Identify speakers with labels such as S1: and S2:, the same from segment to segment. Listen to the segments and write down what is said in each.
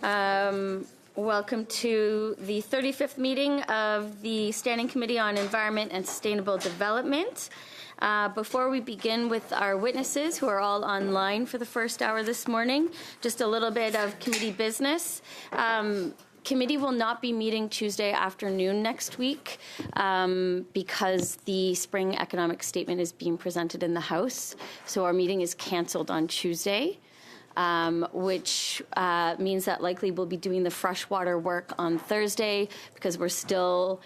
S1: Welcome to the 35th meeting of the Standing Committee on Environment and Sustainable Development. Before we begin with our witnesses, who are all online for the first hour this morning, just a little bit of committee business. Committee will not be meeting Tuesday afternoon next week because the spring economic statement is being presented in the House. So our meeting is canceled on Tuesday. Which means that likely we'll be doing the freshwater work on Thursday because we're still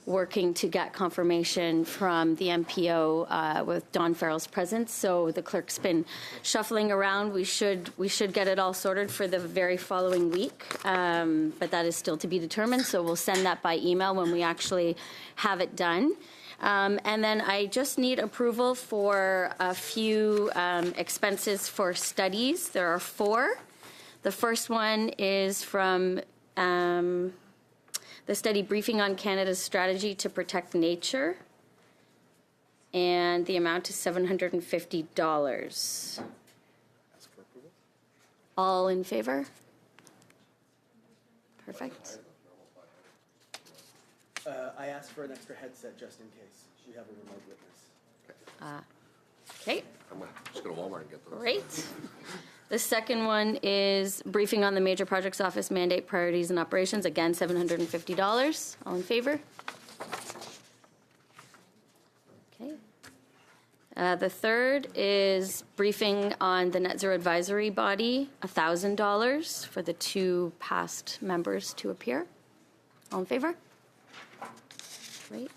S1: working to get confirmation from the MPO with Don Farrell's presence. So the clerk's been shuffling around. We should get it all sorted for the very following week, but that is still to be determined. So we'll send that by email when we actually have it done. And then I just need approval for a few expenses for studies. There are 4. The first one is from the study Briefing on Canada's Strategy to Protect Nature. And the amount is $750. All in favor? Perfect.
S2: I asked for an extra headset just in case. You have a remote witness.
S1: Okay.
S3: I'm just going to Walmart and get those.
S1: Great. The second one is Briefing on the Major Projects Office Mandate, Priorities, and Operations. Again, $750. All in favor? Okay. The third is Briefing on the Net Zero Advisory Body, $1,000 for the 2 past members to appear. All in favor? Great.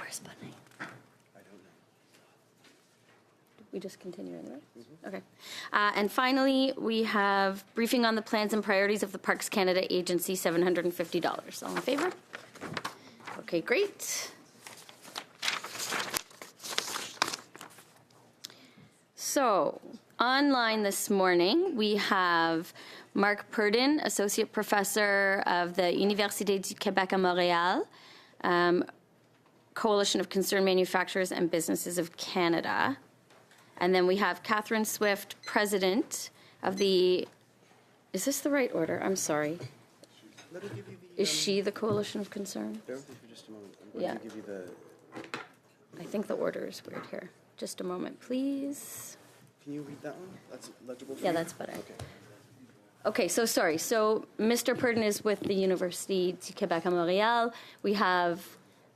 S1: Where's Bunny?
S2: I don't know.
S1: We just continue anyway? Mm-hmm. Okay. And finally, we have Briefing on the Plans and Priorities of the Parks Canada Agency, $750. All in favor? Okay, great. So, online this morning, we have Marc Purdon, Associate Professor of the Université du Québec à Montréal, Coalition of Concerned Manufacturers and Businesses of Canada. And then we have Catherine Swift, President of the, is this the right order? I'm sorry.
S2: Let me give you the,
S1: is she the Coalition of Concern?
S2: Bear with me for just a moment. I'm going to give you the...
S1: I think the order is weird here. Just a moment, please.
S2: Can you read that one? That's legible for
S1: Yeah,
S2: you?
S1: that's better.
S2: Okay.
S1: Okay, so sorry. So Mr. Purdon is with the Université du Québec à Montréal. We have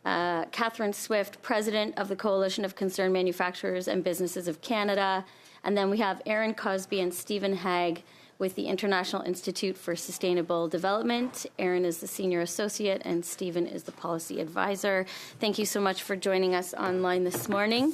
S1: Catherine Swift, President of the Coalition of Concerned Manufacturers and Businesses of Canada. And then we have Aaron Cosby and Stephen Haig with the International Institute for Sustainable Development. Aaron is the Senior Associate and Stephen is the Policy Advisor. Thank you so much for joining us online this morning.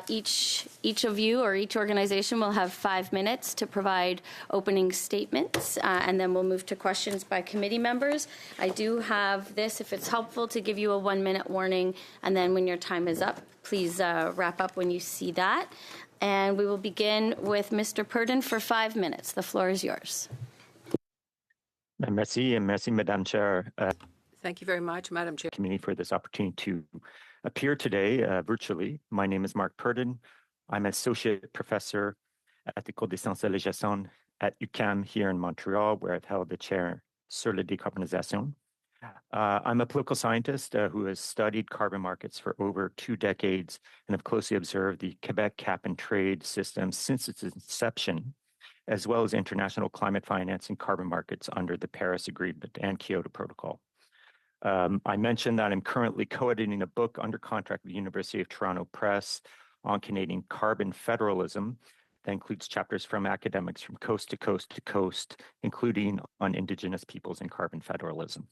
S1: Each of you or each organization will have 5 minutes to provide opening statements, and then we'll move to questions by committee members. I do have this, if it's helpful, to give you a 1-minute warning, and then when your time is up, please wrap up when you see that. And we will begin with Mr. Purdon for 5 minutes. The floor is yours.
S4: Merci, Madame Chair.
S5: Thank you very much, Madam Chair.
S4: Committee for this opportunity to appear today virtually. My name is Marc Purdon. I'm Associate Professor at the École des Sciences de la Gestion at UQAM here in Montreal, where I've held the chair sur la décarbonisation. I'm a political scientist who has studied carbon markets for over 2 decades and have closely observed the Quebec cap and trade system since its inception, as well as international climate finance and carbon markets under the Paris Agreement and Kyoto Protocol. I mentioned that I'm currently co-editing a book under contract with the University of Toronto Press on Canadian carbon federalism that includes chapters from academics from coast to coast to coast, including on Indigenous peoples and carbon federalism.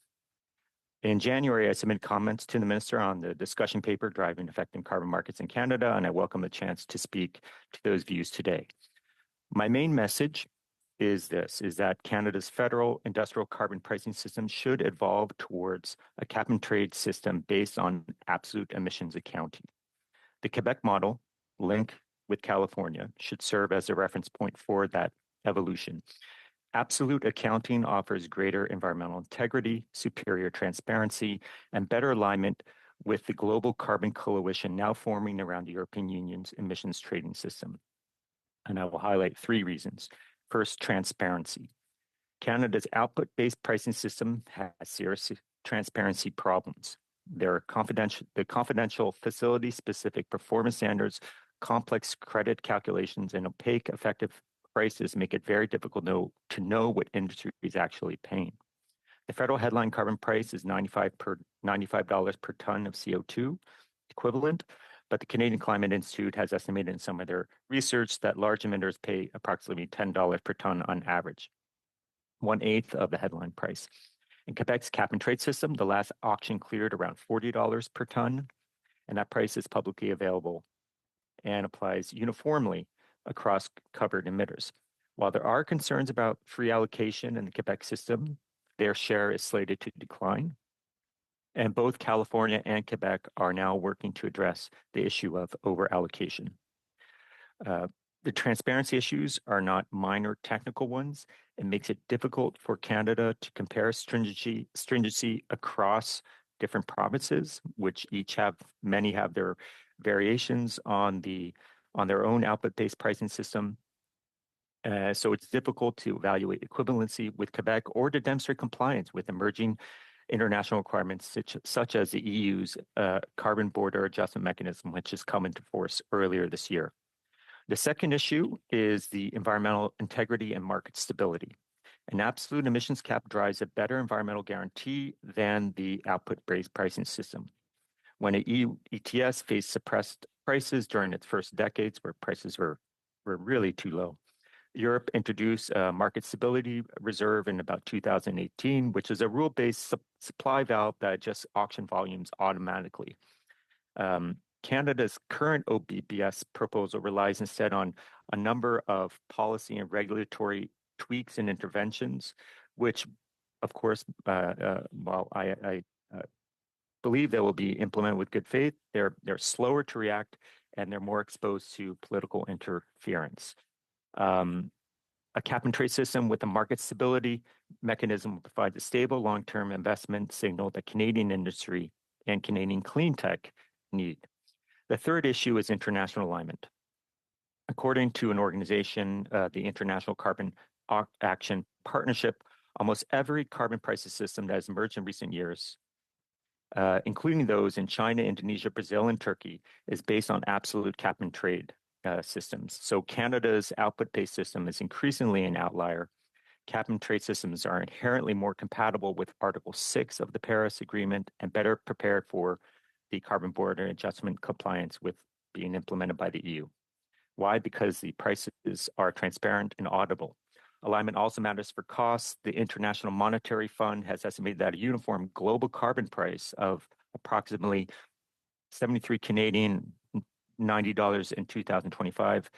S4: In January, I submitted comments to the Minister on the discussion paper, Driving Effective Carbon Markets in Canada, and I welcome the chance to speak to those views today. My main message is that Canada's federal industrial carbon pricing system should evolve towards a cap and trade system based on absolute emissions accounting. The Quebec model, linked with California, should serve as a reference point for that evolution. Absolute accounting offers greater environmental integrity, superior transparency, and better alignment with the global carbon coalition now forming around the European Union's emissions trading system. And I will highlight 3 reasons. First, transparency. Canada's output-based pricing system has serious transparency problems. The confidential facility-specific performance standards, complex credit calculations, and opaque effective prices make it very difficult to know what industry is actually paying. The federal headline carbon price is $95 per ton of CO2 equivalent, but the Canadian Climate Institute has estimated in some of their research that large emitters pay approximately $10 per ton on average, 1/8 of the headline price. In Quebec's cap and trade system, the last auction cleared around $40 per ton, and that price is publicly available and applies uniformly across covered emitters. While there are concerns about free allocation in the Quebec system, their share is slated to decline. And both California and Quebec are now working to address the issue of over-allocation. The transparency issues are not minor technical ones. It makes it difficult for Canada to compare stringency across different provinces, which many have their variations on their own output-based pricing system. So it's difficult to evaluate equivalency with Quebec or to demonstrate compliance with emerging international requirements such as the EU's carbon border adjustment mechanism, which has come into force earlier this year. The second issue is the environmental integrity and market stability. An absolute emissions cap drives a better environmental guarantee than the output-based pricing system. When an EU ETS faced suppressed prices during its first decades where prices were really too low, Europe introduced a market stability reserve in about 2018, which is a rule-based supply valve that adjusts auction volumes automatically. Canada's current OBBS proposal relies instead on a number of policy and regulatory tweaks and interventions, which, of course, while I believe they will be implemented with good faith, they're slower to react and they're more exposed to political interference. A cap and trade system with a market stability mechanism will provide a stable long-term investment signal that Canadian industry and Canadian clean tech need. The third issue is international alignment. According to an organization, the International Carbon Action Partnership, almost every carbon pricing system that has emerged in recent years, including those in China, Indonesia, Brazil, and Turkey, is based on absolute cap and trade systems. So Canada's output-based system is increasingly an outlier. Cap and trade systems are inherently more compatible with Article 6 of the Paris Agreement and better prepared for the carbon border adjustment compliance with being implemented by the EU. Why? Because the prices are transparent and audible. Alignment also matters for costs. The International Monetary Fund has estimated that a uniform global carbon price of approximately 73 Canadian, $90 in 2025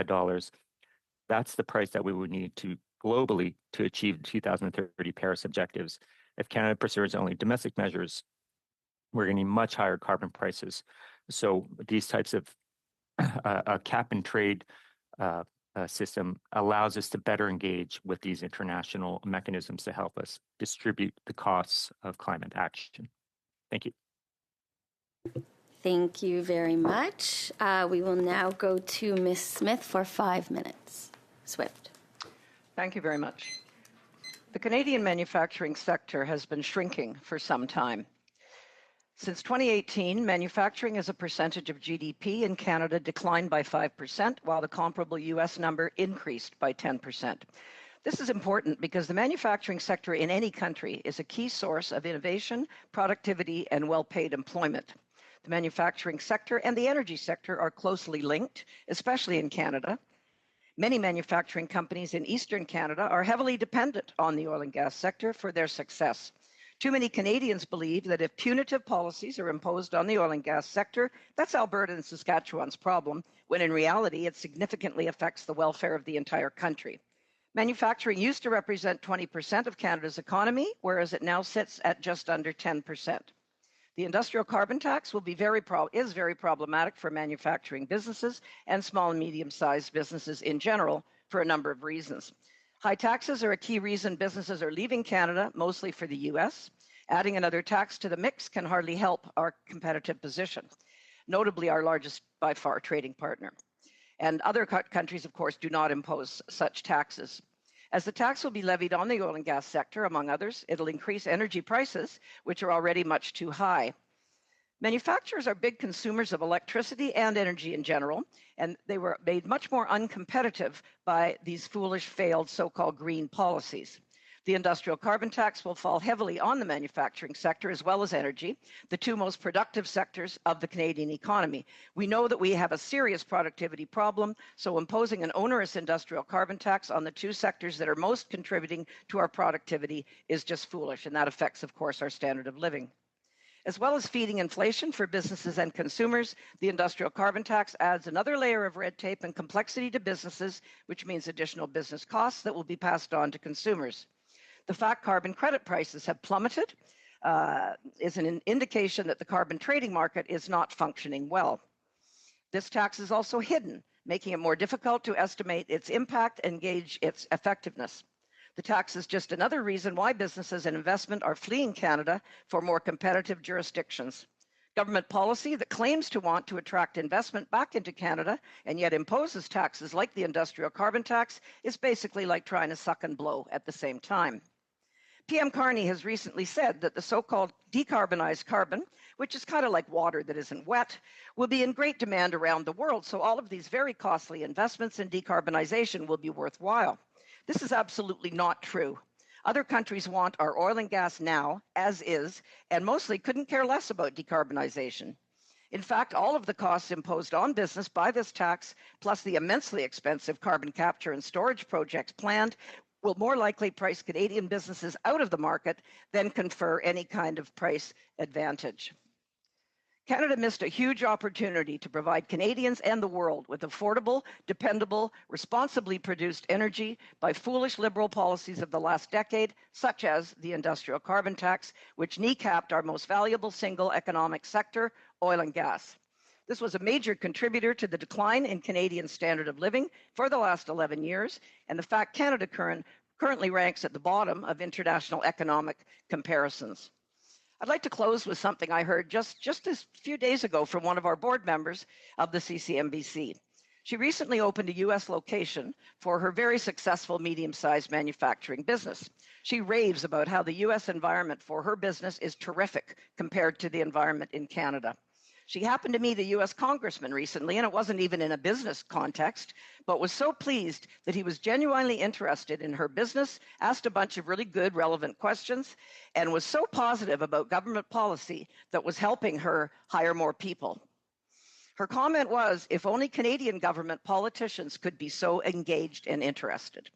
S4: dollars. That's the price that we would need to globally to achieve the 2030 Paris objectives. If Canada pursues only domestic measures, we're going to need much higher carbon prices. So these types of a cap and trade system allows us to better engage with these international mechanisms to help us distribute the costs of climate action. Thank you.
S1: Thank you very much. We will now go to Ms. Smith for 5 minutes. Swift.
S5: Thank you very much. The Canadian manufacturing sector has been shrinking for some time. Since 2018, manufacturing as a percentage of GDP in Canada declined by 5%, while the comparable US number increased by 10%. This is important because the manufacturing sector in any country is a key source of innovation, productivity, and well-paid employment. The manufacturing sector and the energy sector are closely linked, especially in Canada. Many manufacturing companies in Eastern Canada are heavily dependent on the oil and gas sector for their success. Too many Canadians believe that if punitive policies are imposed on the oil and gas sector, that's Alberta and Saskatchewan's problem, when in reality it significantly affects the welfare of the entire country. Manufacturing used to represent 20% of Canada's economy, whereas it now sits at just under 10%. The industrial carbon tax is very problematic for manufacturing businesses and small and medium-sized businesses in general for a number of reasons. High taxes are a key reason businesses are leaving Canada, mostly for the US. Adding another tax to the mix can hardly help our competitive position, notably our largest by far trading partner. And other countries, of course, do not impose such taxes. As the tax will be levied on the oil and gas sector, among others, it'll increase energy prices, which are already much too high. Manufacturers are big consumers of electricity and energy in general, and they were made much more uncompetitive by these foolish, failed so-called green policies. The industrial carbon tax will fall heavily on the manufacturing sector as well as energy, the two most productive sectors of the Canadian economy. We know that we have a serious productivity problem, so imposing an onerous industrial carbon tax on the two sectors that are most contributing to our productivity is just foolish, and that affects, of course, our standard of living. As well as feeding inflation for businesses and consumers, the industrial carbon tax adds another layer of red tape and complexity to businesses, which means additional business costs that will be passed on to consumers. The fact carbon credit prices have plummeted is an indication that the carbon trading market is not functioning well. This tax is also hidden, making it more difficult to estimate its impact and gauge its effectiveness. The tax is just another reason why businesses and investment are fleeing Canada for more competitive jurisdictions. Government policy that claims to want to attract investment back into Canada and yet imposes taxes like the industrial carbon tax is basically like trying to suck and blow at the same time. PM Carney has recently said that the so-called decarbonized carbon, which is kind of like water that isn't wet, will be in great demand around the world, so all of these very costly investments in decarbonization will be worthwhile. This is absolutely not true. Other countries want our oil and gas now, as is, and mostly couldn't care less about decarbonization. In fact, all of the costs imposed on business by this tax, plus the immensely expensive carbon capture and storage projects planned, will more likely price Canadian businesses out of the market than confer any kind of price advantage. Canada missed a huge opportunity to provide Canadians and the world with affordable, dependable, responsibly produced energy by foolish Liberal policies of the last decade, such as the industrial carbon tax, which kneecapped our most valuable single economic sector, oil and gas. This was a major contributor to the decline in Canadian standard of living for the last 11 years, and the fact Canada currently ranks at the bottom of international economic comparisons. I'd like to close with something I heard just a few days ago from one of our board members of the CCMBC. She recently opened a U.S. location for her very successful medium-sized manufacturing business. She raves about how the U.S. environment for her business is terrific compared to the environment in Canada. She happened to meet a U.S. congressman recently, and it wasn't even in a business context, but was so pleased that he was genuinely interested in her business, asked a bunch of really good, relevant questions, and was so positive about government policy that was helping her hire more people. Her comment was, if only Canadian government politicians could be so engaged and interested.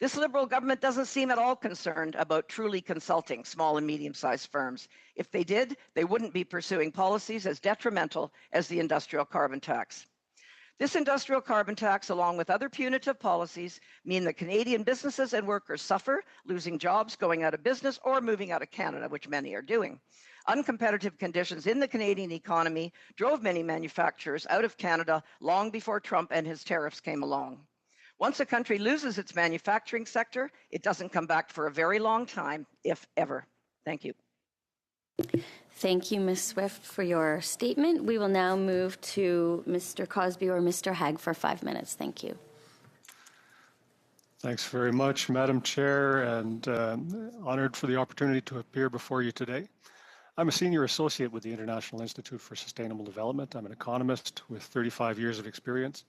S5: This Liberal government doesn't seem at all concerned about truly consulting small and medium-sized firms. If they did, they wouldn't be pursuing policies as detrimental as the industrial carbon tax. This industrial carbon tax, along with other punitive policies, mean that Canadian businesses and workers suffer, losing jobs, going out of business, or moving out of Canada, which many are doing. Uncompetitive conditions in the Canadian economy drove many manufacturers out of Canada long before Trump and his tariffs came along. Once a country loses its manufacturing sector, it doesn't come back for a very long time, if ever. Thank you.
S1: Thank you, Ms. Swift, for your statement. We will now move to Mr. Cosby or Mr. Hague for 5 minutes. Thank you.
S6: Thanks very much, Madam Chair, and honored for the opportunity to appear before you today. I'm a senior associate with the International Institute for Sustainable Development. I'm an economist with 35 years of experience.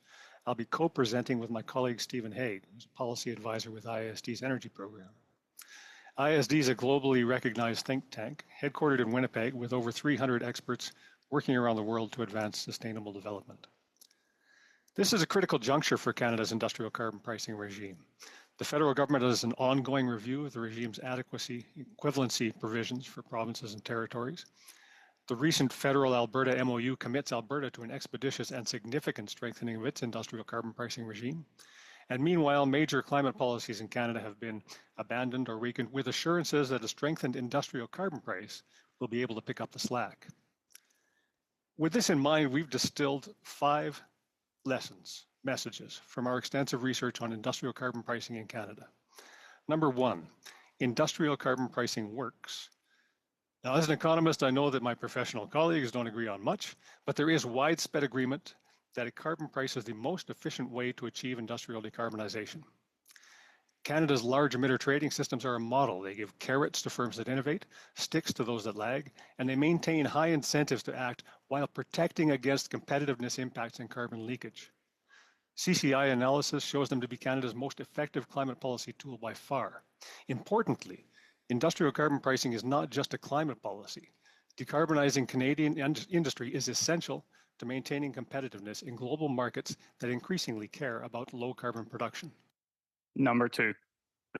S6: I'll be co-presenting with my colleague Stephen Hague, who's a policy advisor with ISD's energy program. ISD is a globally recognized think tank, headquartered in Winnipeg, with over 300 experts working around the world to advance sustainable development. This is a critical juncture for Canada's industrial carbon pricing regime. The federal government has an ongoing review of the regime's adequacy equivalency provisions for provinces and territories. The recent federal Alberta MOU commits Alberta to an expeditious and significant strengthening of its industrial carbon pricing regime. And meanwhile, major climate policies in Canada have been abandoned or weakened with assurances that a strengthened industrial carbon price will be able to pick up the slack. With this in mind, we've distilled 5 messages from our extensive research on industrial carbon pricing in Canada. Number 1, industrial carbon pricing works. Now, as an economist, I know that my professional colleagues don't agree on much, but there is widespread agreement that a carbon price is the most efficient way to achieve industrial decarbonization. Canada's large emitter trading systems are a model. They give carrots to firms that innovate, sticks to those that lag, and they maintain high incentives to act while protecting against competitiveness impacts and carbon leakage. CCI analysis shows them to be Canada's most effective climate policy tool by far. Importantly, industrial carbon pricing is not just a climate policy. Decarbonizing Canadian industry is essential to maintaining competitiveness in global markets that increasingly care about low carbon production.
S7: Number 2,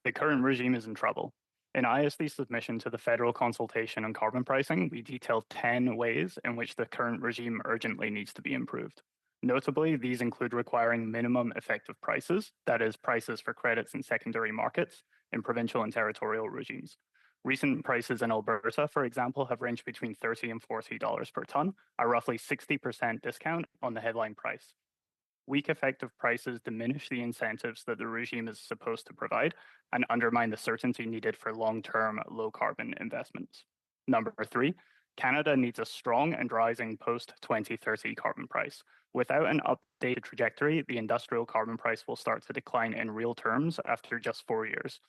S7: the current regime is in trouble. In ISD's submission to the Federal Consultation on Carbon Pricing, we detailed 10 ways in which the current regime urgently needs to be improved. Notably, these include requiring minimum effective prices, that is, prices for credits in secondary markets, in provincial and territorial regimes. Recent prices in Alberta, for example, have ranged between $30 and $40 per tonne, a roughly 60% discount on the headline price. Weak effective prices diminish the incentives that the regime is supposed to provide and undermine the certainty needed for long-term low-carbon investments. Number 3, Canada needs a strong and rising post-2030 carbon price. Without an updated trajectory, the industrial carbon price will start to decline in real terms after just 4 years.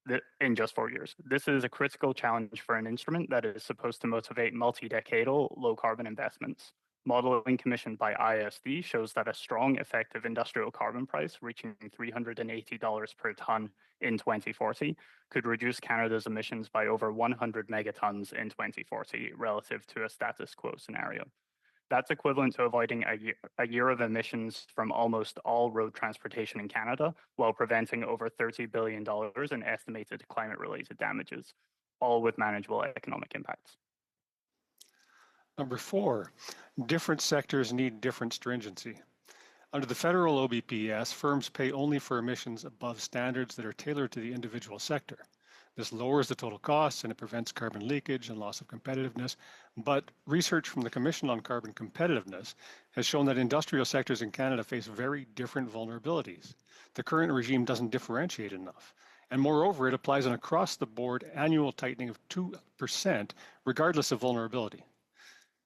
S7: This is a critical challenge for an instrument that is supposed to motivate multi-decadal low-carbon investments. Modeling commissioned by ISD shows that a strong effective industrial carbon price reaching $380 per tonne in 2040 could reduce Canada's emissions by over 100 megatons in 2040 relative to a status quo scenario. That's equivalent to avoiding a year of emissions from almost all road transportation in Canada while preventing over $30 billion in estimated climate-related damages, all with manageable economic impacts.
S6: Number 4, different sectors need different stringency. Under the federal OBPS, firms pay only for emissions above standards that are tailored to the individual sector. This lowers the total costs and it prevents carbon leakage and loss of competitiveness. But research from the Commission on Carbon Competitiveness has shown that industrial sectors in Canada face very different vulnerabilities. The current regime doesn't differentiate enough. And moreover, it applies an across-the-board annual tightening of 2%, regardless of vulnerability.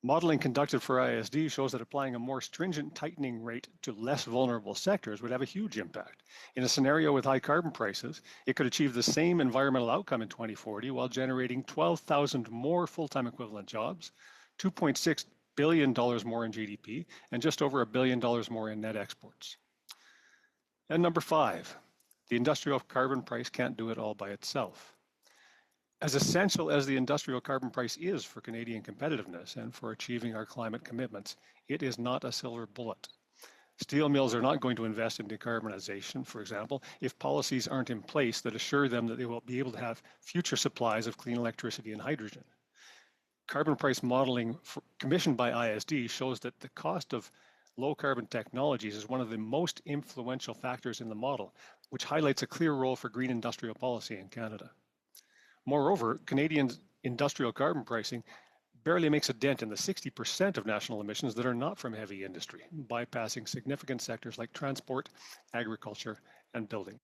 S6: Modeling conducted for ISD shows that applying a more stringent tightening rate to less vulnerable sectors would have a huge impact. In a scenario with high carbon prices, it could achieve the same environmental outcome in 2040 while generating 12,000 more full-time equivalent jobs, $2.6 billion more in GDP, and just over $1 billion more in net exports. And number 5, the industrial carbon price can't do it all by itself. As essential as the industrial carbon price is for Canadian competitiveness and for achieving our climate commitments, it is not a silver bullet. Steel mills are not going to invest in decarbonization, for example, if policies aren't in place that assure them that they will be able to have future supplies of clean electricity and hydrogen. Carbon price modeling commissioned by ISD shows that the cost of low carbon technologies is one of the most influential factors in the model, which highlights a clear role for green industrial policy in Canada. Moreover, Canadian industrial carbon pricing barely makes a dent in the 60% of national emissions that are not from heavy industry, bypassing significant sectors like transport, agriculture, and building.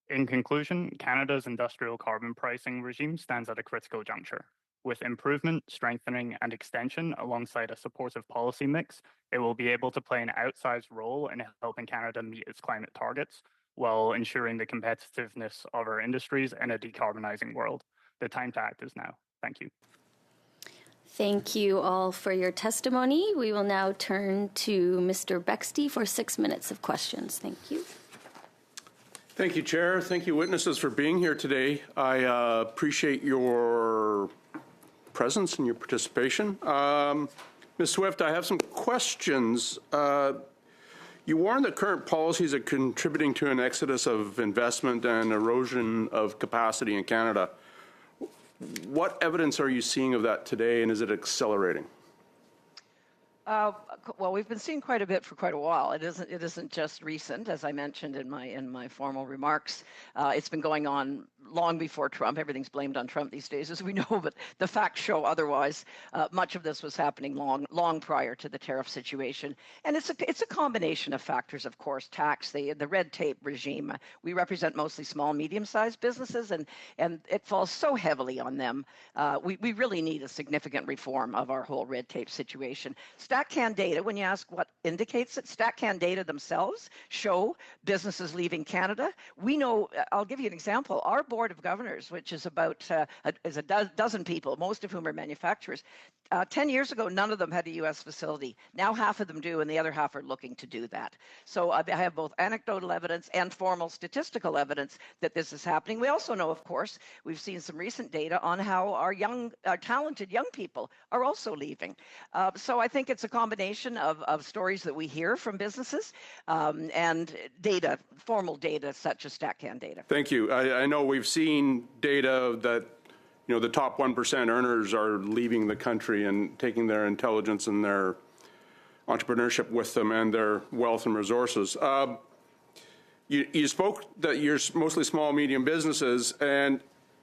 S7: In conclusion, Canada's industrial carbon pricing regime stands at a critical juncture. With improvement, strengthening, and extension alongside a supportive policy mix, it will be able to play an outsized role in helping Canada meet its climate targets, while ensuring the competitiveness of our industries in a decarbonizing world. The time to act is now. Thank you.
S1: Thank you all for your testimony. We will now turn to Mr. Bexty for 6 minutes of questions. Thank you.
S8: Thank you, Chair. Thank you, witnesses, for being here today. I appreciate your presence and your participation. Ms. Swift, I have some questions. You warn that current policies are contributing to an exodus of investment and erosion of capacity in Canada. What evidence are you seeing of that today, and is it accelerating?
S5: Well, we've been seeing quite a bit for quite a while. It isn't just recent, as I mentioned in my formal remarks. It's been going on long before Trump. Everything's blamed on Trump these days, as we know, but the facts show otherwise. Much of this was happening long prior to the tariff situation. And it's a combination of factors, of course, tax, the red tape regime. We represent mostly small, medium-sized businesses, and it falls so heavily on them. We really need a significant reform of our whole red tape situation. StatCan data, when you ask what indicates it, StatCan data themselves show businesses leaving Canada. We know, I'll give you an example. Our board of governors, which is about is a dozen people, most of whom are manufacturers, 10 years ago, none of them had a U.S. facility. Now half of them do, and the other half are looking to do that. So I have both anecdotal evidence and formal statistical evidence that this is happening. We also know, of course, we've seen some recent data on how our talented young people are also leaving. So I think it's a combination of stories that we hear from businesses and data, formal data such as StatCan data.
S8: Thank you. I know we've seen data that the top 1% earners are leaving the country and taking their intelligence and their entrepreneurship with them and their wealth and resources. You spoke that you're mostly small, medium businesses, and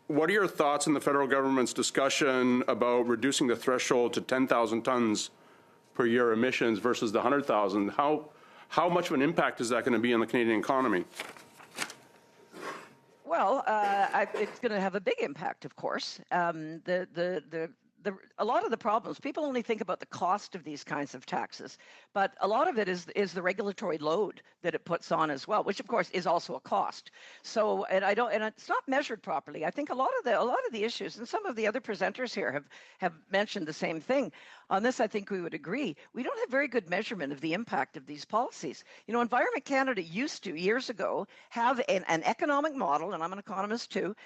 S8: what are your thoughts on the federal government's discussion about reducing the threshold to 10,000 tons per year emissions versus the 100,000? How much of an impact is that going to be on the Canadian economy?
S5: Well, it's going to have a big impact, of course. A lot of the problems, people only think about the cost of these kinds of taxes, but a lot of it is the regulatory load that it puts on as well, which of course is also a cost. So, and it's not measured properly. I think a lot of the issues, and some of the other presenters here have mentioned the same thing. On this, I think we would agree. We don't have very good measurement of the impact of these policies. Environment Canada used to, years ago, have an economic model, and I'm an economist too,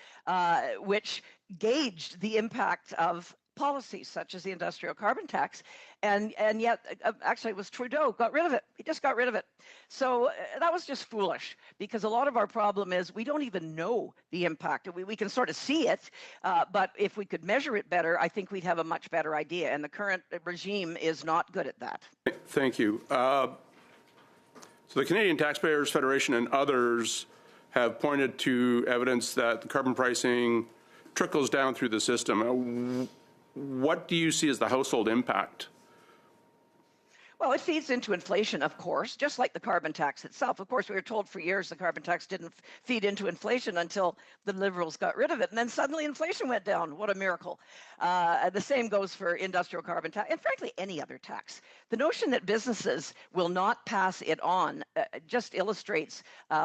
S5: which gauged the impact of policies such as the industrial carbon tax, and yet actually it was Trudeau got rid of it. He just got rid of it. So that was just foolish, because a lot of our problem is we don't even know the impact. We can sort of see it, but if we could measure it better, I think we'd have a much better idea, and the current regime is not good at that.
S8: Thank you. So the Canadian Taxpayers Federation and others have pointed to evidence that the carbon pricing trickles down through the system. What do you see as the household impact?
S5: Well, it feeds into inflation, of course, just like the carbon tax itself. Of course, we were told for years the carbon tax didn't feed into inflation until the Liberals got rid of it. And then suddenly inflation went down. What a miracle. The same goes for industrial carbon tax, and frankly, any other tax. The notion that businesses will not pass it on just illustrates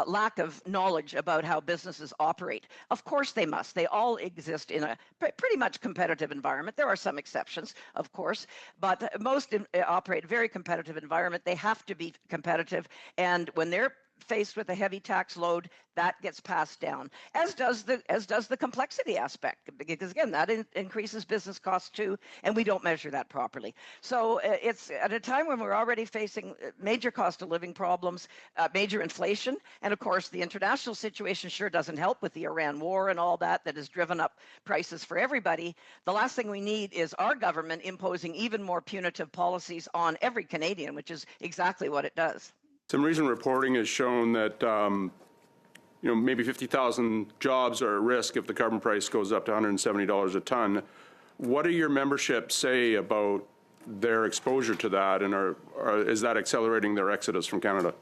S5: lack of knowledge about how businesses operate. Of course they must. They all exist in a pretty much competitive environment. There are some exceptions, of course, but most operate very competitive environment. They have to be competitive, and when they're faced with a heavy tax load, that gets passed down, as does the complexity aspect, because again, that increases business costs too, and we don't measure that properly. So it's at a time when we're already facing major cost of living problems, major inflation, and of course the international situation sure doesn't help with the Iran war and all that has driven up prices for everybody. The last thing we need is our government imposing even more punitive policies on every Canadian, which is exactly what it does.
S8: Some recent reporting has shown that maybe 50,000 jobs are at risk if the carbon price goes up to $170 a ton. What do your membership say about their exposure to that, and is that accelerating their exodus from Canada?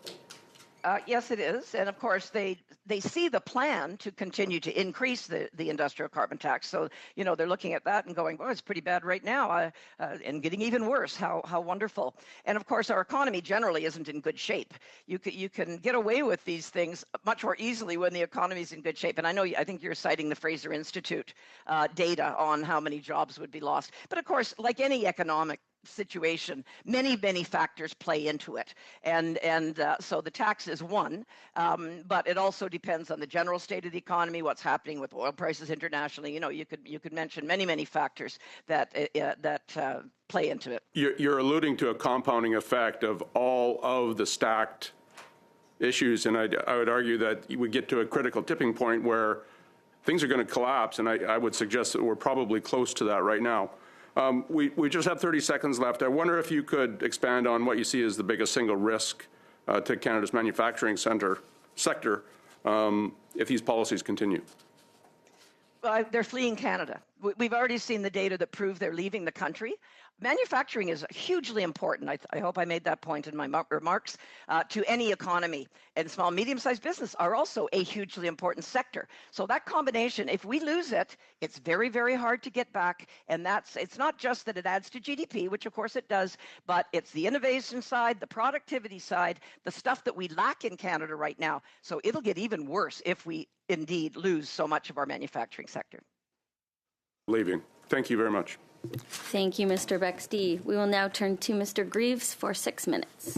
S5: Yes, it is. And of course, they see the plan to continue to increase the industrial carbon tax. So, they're looking at that and going, well, it's pretty bad right now and getting even worse. How wonderful. And of course, our economy generally isn't in good shape. You can get away with these things much more easily when the economy is in good shape. And I think you're citing the Fraser Institute data on how many jobs would be lost. But of course, like any economic situation, many factors play into it, and so the tax is one, but it also depends on the general state of the economy, what's happening with oil prices internationally. You could mention many factors that play into it.
S8: You're alluding to a compounding effect of all of the stacked issues, and I would argue that we get to a critical tipping point where things are going to collapse, and I would suggest that we're probably close to that right now. We just have 30 seconds left. I wonder if you could expand on what you see as the biggest single risk to Canada's manufacturing sector if these policies continue.
S5: They're fleeing Canada. We've already seen the data that prove they're leaving the country. Manufacturing is hugely important. I hope I made that point in my remarks to any economy. And small, medium-sized business are also a hugely important sector. So that combination, if we lose it, it's very, very hard to get back. And it's not just that it adds to GDP, which of course it does, but it's the innovation side, the productivity side, the stuff that we lack in Canada right now. So it'll get even worse if we indeed lose so much of our manufacturing sector.
S8: Leaving. Thank you very much.
S1: Thank you, Mr. Bexty. We will now turn to Mr. Greaves for 6 minutes.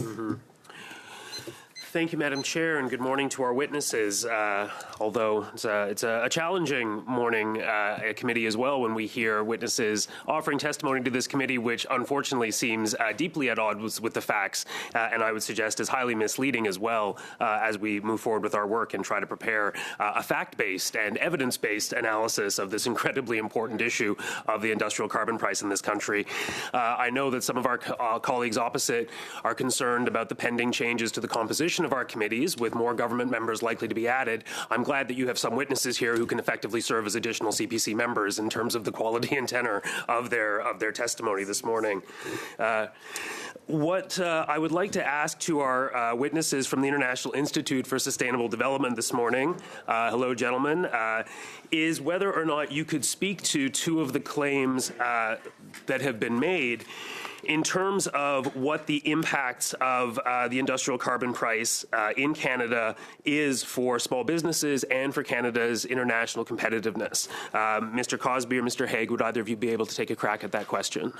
S9: Thank you, Madam Chair, and good morning to our witnesses. Although it's a challenging morning at committee as well when we hear witnesses offering testimony to this committee, which unfortunately seems deeply at odds with the facts, and I would suggest is highly misleading as well as we move forward with our work and try to prepare a fact-based and evidence-based analysis of this incredibly important issue of the industrial carbon price in this country. I know that some of our colleagues opposite are concerned about the pending changes to the composition of our committees, with more government members likely to be added. I'm glad that you have some witnesses here who can effectively serve as additional CPC members in terms of the quality and tenor of their testimony this morning. What I would like to ask to our witnesses from the International Institute for Sustainable Development this morning, hello gentlemen, is whether or not you could speak to two of the claims that have been made in terms of what the impacts of the industrial carbon price in Canada is for small businesses and for Canada's international competitiveness. Mr. Cosby or Mr. Haig, would either of you be able to take a crack at that question?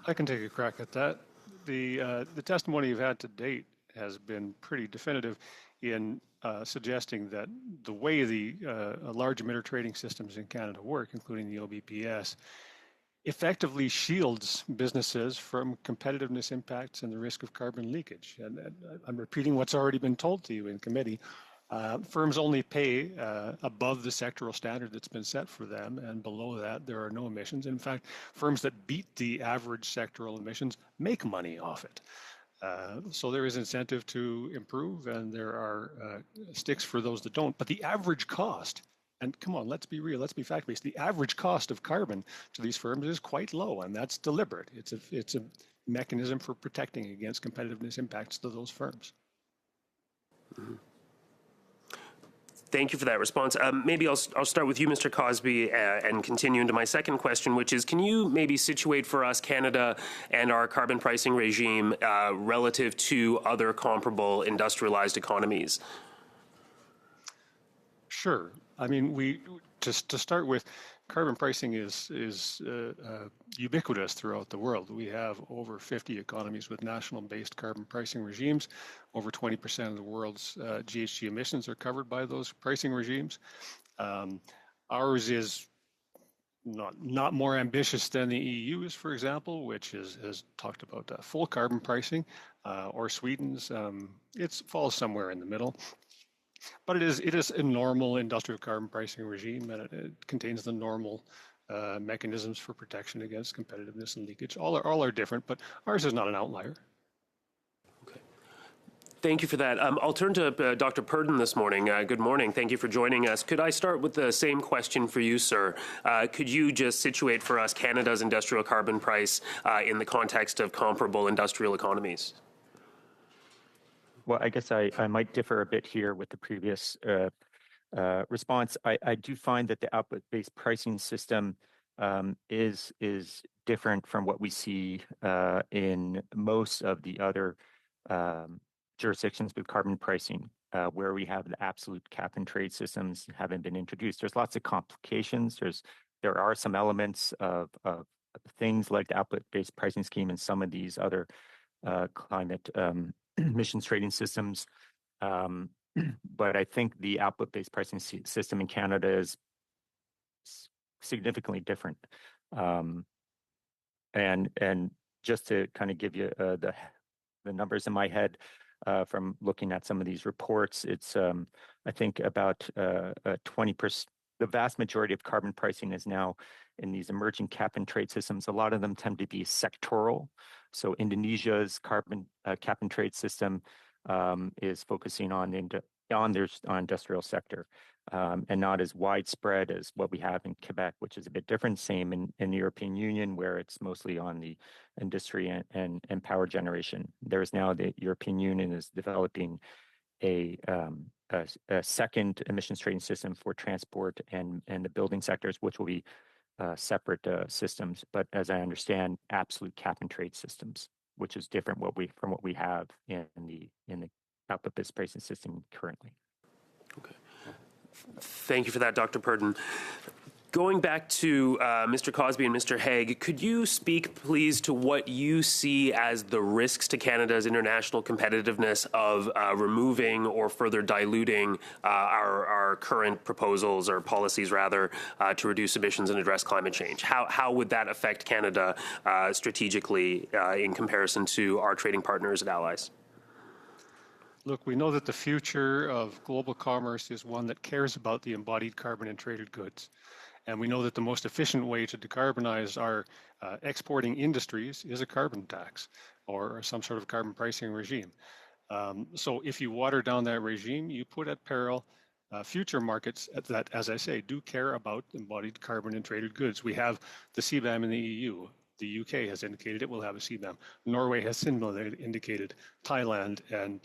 S6: I can take a crack at that. The testimony you've had to date has been pretty definitive in suggesting that the way the large emitter trading systems in Canada work, including the OBPS, effectively shields businesses from competitiveness impacts and the risk of carbon leakage. And I'm repeating what's already been told to you in committee. Firms only pay above the sectoral standard that's been set for them, and below that there are no emissions. In fact, firms that beat the average sectoral emissions make money off it. So there is incentive to improve, and there are sticks for those that don't. But the average cost, and come on, let's be real, let's be fact-based. The average cost of carbon to these firms is quite low, and that's deliberate. It's a mechanism for protecting against competitiveness impacts to those firms.
S9: Mm-hmm. Thank you for that response. Maybe I'll start with you, Mr. Cosby, and continue into my second question, which is, can you maybe situate for us Canada and our carbon pricing regime relative to other comparable industrialized economies?
S6: Sure. I mean, just to start with, carbon pricing is ubiquitous throughout the world. We have over 50 economies with national-based carbon pricing regimes. Over 20% of the world's GHG emissions are covered by those pricing regimes. Ours is not more ambitious than the EU's, for example, which has talked about full carbon pricing, or Sweden's. It falls somewhere in the middle. But it is a normal industrial carbon pricing regime, and it contains the normal mechanisms for protection against competitiveness and leakage. All are different, but ours is not an outlier.
S9: Okay. Thank you for that. I'll turn to Dr. Purdon this morning. Good morning. Thank you for joining us. Could I start with the same question for you, sir? Could you just situate for us Canada's industrial carbon price in the context of comparable industrial economies?
S4: Well, I guess I might differ a bit here with the previous response. I do find that the output-based pricing system is different from what we see in most of the other jurisdictions with carbon pricing, where we have the absolute cap and trade systems haven't been introduced. There's lots of complications. There are some elements of things like the output-based pricing scheme and some of these other climate emissions trading systems. But I think the output-based pricing system in Canada is significantly different. And just to kind of give you the numbers in my head from looking at some of these reports, it's I think about 20%. The vast majority of carbon pricing is now in these emerging cap and trade systems. A lot of them tend to be sectoral. So Indonesia's carbon cap and trade system is focusing on on their industrial sector, and not as widespread as what we have in Quebec, which is a bit different. Same in the European Union, where it's mostly on the industry and power generation. There is now the European Union is developing a second emissions trading system for transport and the building sectors, which will be separate systems, but as I understand, absolute cap and trade systems, which is different from what we have in the output-based pricing system currently.
S9: Okay. Thank you for that, Dr. Purdon. Going back to Mr. Cosby and Mr. Haig, could you speak, please, to what you see as the risks to Canada's international competitiveness of removing or further diluting our current proposals or policies, rather, to reduce emissions and address climate change? How would that affect Canada strategically in comparison to our trading partners and allies?
S6: Look, we know that the future of global commerce is one that cares about the embodied carbon in traded goods. And we know that the most efficient way to decarbonize our exporting industries is a carbon tax or some sort of carbon pricing regime. So if you water down that regime, you put at peril future markets that, as I say, do care about embodied carbon in traded goods. We have the CBAM in the EU. The UK has indicated it will have a CBAM. Norway has similarly indicated. Thailand and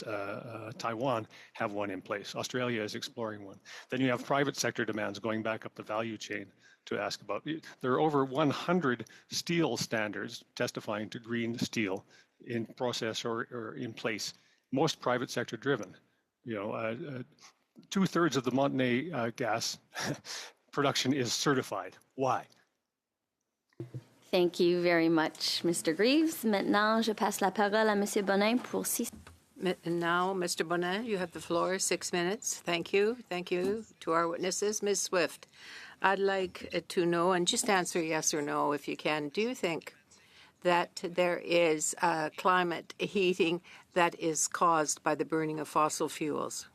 S6: Taiwan have one in place. Australia is exploring one. Then you have private sector demands going back up the value chain to ask about. There are over 100 steel standards testifying to green steel in process or in place. Most private sector driven. 2/3 of the Montney gas production is certified. Why?
S1: Thank you very much, Mr. Greaves. Maintenant, je passe la parole à Monsieur Bonin pour 6.
S10: Now, Mr. Bonin, you have the floor, 6 minutes. Thank you. Thank you to our witnesses. Ms. Swift, I'd like to know, and just answer yes or no if you can, do you think that there is climate heating that is caused by the burning of fossil fuels?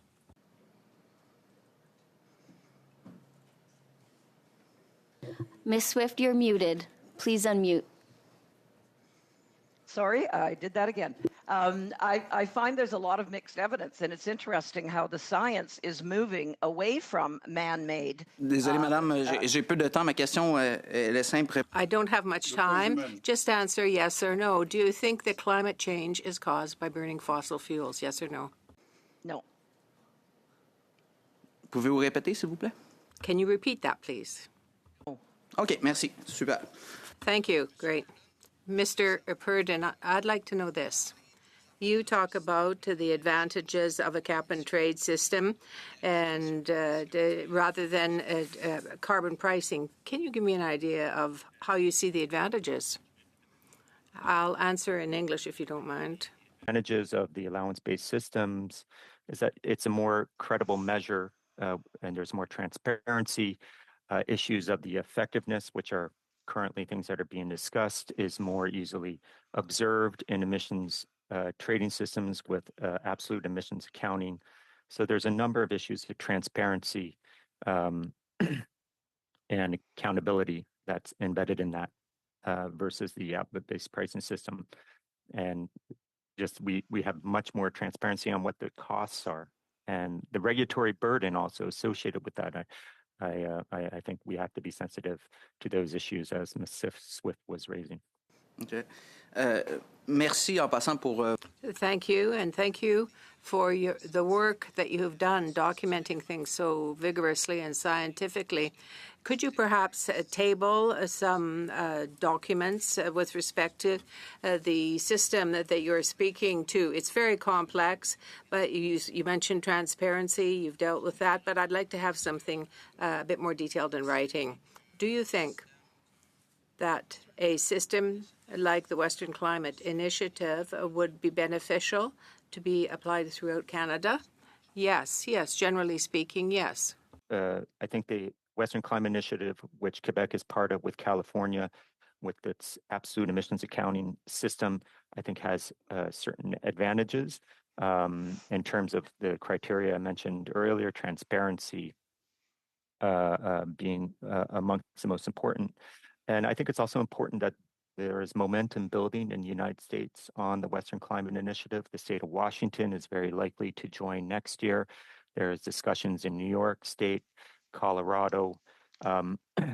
S1: Ms. Swift, you're muted. Please unmute.
S5: Sorry, I did that again. I find there's a lot of mixed evidence, and it's interesting how the science is moving away from man-made.
S11: Désolé, madame, j'ai peu de temps. Ma question elle est simple.
S10: I don't have much time. Just answer yes or no. Do you think that climate change is caused by burning fossil fuels? Yes or no?
S5: No.
S11: Pouvez-vous répéter, s'il vous plaît?
S10: Can you repeat that, please?
S11: OK, merci. Super.
S10: Thank you. Great. Mr. Purdon, I'd like to know this. You talk about the advantages of a cap and trade system and rather than carbon pricing. Can you give me an idea of how you see the advantages? I'll answer in English if you don't mind.
S4: Advantages of the allowance-based systems is that it's a more credible measure and there's more transparency. Issues of the effectiveness, which are currently things that are being discussed, is more easily observed in emissions trading systems with absolute emissions accounting. So there's a number of issues of transparency and accountability that's embedded in that versus the output-based pricing system. And just we have much more transparency on what the costs are and the regulatory burden also associated with that. I think we have to be sensitive to those issues as Ms. Swift was raising.
S11: Okay. Merci en passant pour.
S10: Thank you, and thank you for the work that you have done documenting things so vigorously and scientifically. Could you perhaps table some documents with respect to the system that you're speaking to? It's very complex, but you mentioned transparency. You've dealt with that, but I'd like to have something a bit more detailed in writing. Do you think that a system like the Western Climate Initiative would be beneficial to be applied throughout Canada? Yes, generally speaking, yes.
S4: I think the Western Climate Initiative, which Quebec is part of with California, with its absolute emissions accounting system, I think has certain advantages in terms of the criteria I mentioned earlier, transparency being amongst the most important. And I think it's also important that there is momentum building in the United States on the Western Climate Initiative. The state of Washington is very likely to join next year. There's discussions in New York State, Colorado.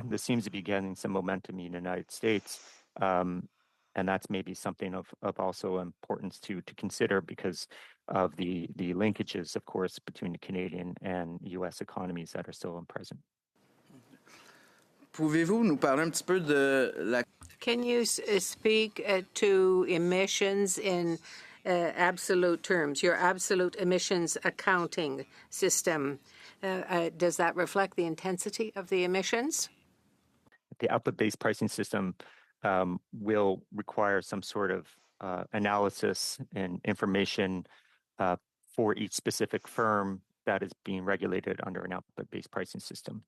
S4: This seems to be getting some momentum in the United States. And that's maybe something of also importance to consider because of the linkages, of course, between the Canadian and U.S. economies that are still present.
S11: Pouvez-vous nous parler un petit peu de la...
S10: Can you speak to emissions in absolute terms, your absolute emissions accounting system? Does that reflect the intensity of the emissions?
S4: The output-based pricing system will require some sort of analysis and information for each specific firm that is being regulated under an output-based pricing system.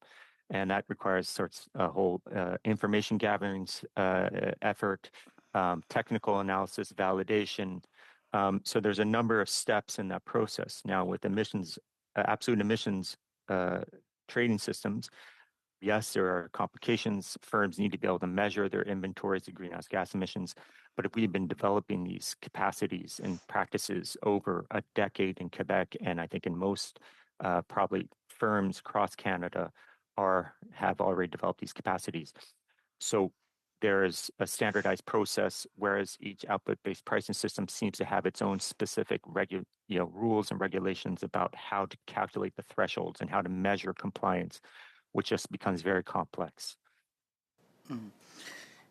S4: And that requires a whole information gathering effort, technical analysis, validation. So there's a number of steps in that process. Now with emissions, absolute emissions trading systems, yes, there are complications. Firms need to be able to measure their inventories of greenhouse gas emissions. But if we've been developing these capacities and practices over a decade in Quebec, and I think in most probably firms across Canada have already developed these capacities. So there is a standardized process, whereas each output-based pricing system seems to have its own specific rules and regulations about how to calculate the thresholds and how to measure compliance, which just becomes very complex.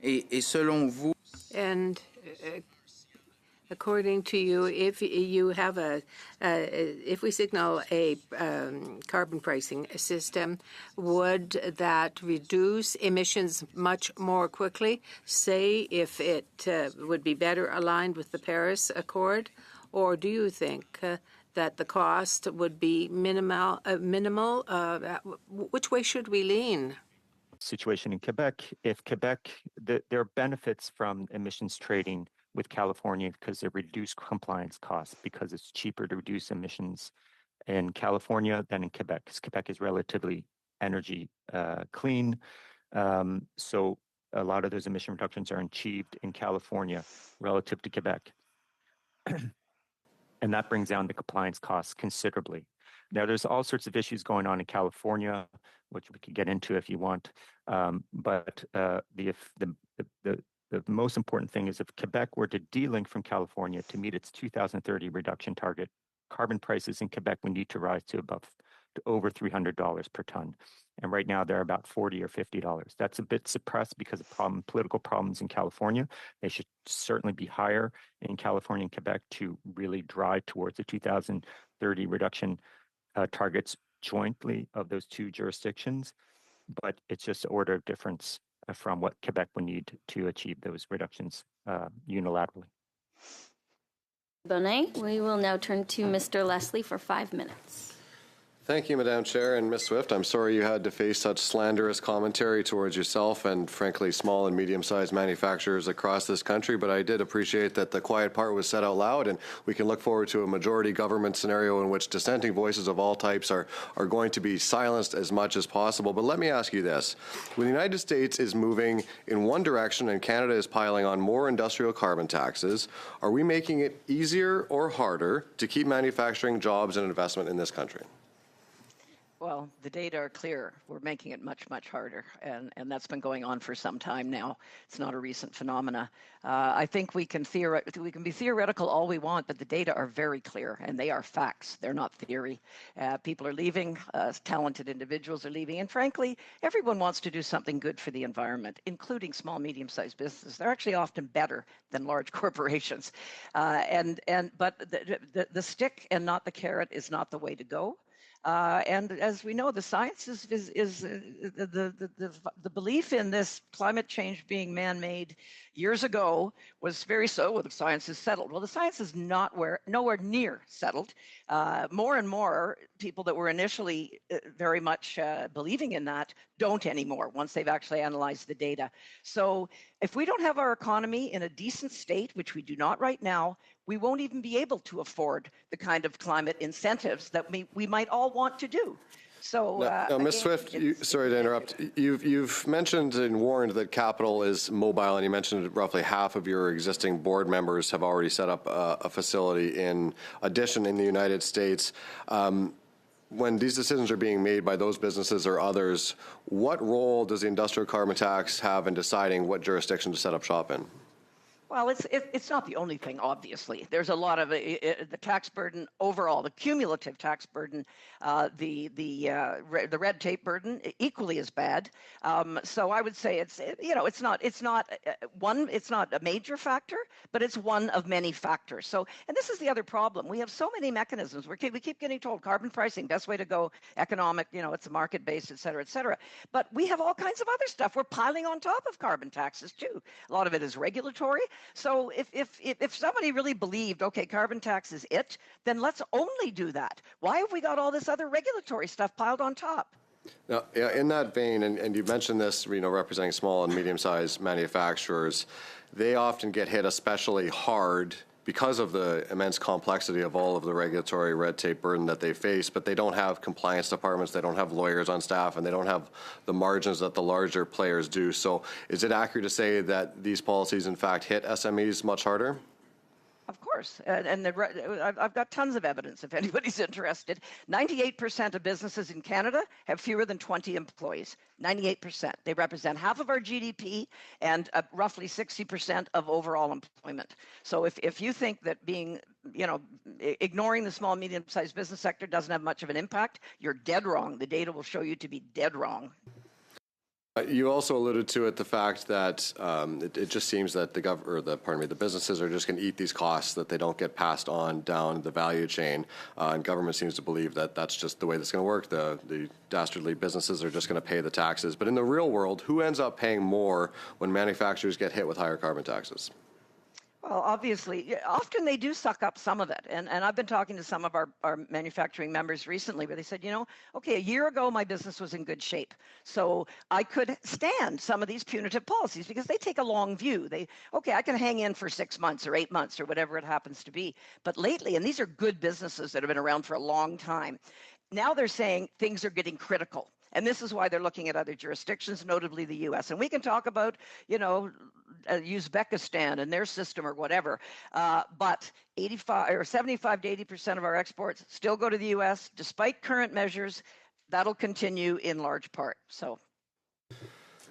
S11: Et selon vous...
S10: And according to you, if you have if we signal a carbon pricing system, would that reduce emissions much more quickly? Say if it would be better aligned with the Paris Accord, or do you think that the cost would be minimal? Which way should we lean?
S4: Situation in Quebec, if Quebec, there are benefits from emissions trading with California because they reduce compliance costs because it's cheaper to reduce emissions in California than in Quebec because Quebec is relatively energy clean. So a lot of those emission reductions are achieved in California relative to Quebec. And that brings down the compliance costs considerably. Now, there's all sorts of issues going on in California, which we could get into if you want. But the most important thing is if Quebec were to delink from California to meet its 2030 reduction target, carbon prices in Quebec would need to rise to over $300 per ton. And right now they're about $40 or $50. That's a bit suppressed because of political problems in California. They should certainly be higher in California and Quebec to really drive towards the 2030 reduction targets jointly of those two jurisdictions. But it's just an order of difference from what Quebec would need to achieve those reductions unilaterally.
S1: Bonnet, we will now turn to Mr. Leslie for 5 minutes.
S3: Thank you, Madam Chair. And Ms. Swift, I'm sorry you had to face such slanderous commentary towards yourself and, frankly, small and medium-sized manufacturers across this country. But I did appreciate that the quiet part was said out loud, and we can look forward to a majority government scenario in which dissenting voices of all types are going to be silenced as much as possible. But let me ask you this. When the United States is moving in one direction and Canada is piling on more industrial carbon taxes, are we making it easier or harder to keep manufacturing jobs and investment in this country?
S5: Well, the data are clear. We're making it much, much harder, and that's been going on for some time now. It's not a recent phenomena. I think we can be theoretical all we want, but the data are very clear, and they are facts. They're not theory. People are leaving. Talented individuals are leaving, and frankly, everyone wants to do something good for the environment, including small, medium-sized businesses. They're actually often better than large corporations, but the stick and not the carrot is not the way to go. And as we know, the science is the belief in this climate change being man-made years ago was very so. Well, the science is settled. Well, the science is nowhere near settled. More and more people that were initially very much believing in that don't anymore once they've actually analyzed the data. So if we don't have our economy in a decent state, which we do not right now, we won't even be able to afford the kind of climate incentives that we might all want to do. So,
S3: now, Ms. Swift, sorry to interrupt. You've mentioned and warned that capital is mobile, and you mentioned roughly half of your existing board members have already set up a facility in addition in the United States. when these decisions are being made by those businesses or others, what role does the industrial carbon tax have in deciding what jurisdiction to set up shop in?
S5: Well, it's not the only thing, obviously. There's a lot of the tax burden overall, the cumulative tax burden, the red tape burden equally as bad. So I would say it's not a major factor, but it's one of many factors. So, and this is the other problem. We have so many mechanisms. We keep getting told carbon pricing, best way to go, economic, it's a market based, et cetera, et cetera. But we have all kinds of other stuff we're piling on top of carbon taxes too. A lot of it is regulatory. So if somebody really believed, okay, carbon tax is it, then let's only do that. Why have we got all this other regulatory stuff piled on top?
S3: Now, in that vein, and you mentioned this, representing small and medium-sized manufacturers, they often get hit especially hard because of the immense complexity of all of the regulatory red tape burden that they face, but they don't have compliance departments, they don't have lawyers on staff, and they don't have the margins that the larger players do. So is it accurate to say that these policies, in fact, hit SMEs much harder?
S5: Of course, and I've got tons of evidence if anybody's interested. 98% of businesses in Canada have fewer than 20 employees. 98%. They represent half of our GDP and roughly 60% of overall employment. So if you think that ignoring the small, medium-sized business sector doesn't have much of an impact, you're dead wrong. The data will show you to be dead wrong.
S3: You also alluded to it, the fact that it just seems that the businesses are just going to eat these costs, that they don't get passed on down the value chain, and government seems to believe that that's just the way that's going to work. The dastardly businesses are just going to pay the taxes. But in the real world, who ends up paying more when manufacturers get hit with higher carbon taxes?
S5: Well, obviously, often they do suck up some of it. And I've been talking to some of our manufacturing members recently where they said, okay, a year ago, my business was in good shape. So I could stand some of these punitive policies because they take a long view. I can hang in for 6 months or 8 months or whatever it happens to be. But lately, and these are good businesses that have been around for a long time, now they're saying things are getting critical. And this is why they're looking at other jurisdictions, notably the U.S. And we can talk about, Uzbekistan and their system or whatever. But 75 to 80% of our exports still go to the U.S. Despite current measures, that'll continue in large part. So.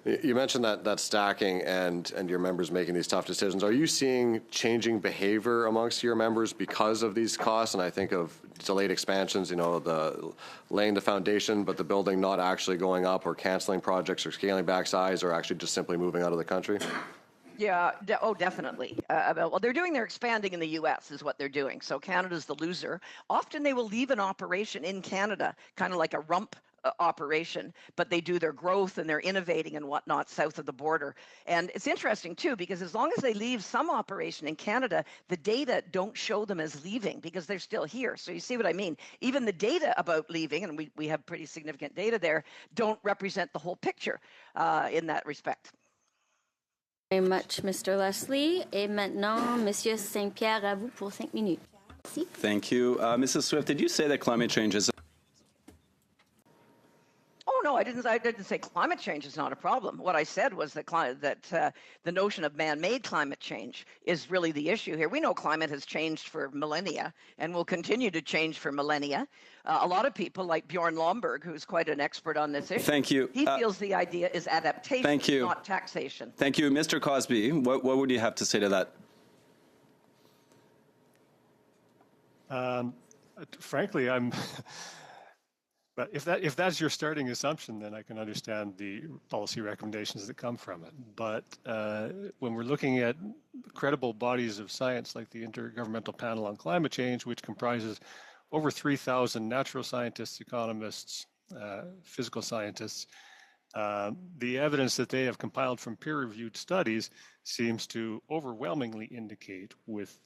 S3: You mentioned that stacking and your members making these tough decisions. Are you seeing changing behavior amongst your members because of these costs? And I think of delayed expansions, the laying the foundation, but the building not actually going up, or canceling projects, or scaling back size, or actually just simply moving out of the country?
S5: Yeah, definitely. Well, they're doing their expanding in the U.S. is what they're doing. So Canada's the loser. Often they will leave an operation in Canada, kind of like a rump operation, but they do their growth and they're innovating and whatnot south of the border. And it's interesting too, because as long as they leave some operation in Canada, the data don't show them as leaving because they're still here. So you see what I mean? Even the data about leaving, and we have pretty significant data there, don't represent the whole picture in that respect.
S1: Very much, Mr. Leslie. Et maintenant, Monsieur Saint-Pierre, à vous pour 5 minutes. Merci.
S12: Thank you. Mrs. Swift, did you say that climate change is...
S5: Oh, no, I didn't say climate change is not a problem. What I said was that the notion of man-made climate change is really the issue here. We know climate has changed for millennia and will continue to change for millennia. A lot of people, like Bjorn Lomborg, who's quite an expert on this issue.
S12: Thank you.
S5: He feels the idea is adaptation, not taxation.
S12: Thank you. Mr. Cosby, what would you have to say to that?
S6: Frankly, But if that's your starting assumption, then I can understand the policy recommendations that come from it. But when we're looking at credible bodies of science like the Intergovernmental Panel on Climate Change, which comprises over 3,000 natural scientists, economists, physical scientists, the evidence that they have compiled from peer-reviewed studies seems to overwhelmingly indicate with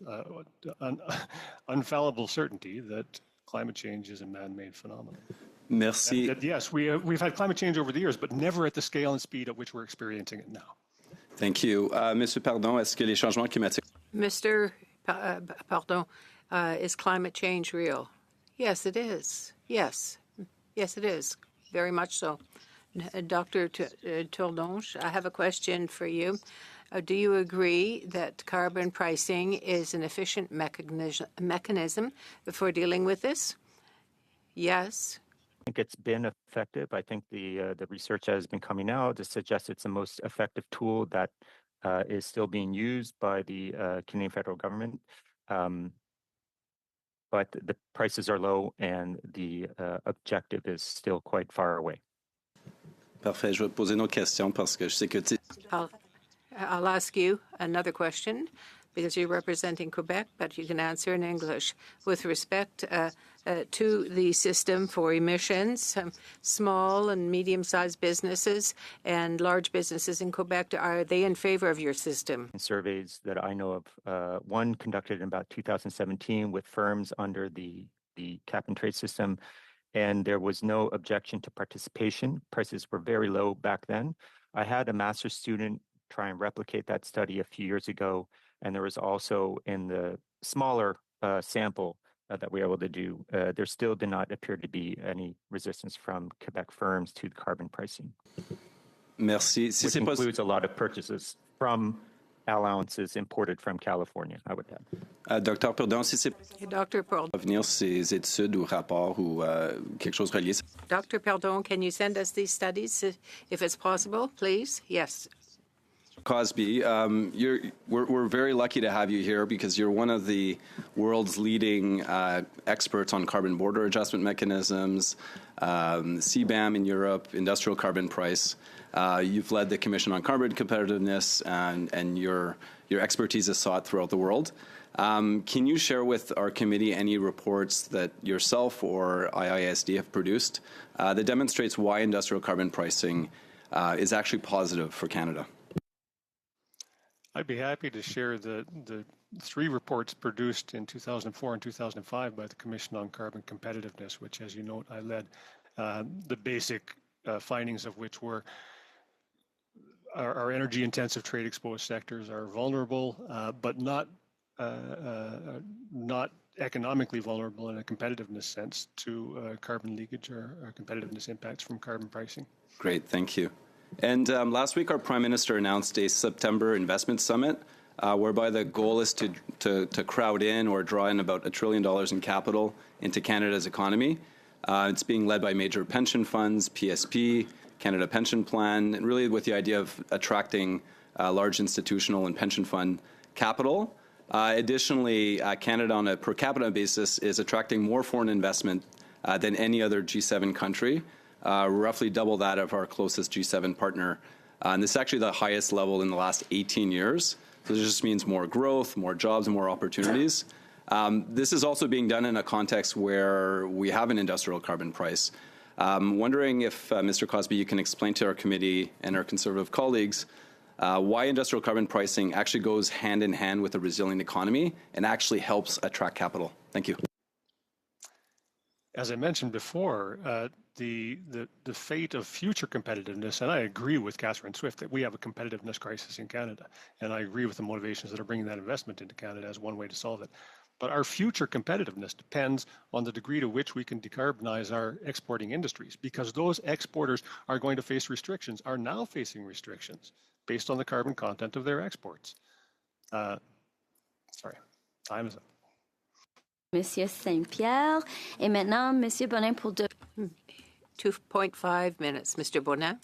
S6: unfallible certainty that climate change is a man-made phenomenon.
S12: Merci.
S6: Yes, we've had climate change over the years, but never at the scale and speed at which we're experiencing it now.
S12: Thank you. Monsieur Pardon, est-ce que les changements climatiques...
S10: Mr. Pardon, is climate change real? Yes, it is. Yes. Yes, it is. Very much so. Dr. Tourdonge, I have a question for you. Do you agree that carbon pricing is an efficient mechanism for dealing with this? Yes.
S4: think it's been effective. I think the research that has been coming out to suggest it's the most effective tool that is still being used by the Canadian federal government. But the prices are low and the objective is still quite far away.
S12: Parfait. Je vais te poser une autre question parce que je sais que
S10: I'll ask you another question because you're representing Quebec, but you can answer in English. With respect to the system for emissions, small and medium-sized businesses and large businesses in Quebec, are they in favor of your system?
S4: Surveys that I know of, one conducted in about 2017 with firms under the cap and trade system, and there was no objection to participation. Prices were very low back then. I had a master's student try and replicate that study a few years ago, and there was also in the smaller sample that we were able to do, there still did not appear to be any resistance from Quebec firms to the carbon pricing.
S12: Merci.
S4: Which includes a lot of purchases from allowances imported from California, I would add.
S12: Dr. Perdon, si c'est
S10: Dr. Perdon.
S12: venir ces études ou rapports ou quelque chose relié.
S10: Dr. Perdon, can you send us these studies if it's possible, please? Yes.
S12: Cosby, we're very lucky to have you here because you're one of the world's leading experts on carbon border adjustment mechanisms, CBAM in Europe, industrial carbon price. You've led the Commission on Carbon Competitiveness, and your expertise is sought throughout the world. Can you share with our committee any reports that yourself or IISD have produced that demonstrates why industrial carbon pricing is actually positive for Canada?
S6: I'd be happy to share the three reports produced in 2004 and 2005 by the Commission on Carbon Competitiveness, which, as you note, I led. The basic findings of which were our energy-intensive trade-exposed sectors are vulnerable, but not economically vulnerable in a competitiveness sense to carbon leakage or competitiveness impacts from carbon pricing.
S12: Great, thank you. And last week, our Prime Minister announced a September investment summit, whereby the goal is to crowd in or draw in about $1 trillion in capital into Canada's economy. It's being led by major pension funds, PSP, Canada Pension Plan, and really with the idea of attracting large institutional and pension fund capital. Additionally, Canada on a per capita basis is attracting more foreign investment than any other G7 country. Roughly double that of our closest G7 partner. And this is actually the highest level in the last 18 years. So this just means more growth, more jobs, and more opportunities. This is also being done in a context where we have an industrial carbon price. Wondering if, Mr. Cosby, you can explain to our committee and our Conservative colleagues why industrial carbon pricing actually goes hand in hand with a resilient economy and actually helps attract capital. Thank you.
S6: As I mentioned before, the fate of future competitiveness, and I agree with Catherine Swift that we have a competitiveness crisis in Canada, and I agree with the motivations that are bringing that investment into Canada as one way to solve it. But our future competitiveness depends on the degree to which we can decarbonize our exporting industries, because those exporters are going to face restrictions, are now facing restrictions based on the carbon content of their exports. Sorry, time is up.
S1: Monsieur Saint-Pierre. Et maintenant, Monsieur Bonin pour
S10: 2.5 minutes. Mr. Bonin.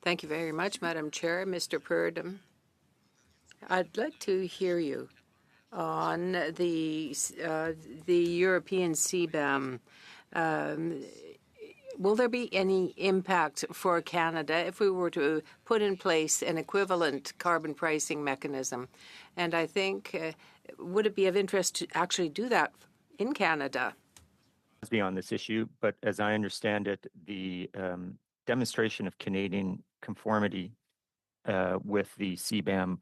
S10: Thank you very much, Madam Chair. Mr. Purdom, I'd like to hear you on the European CBAM. Will there be any impact for Canada if we were to put in place an equivalent carbon pricing mechanism? And I think, would it be of interest to actually do that in Canada?
S4: On this issue, but as I understand it, the demonstration of Canadian conformity with the CBAM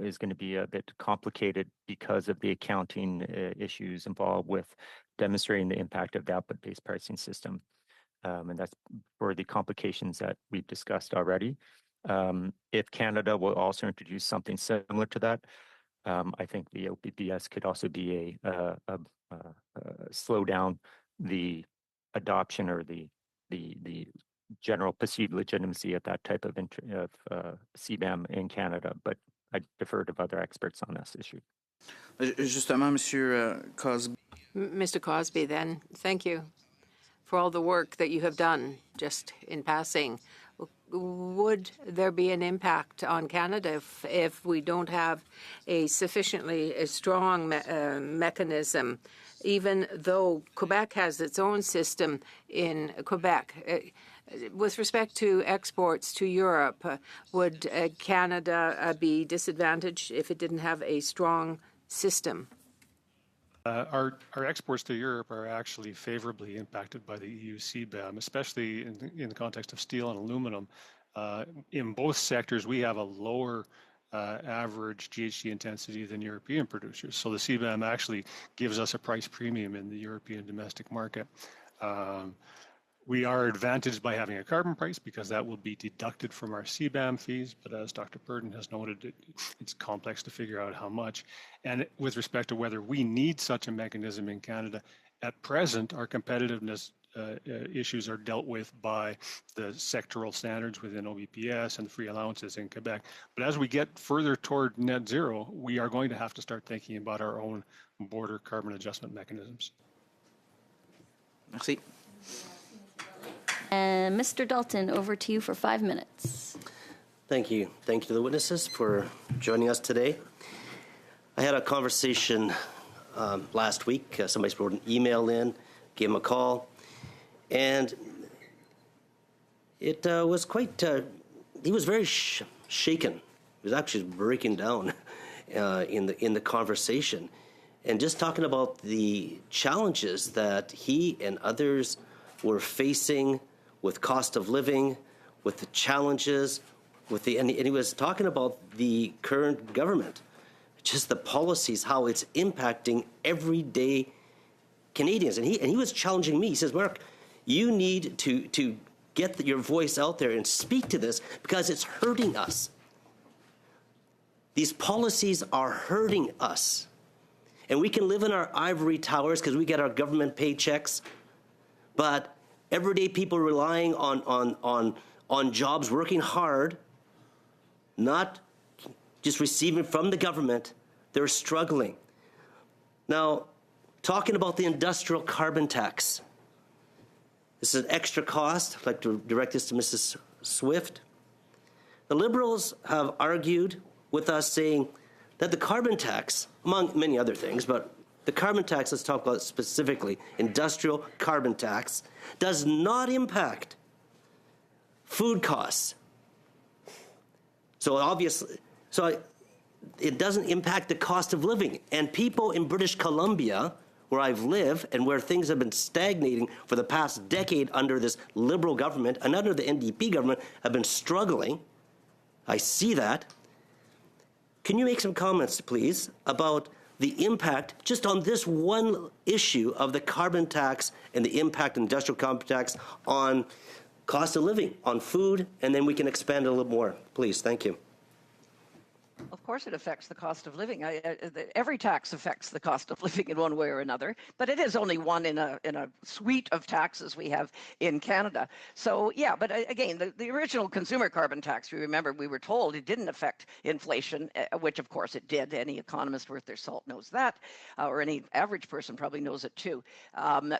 S4: is going to be a bit complicated because of the accounting issues involved with demonstrating the impact of the output-based pricing system. And that's for the complications that we've discussed already. If Canada will also introduce something similar to that, I think the OPPS could also be a slow down the adoption or the general perceived legitimacy of that type of CBAM in Canada. But I defer to other experts on this issue.
S11: Justement, Monsieur Cosby.
S10: Mr. Cosby, then, thank you for all the work that you have done, just in passing. Would there be an impact on Canada if we don't have a sufficiently strong mechanism, even though Quebec has its own system in Quebec? With respect to exports to Europe, would Canada be disadvantaged if it didn't have a strong system?
S6: Our exports to Europe are actually favorably impacted by the EU CBAM, especially in the context of steel and aluminum. In both sectors, we have a lower average GHG intensity than European producers. So the CBAM actually gives us a price premium in the European domestic market. We are advantaged by having a carbon price because that will be deducted from our CBAM fees, but as Dr. Purdon has noted, it's complex to figure out how much. And with respect to whether we need such a mechanism in Canada, at present, our competitiveness issues are dealt with by the sectoral standards within OBPS and the free allowances in Quebec. But as we get further toward net zero, we are going to have to start thinking about our own border carbon adjustment mechanisms.
S11: Merci.
S1: And Mr. Dalton, over to you for 5 minutes.
S13: Thank you. Thank you to the witnesses for joining us today. I had a conversation last week. Somebody wrote an email in, gave him a call, and it was quite, he was very shaken. He was actually breaking down in the conversation. And just talking about the challenges that he and others were facing with cost of living, with the challenges, and he was talking about the current government, just the policies, how it's impacting everyday Canadians. And he was challenging me. He says, Mark, you need to get your voice out there and speak to this because it's hurting us. These policies are hurting us. And we can live in our ivory towers because we get our government paychecks, but everyday people relying on jobs, working hard, not just receiving from the government, they're struggling. Now, talking about the industrial carbon tax, this is an extra cost. I'd like to direct this to Mrs. Swift. The Liberals have argued with us saying that the carbon tax, among many other things, but the carbon tax, let's talk about it specifically, industrial carbon tax, does not impact food costs. So obviously, it doesn't impact the cost of living. And people in British Columbia, where I've lived and where things have been stagnating for the past decade under this Liberal government and under the NDP government, have been struggling. I see that. Can you make some comments, please, about the impact just on this one issue of the carbon tax and the impact of industrial carbon tax on cost of living, on food, and then we can expand a little more. Please, thank you.
S5: Of course it affects the cost of living. Every tax affects the cost of living in one way or another, but it is only one in a suite of taxes we have in Canada. So yeah, but again, the original consumer carbon tax, we remember we were told it didn't affect inflation, which of course it did. Any economist worth their salt knows that, or any average person probably knows it too.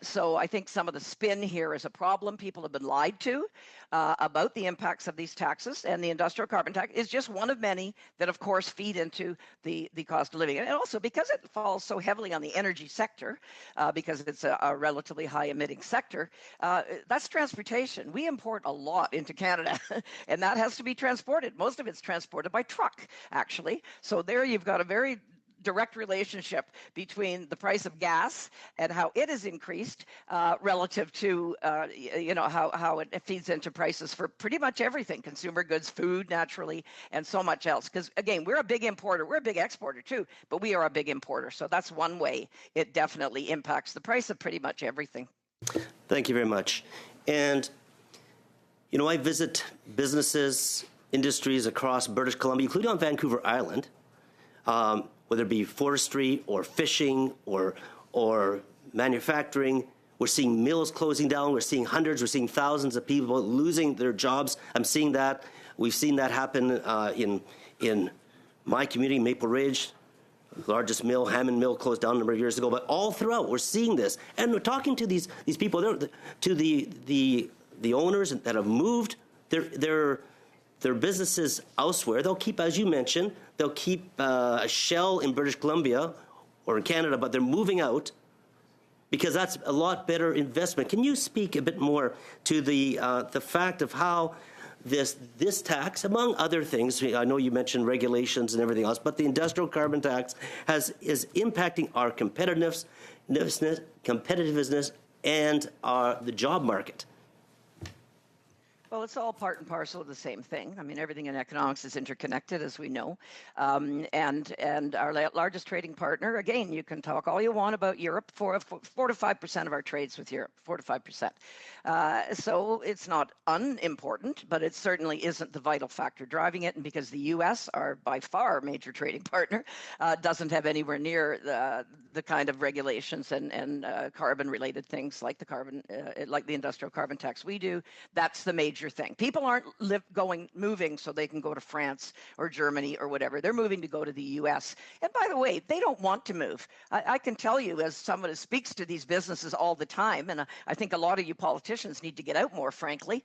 S5: So I think some of the spin here is a problem. People have been lied to about the impacts of these taxes, and the industrial carbon tax is just one of many that of course feed into the cost of living. And also because it falls so heavily on the energy sector, because it's a relatively high emitting sector, that's transportation. We import a lot into Canada and that has to be transported. Most of it's transported by truck, actually. So there you've got a very direct relationship between the price of gas and how it has increased relative to how it feeds into prices for pretty much everything, consumer goods, food, naturally, and so much else. Because again, we're a big importer, we're a big exporter too, but we are a big importer. So that's one way it definitely impacts the price of pretty much everything.
S13: Thank you very much. And I visit businesses, industries across British Columbia, including on Vancouver Island, whether it be forestry or fishing or manufacturing. We're seeing mills closing down. We're seeing hundreds, we're seeing thousands of people losing their jobs. I'm seeing that. We've seen that happen in my community, Maple Ridge. largest mill, Hammond Mill, closed down a number of years ago. But all throughout, we're seeing this, and we're talking to these people, to the owners that have moved their businesses elsewhere. They'll keep, as you mentioned, they'll keep a shell in British Columbia or in Canada, but they're moving out because that's a lot better investment. Can you speak a bit more to the fact of how this tax, among other things, I know you mentioned regulations and everything else, but the industrial carbon tax is impacting our competitiveness and the job market?
S5: Well, it's all part and parcel of the same thing. I mean, everything in economics is interconnected, as we know. And our largest trading partner, again, you can talk all you want about Europe. 4 to 5% of our trades with Europe, 4 to 5%. So it's not unimportant, but it certainly isn't the vital factor driving it. And because the U.S., our by far major trading partner, doesn't have anywhere near the kind of regulations and carbon-related things like the industrial carbon tax we do, that's the major thing. People aren't moving so they can go to France or Germany or whatever. They're moving to go to the U.S. And by the way, they don't want to move. I can tell you, as someone who speaks to these businesses all the time, and I think a lot of you politicians need to get out more, frankly,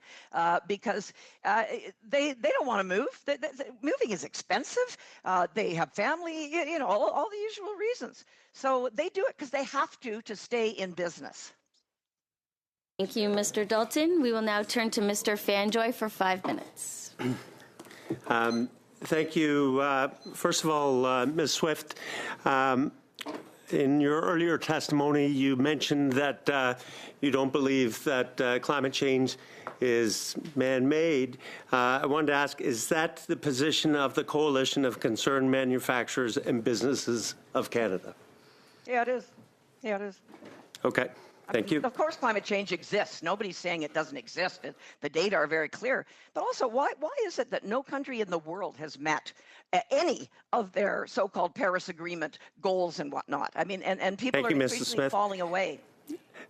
S5: because they don't want to move. Moving is expensive. They have family, all the usual reasons. So they do it because they have to stay in business.
S1: Thank you, Mr. Dalton. We will now turn to Mr. Fanjoy for 5 minutes.
S14: Thank you. First of all, Ms. Swift, in your earlier testimony, you mentioned that you don't believe that climate change is man-made. I wanted to ask, is that the position of the Coalition of Concerned Manufacturers and Businesses of Canada?
S5: Yeah, it is. Yeah, it is.
S14: Okay. Thank you.
S5: Of course, climate change exists. Nobody's saying it doesn't exist. The data are very clear. But also, why is it that no country in the world has met any of their so-called Paris Agreement goals and whatnot? I mean, and people are increasingly falling away.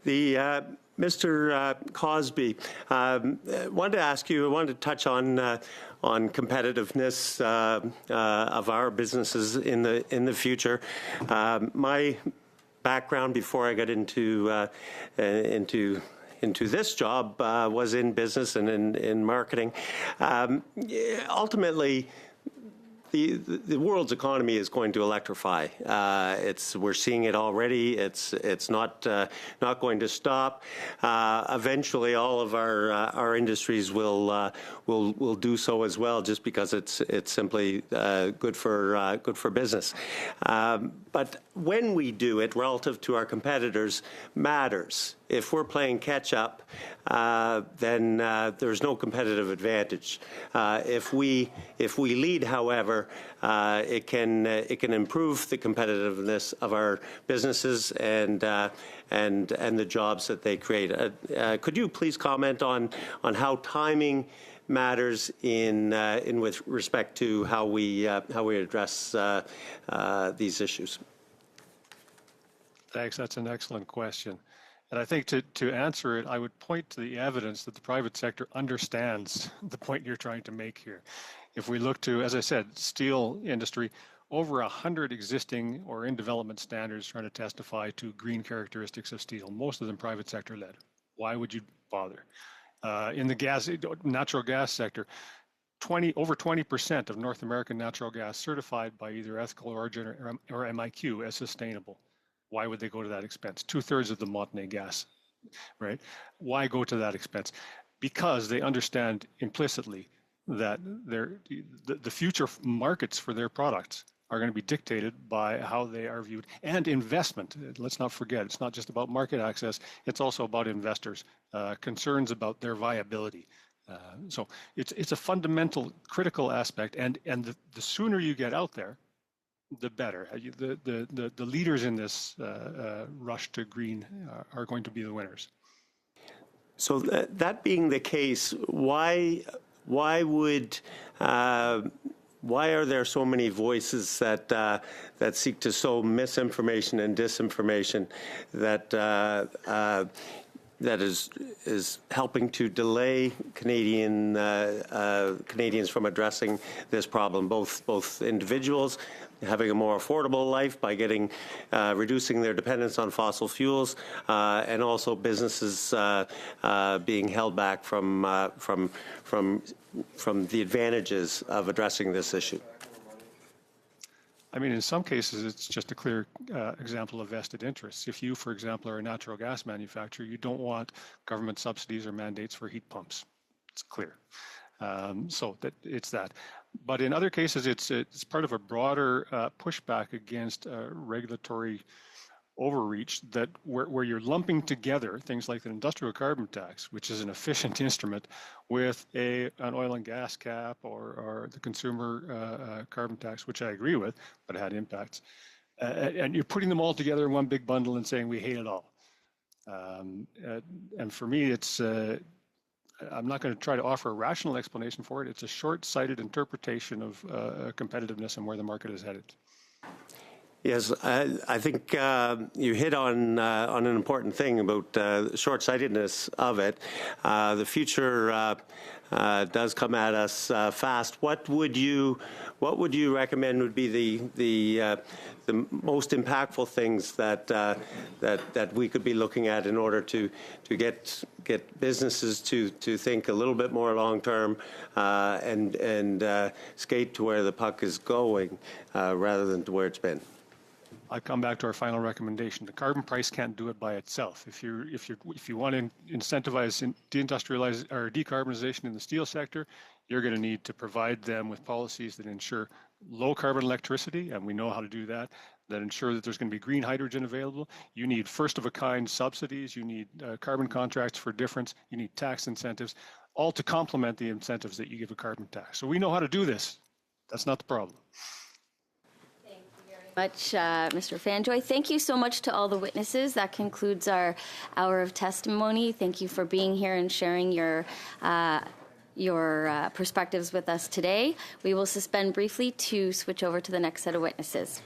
S14: Mr. Cosby, wanted to ask you, I wanted to touch on competitiveness of our businesses in the future. My background before I got into this job was in business and in marketing. Ultimately, the world's economy is going to electrify. We're seeing it already. It's not going to stop. Eventually, all of our industries will do so as well, just because it's simply good for business. But when we do it relative to our competitors matters. If we're playing catch up, then there's no competitive advantage. If we lead, however, it can improve the competitiveness of our businesses and the jobs that they create. Could you please comment on how timing matters in with respect to how we address these issues?
S6: Thanks. That's an excellent question. And I think to answer it, I would point to the evidence that the private sector understands the point you're trying to make here. If we look to, as I said, steel industry, over 100 existing or in development standards trying to testify to green characteristics of steel, most of them private sector led. Why would you bother? In the natural gas sector, over 20% of North American natural gas certified by either Ethical Origin or MIQ as sustainable. Why would they go to that expense? 2/3 of the Montney gas, right? Why go to that expense? Because they understand implicitly that the future markets for their products are going to be dictated by how they are viewed. And investment, let's not forget, it's not just about market access, it's also about investors, concerns about their viability. So it's a fundamental, critical aspect, and the sooner you get out there, the better. The leaders in this rush to green are going to be the winners.
S14: So that being the case, why are there so many voices that seek to sow misinformation and disinformation that that is helping to delay Canadians from addressing this problem. Both individuals having a more affordable life by reducing their dependence on fossil fuels, and also businesses being held back from the advantages of addressing this issue.
S6: I mean, in some cases, it's just a clear example of vested interests. If you, for example, are a natural gas manufacturer, you don't want government subsidies or mandates for heat pumps. It's clear. So it's that. But in other cases, it's part of a broader pushback against regulatory overreach where you're lumping together things like the industrial carbon tax, which is an efficient instrument, with an oil and gas cap or the consumer carbon tax, which I agree with, but it had impacts. And you're putting them all together in one big bundle and saying we hate it all. And for me, it's I'm not going to try to offer a rational explanation for it. It's a short-sighted interpretation of competitiveness and where the market is headed.
S14: Yes, I think you hit on an important thing about the short-sightedness of it. The future does come at us fast. What would you recommend would be the most impactful things that we could be looking at in order to get businesses to think a little bit more long-term and skate to where the puck is going rather than to where it's been?
S6: I come back to our final recommendation. The carbon price can't do it by itself. If you want to incentivize deindustrialize or decarbonization in the steel sector, you're going to need to provide them with policies that ensure low carbon electricity, and we know how to do that. That ensure that there's going to be green hydrogen available. You need first of a kind subsidies. You need carbon contracts for difference. You need tax incentives, all to complement the incentives that you give a carbon tax. So we know how to do this. That's not the problem.
S1: Much, Mr. Fanjoy. Thank you so much to all the witnesses. That concludes our hour of testimony. Thank you for being here and sharing your perspectives with us today. We will suspend briefly to switch over to the next set of witnesses.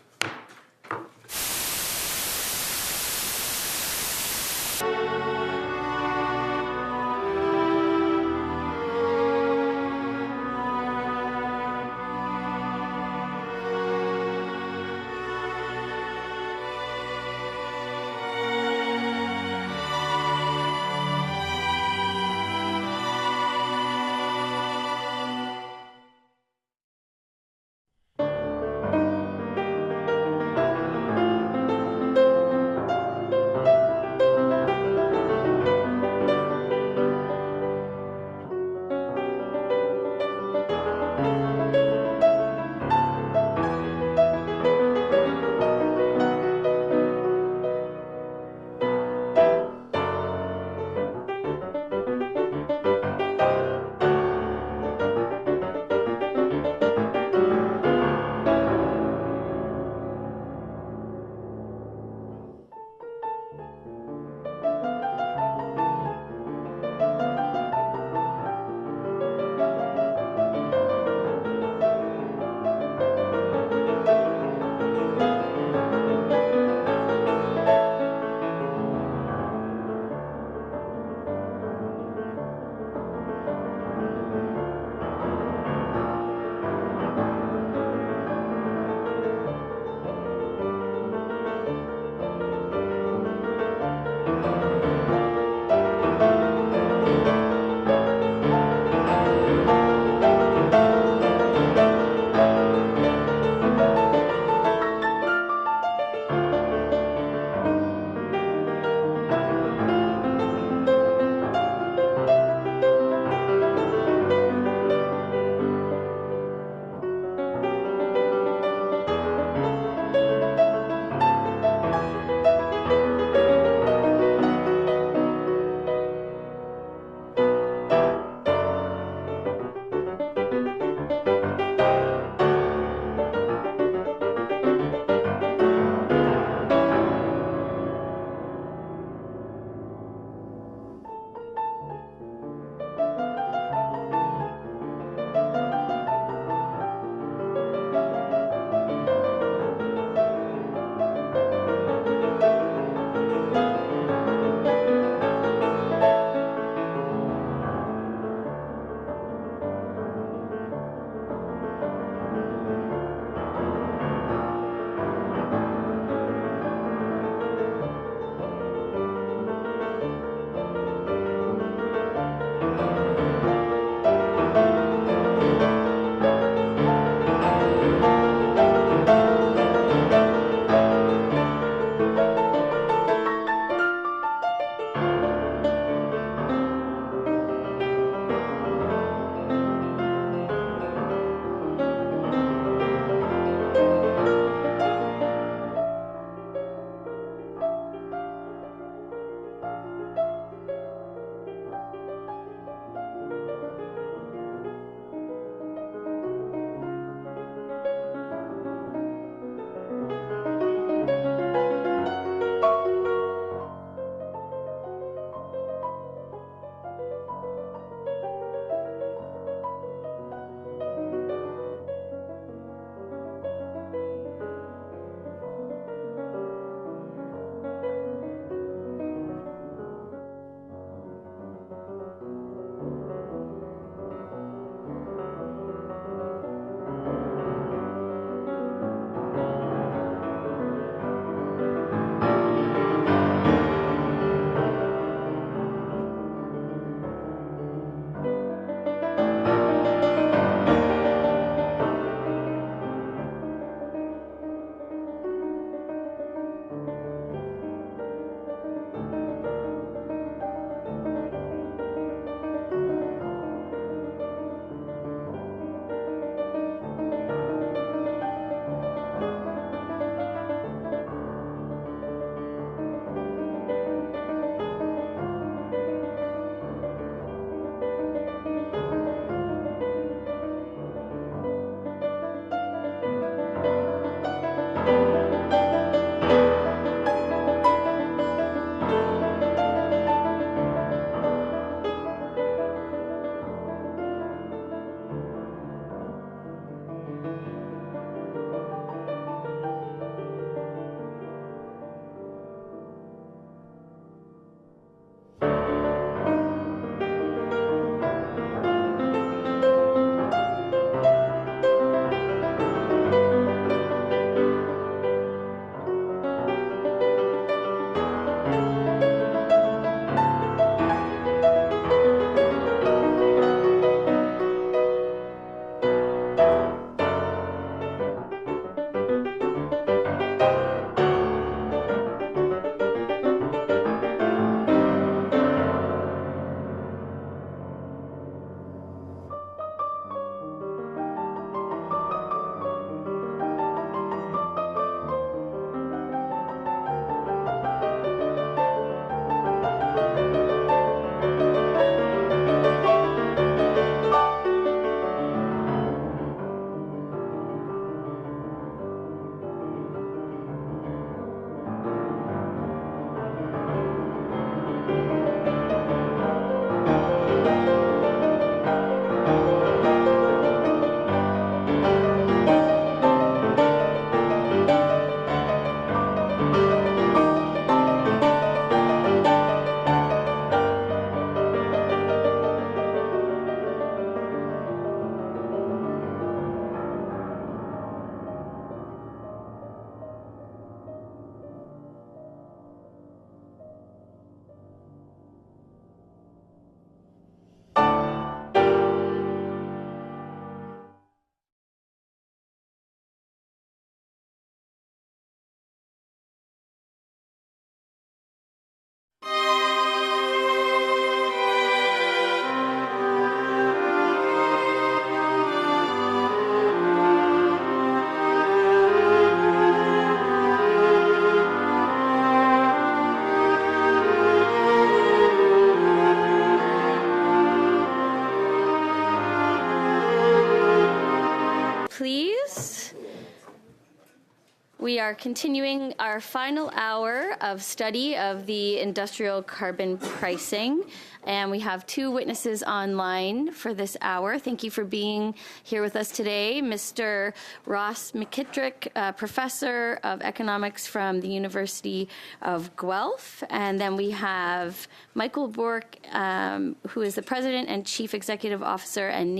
S1: We are continuing our final hour of study of the industrial carbon pricing, and we have two witnesses online for this hour. Thank you for being here with us today. Mr. Ross McKittrick, Professor of Economics from the University of Guelph, and then we have Michael Bork, who is the President and Chief Executive Officer, and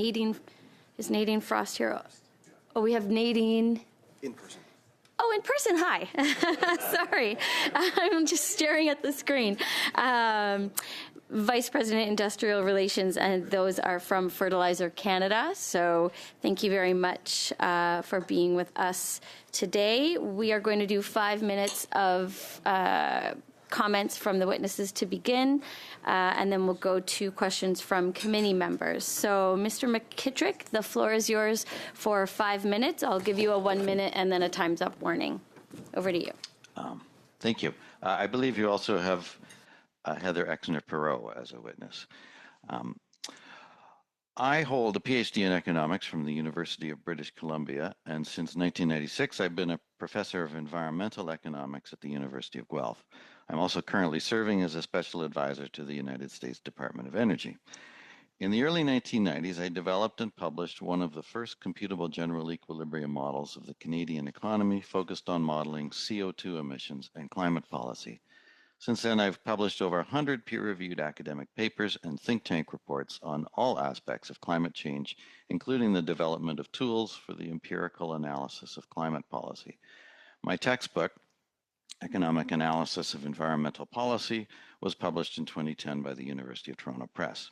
S1: is Nadine Frost here? Oh, we have Nadine.
S2: In person.
S1: Oh, in person, hi. Sorry, I'm just staring at the screen. Vice President, Industrial Relations, and those are from Fertilizer Canada. So thank you very much for being with us today. We are going to do 5 minutes of comments from the witnesses to begin, and then we'll go to questions from committee members. So, Mr. McKittrick, the floor is yours for 5 minutes. I'll give you a 1 minute and then a time's up warning. Over to you.
S15: Thank you. I believe you also have Heather Exner-Perot as a witness. I hold a PhD in economics from the University of British Columbia, and since 1996, I've been a professor of environmental economics at the University of Guelph. I'm also currently serving as a special advisor to the United States Department of Energy. In the early 1990s, I developed and published one of the first computable general equilibrium models of the Canadian economy focused on modeling CO2 emissions and climate policy. Since then, I've published over 100 peer-reviewed academic papers and think tank reports on all aspects of climate change, including the development of tools for the empirical analysis of climate policy. My textbook, Economic Analysis of Environmental Policy, was published in 2010 by the University of Toronto Press.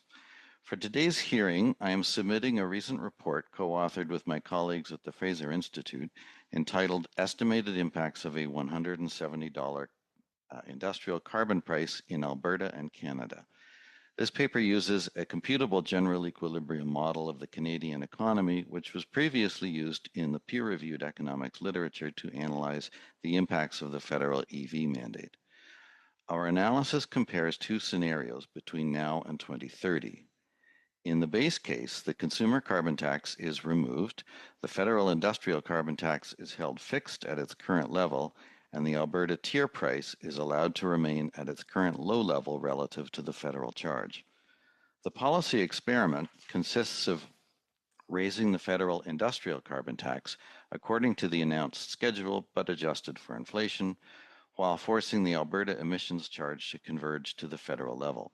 S15: For today's hearing, I am submitting a recent report co-authored with my colleagues at the Fraser Institute entitled Estimated Impacts of a $170 Industrial Carbon Price in Alberta and Canada. This paper uses a computable general equilibrium model of the Canadian economy, which was previously used in the peer-reviewed economics literature to analyze the impacts of the federal EV mandate. Our analysis compares two scenarios between now and 2030. In the base case, the consumer carbon tax is removed, the federal industrial carbon tax is held fixed at its current level, and the Alberta tier price is allowed to remain at its current low level relative to the federal charge. The policy experiment consists of raising the federal industrial carbon tax according to the announced schedule but adjusted for inflation, while forcing the Alberta emissions charge to converge to the federal level.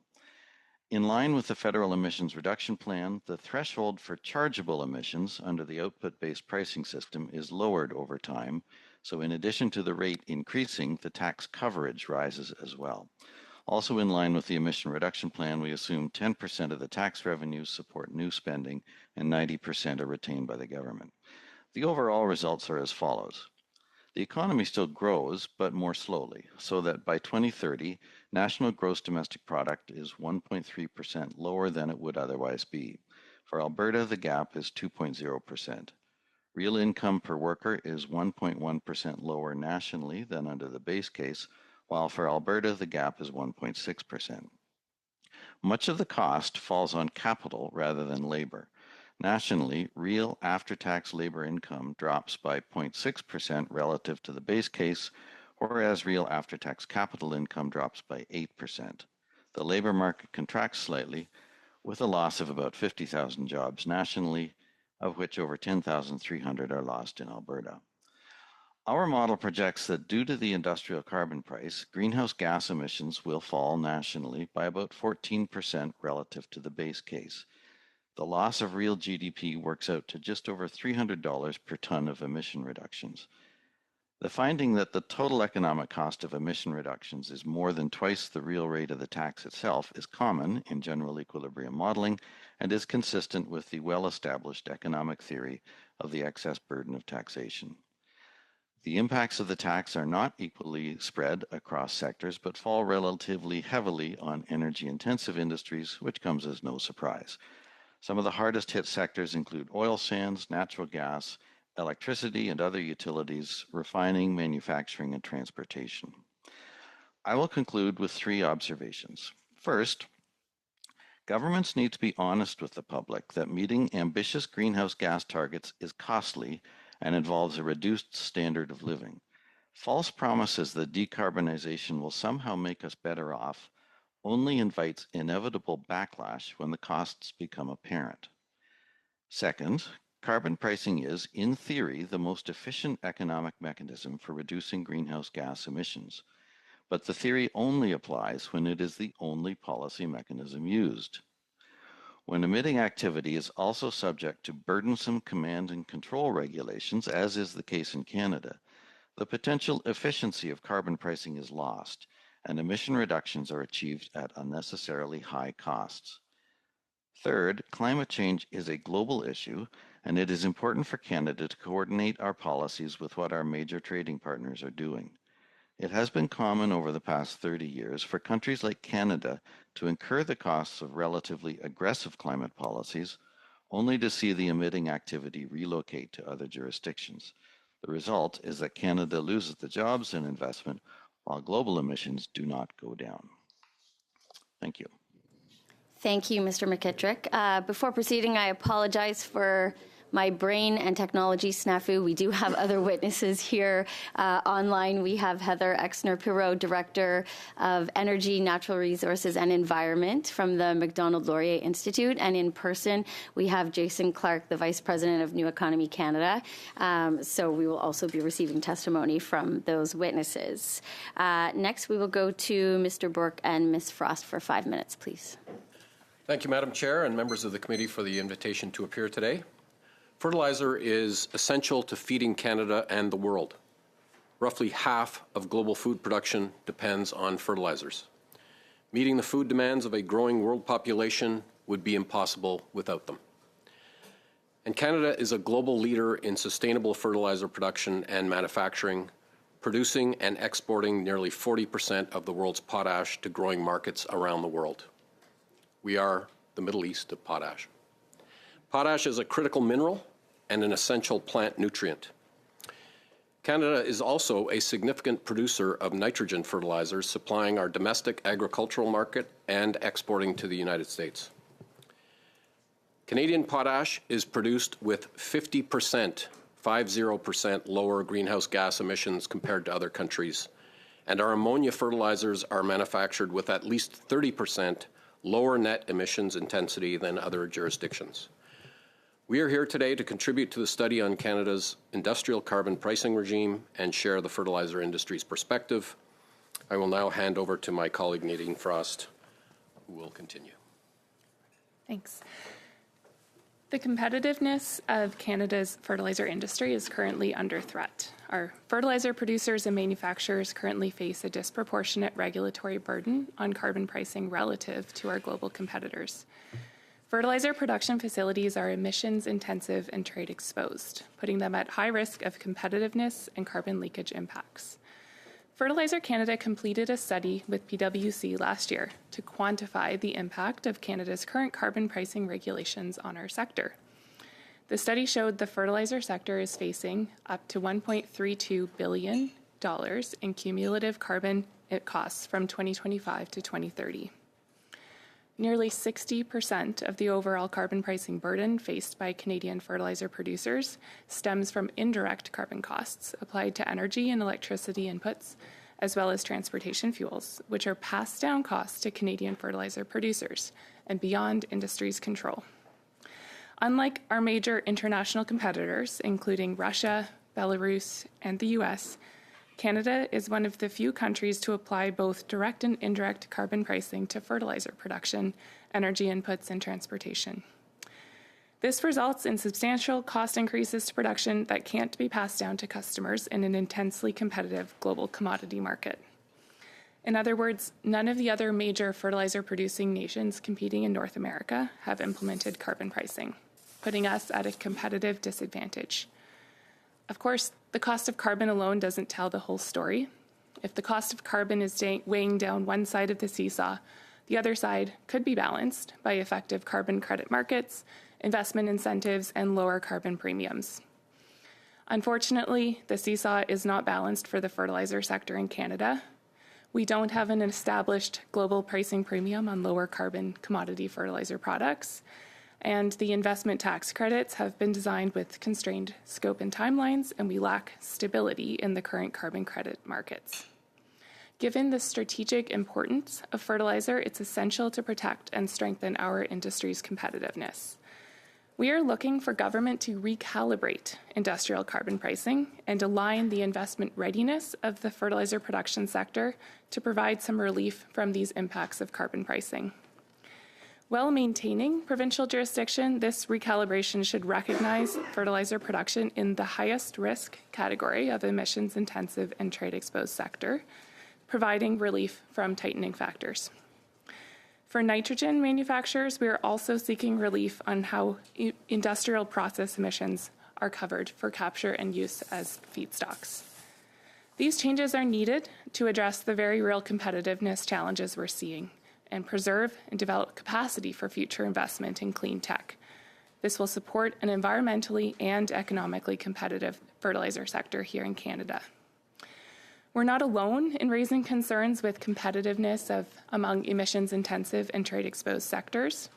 S15: In line with the federal emissions reduction plan, the threshold for chargeable emissions under the output-based pricing system is lowered over time, so in addition to the rate increasing, the tax coverage rises as well. Also in line with the emission reduction plan, we assume 10% of the tax revenues support new spending and 90% are retained by the government. The overall results are as follows. The economy still grows, but more slowly, so that by 2030, national gross domestic product is 1.3% lower than it would otherwise be. For Alberta, the gap is 2.0%. Real income per worker is 1.1% lower nationally than under the base case, while for Alberta, the gap is 1.6%. Much of the cost falls on capital rather than labor. Nationally, real after-tax labor income drops by 0.6% relative to the base case, whereas real after-tax capital income drops by 8%. The labor market contracts slightly, with a loss of about 50,000 jobs nationally, of which over 10,300 are lost in Alberta. Our model projects that due to the industrial carbon price, greenhouse gas emissions will fall nationally by about 14% relative to the base case. The loss of real GDP works out to just over $300 per ton of emission reductions. The finding that the total economic cost of emission reductions is more than twice the real rate of the tax itself is common in general equilibrium modeling and is consistent with the well-established economic theory of the excess burden of taxation. The impacts of the tax are not equally spread across sectors, but fall relatively heavily on energy-intensive industries, which comes as no surprise. Some of the hardest hit sectors include oil sands, natural gas, electricity and other utilities, refining, manufacturing, and transportation. I will conclude with 3 observations. First, governments need to be honest with the public that meeting ambitious greenhouse gas targets is costly and involves a reduced standard of living. False promises that decarbonization will somehow make us better off only invites inevitable backlash when the costs become apparent. Second, carbon pricing is, in theory, the most efficient economic mechanism for reducing greenhouse gas emissions, but the theory only applies when it is the only policy mechanism used. When emitting activity is also subject to burdensome command and control regulations, as is the case in Canada, the potential efficiency of carbon pricing is lost, and emission reductions are achieved at unnecessarily high costs. Third, climate change is a global issue, and it is important for Canada to coordinate our policies with what our major trading partners are doing. It has been common over the past 30 years for countries like Canada to incur the costs of relatively aggressive climate policies, only to see the emitting activity relocate to other jurisdictions. The result is that Canada loses the jobs and investment, while global emissions do not go down. Thank you.
S1: Thank you, Mr. McKittrick. Before proceeding, I apologize for my brain and technology snafu. We do have other witnesses here online. We have Heather Exner-Pirot, Director of Energy, Natural Resources and Environment from the Macdonald-Laurier Institute. And in person, we have Jason Clark, the Vice President of New Economy Canada. So we will also be receiving testimony from those witnesses. Next, we will go to Mr. Bourque and Ms. Frost for 5 minutes, please.
S16: Thank you, Madam Chair, and members of the committee for the invitation to appear today. Fertilizer is essential to feeding Canada and the world. Roughly half of global food production depends on fertilizers. Meeting the food demands of a growing world population would be impossible without them. And Canada is a global leader in sustainable fertilizer production and manufacturing, producing and exporting nearly 40% of the world's potash to growing markets around the world. We are the Middle East of potash. Potash is a critical mineral and an essential plant nutrient. Canada is also a significant producer of nitrogen fertilizers, supplying our domestic agricultural market and exporting to the United States. Canadian potash is produced with 50% lower greenhouse gas emissions compared to other countries, and our ammonia fertilizers are manufactured with at least 30% lower net emissions intensity than other jurisdictions. We are here today to contribute to the study on Canada's industrial carbon pricing regime and share the fertilizer industry's perspective. I will now hand over to my colleague Nadine Frost, who will continue.
S17: Thanks. The competitiveness of Canada's fertilizer industry is currently under threat. Our fertilizer producers and manufacturers currently face a disproportionate regulatory burden on carbon pricing relative to our global competitors. Fertilizer production facilities are emissions intensive and trade exposed, putting them at high risk of competitiveness and carbon leakage impacts. Fertilizer Canada completed a study with PwC last year to quantify the impact of Canada's current carbon pricing regulations on our sector. The study showed the fertilizer sector is facing up to $1.32 billion in cumulative carbon costs from 2025 to 2030. Nearly 60% of the overall carbon pricing burden faced by Canadian fertilizer producers stems from indirect carbon costs applied to energy and electricity inputs, as well as transportation fuels, which are passed down costs to Canadian fertilizer producers and beyond industry's control. Unlike our major international competitors, including Russia, Belarus, and the US, Canada is one of the few countries to apply both direct and indirect carbon pricing to fertilizer production, energy inputs, and transportation. This results in substantial cost increases to production that can't be passed down to customers in an intensely competitive global commodity market. In other words, none of the other major fertilizer producing nations competing in North America have implemented carbon pricing, putting us at a competitive disadvantage. Of course, the cost of carbon alone doesn't tell the whole story. If the cost of carbon is weighing down one side of the seesaw, the other side could be balanced by effective carbon credit markets, investment incentives, and lower carbon premiums. Unfortunately, the seesaw is not balanced for the fertilizer sector in Canada. We don't have an established global pricing premium on lower carbon commodity fertilizer products, And the investment tax credits have been designed with constrained scope and timelines, and we lack stability in the current carbon credit markets. Given the strategic importance of fertilizer, it's essential to protect and strengthen our industry's competitiveness. We are looking for government to recalibrate industrial carbon pricing and align the investment readiness of the fertilizer production sector to provide some relief from these impacts of carbon pricing. While maintaining provincial jurisdiction, this recalibration should recognize fertilizer production in the highest risk category of emissions-intensive and trade-exposed sector, providing relief from tightening factors. For nitrogen manufacturers, we are also seeking relief on how industrial process emissions are covered for capture and use as feedstocks. These changes are needed to address the very real competitiveness challenges we're seeing and preserve and develop capacity for future investment in clean tech. This will support an environmentally and economically competitive fertilizer sector here in Canada. We're not alone in raising concerns with competitiveness among emissions-intensive and trade-exposed sectors.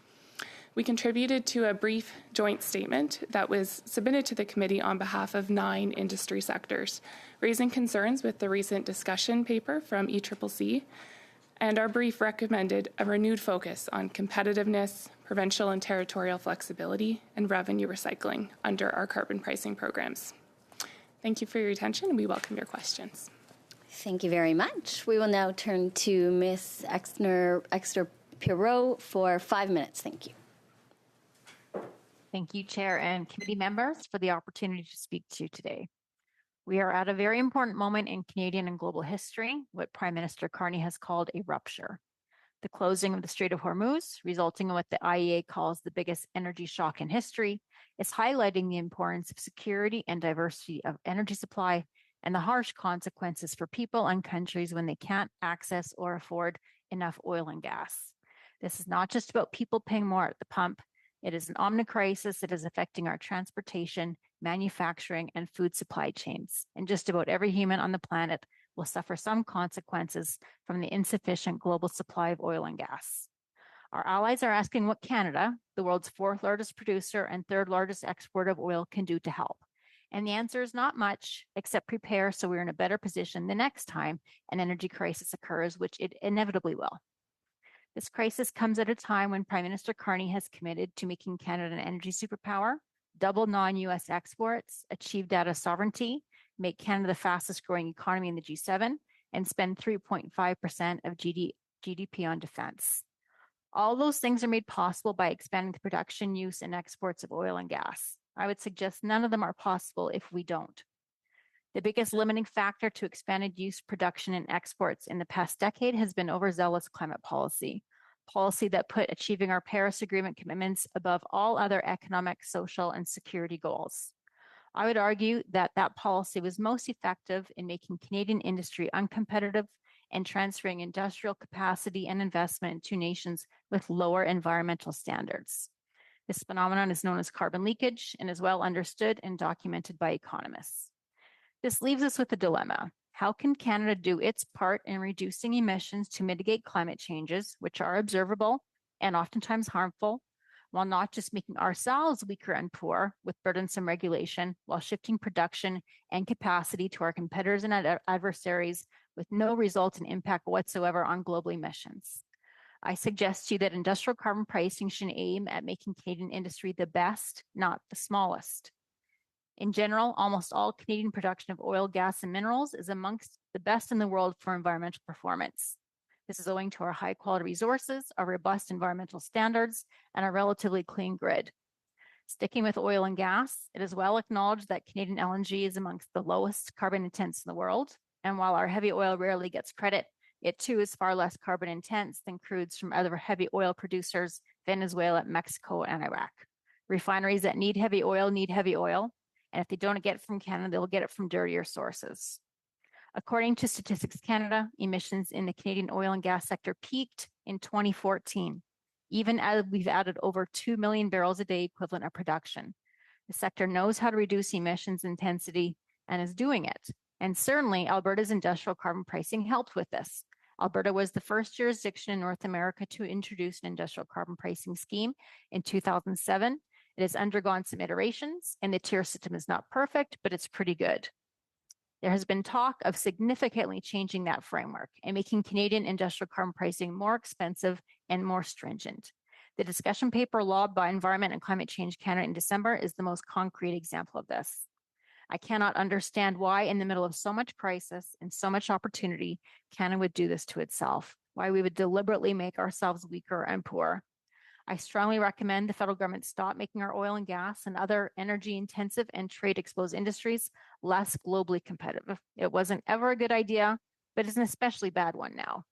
S17: We contributed to a brief joint statement that was submitted to the committee on behalf of 9 industry sectors, raising concerns with the recent discussion paper from ECCC, and our brief recommended a renewed focus on competitiveness, provincial and territorial flexibility, and revenue recycling under our carbon pricing programs. Thank you for your attention, and we welcome your questions.
S1: Thank you very much. We will now turn to Ms. Exner-Pirot for 5 minutes. Thank you.
S18: Thank you, Chair and committee members, for the opportunity to speak to you today. We are at a very important moment in Canadian and global history, what Prime Minister Carney has called a rupture. The closing of the Strait of Hormuz, resulting in what the IEA calls the biggest energy shock in history, is highlighting the importance of security and diversity of energy supply and the harsh consequences for people and countries when they can't access or afford enough oil and gas. This is not just about people paying more at the pump. It is an omnicrisis that is affecting our transportation, manufacturing, and food supply chains. And just about every human on the planet will suffer some consequences from the insufficient global supply of oil and gas. Our allies are asking what Canada, the world's 4th largest producer and 3rd largest exporter of oil, can do to help. And the answer is not much, except prepare so we're in a better position the next time an energy crisis occurs, which it inevitably will. This crisis comes at a time when Prime Minister Carney has committed to making Canada an energy superpower, double non-US exports, achieve data sovereignty, make Canada the fastest growing economy in the G7, and spend 3.5% of GDP on defense. All those things are made possible by expanding the production, use, and exports of oil and gas. I would suggest none of them are possible if we don't. The biggest limiting factor to expanded use, production, and exports in the past decade has been overzealous climate policy that put achieving our Paris Agreement commitments above all other economic, social, and security goals. I would argue that that policy was most effective in making Canadian industry uncompetitive and transferring industrial capacity and investment to nations with lower environmental standards. This phenomenon is known as carbon leakage and is well understood and documented by economists. This leaves us with a dilemma. How can Canada do its part in reducing emissions to mitigate climate changes, which are observable and oftentimes harmful, while not just making ourselves weaker and poor with burdensome regulation, while shifting production and capacity to our competitors and adversaries with no resultant impact whatsoever on global emissions? I suggest to you that industrial carbon pricing should aim at making Canadian industry the best, not the smallest. In general, almost all Canadian production of oil, gas, and minerals is amongst the best in the world for environmental performance. This is owing to our high quality resources, our robust environmental standards, and our relatively clean grid. Sticking with oil and gas, it is well acknowledged that Canadian LNG is amongst the lowest carbon intense in the world. And while our heavy oil rarely gets credit, it too is far less carbon intense than crudes from other heavy oil producers, Venezuela, Mexico, and Iraq. Refineries that need heavy oil. And if they don't get it from Canada, they'll get it from dirtier sources. According to Statistics Canada, emissions in the Canadian oil and gas sector peaked in 2014, even as we've added over 2 million barrels a day equivalent of production. The sector knows how to reduce emissions intensity and is doing it. And certainly Alberta's industrial carbon pricing helped with this. Alberta was the first jurisdiction in North America to introduce an industrial carbon pricing scheme in 2007. It has undergone some iterations, and the tier system is not perfect, but it's pretty good. There has been talk of significantly changing that framework and making Canadian industrial carbon pricing more expensive and more stringent. The discussion paper lobbed by Environment and Climate Change Canada in December is the most concrete example of this. I cannot understand why, in the middle of so much crisis and so much opportunity, Canada would do this to itself, why we would deliberately make ourselves weaker and poor. I strongly recommend the federal government stop making our oil and gas and other energy-intensive and trade-exposed industries less globally competitive. It wasn't ever a good idea, but it's an especially bad one now.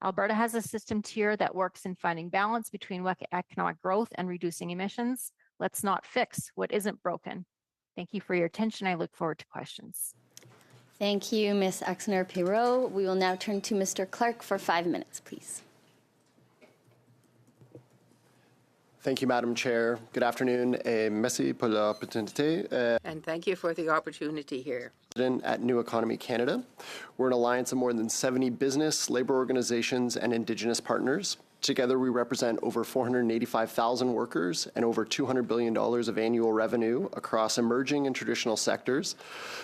S18: Alberta has a system tier that works in finding balance between economic growth and reducing emissions. Let's not fix what isn't broken. Thank you for your attention. I look forward to questions.
S1: Thank you, Ms. Axner-Pirot. We will now turn to Mr. Clark for 5 minutes, please.
S2: Thank you, Madam Chair. Good afternoon. Merci pour l'opportunité.
S10: And thank you for the opportunity here.
S2: At New Economy Canada. We're an alliance of more than 70 business, labor organizations, and Indigenous partners. Together, we represent over 485,000 workers and over $200 billion of annual revenue across emerging and traditional sectors,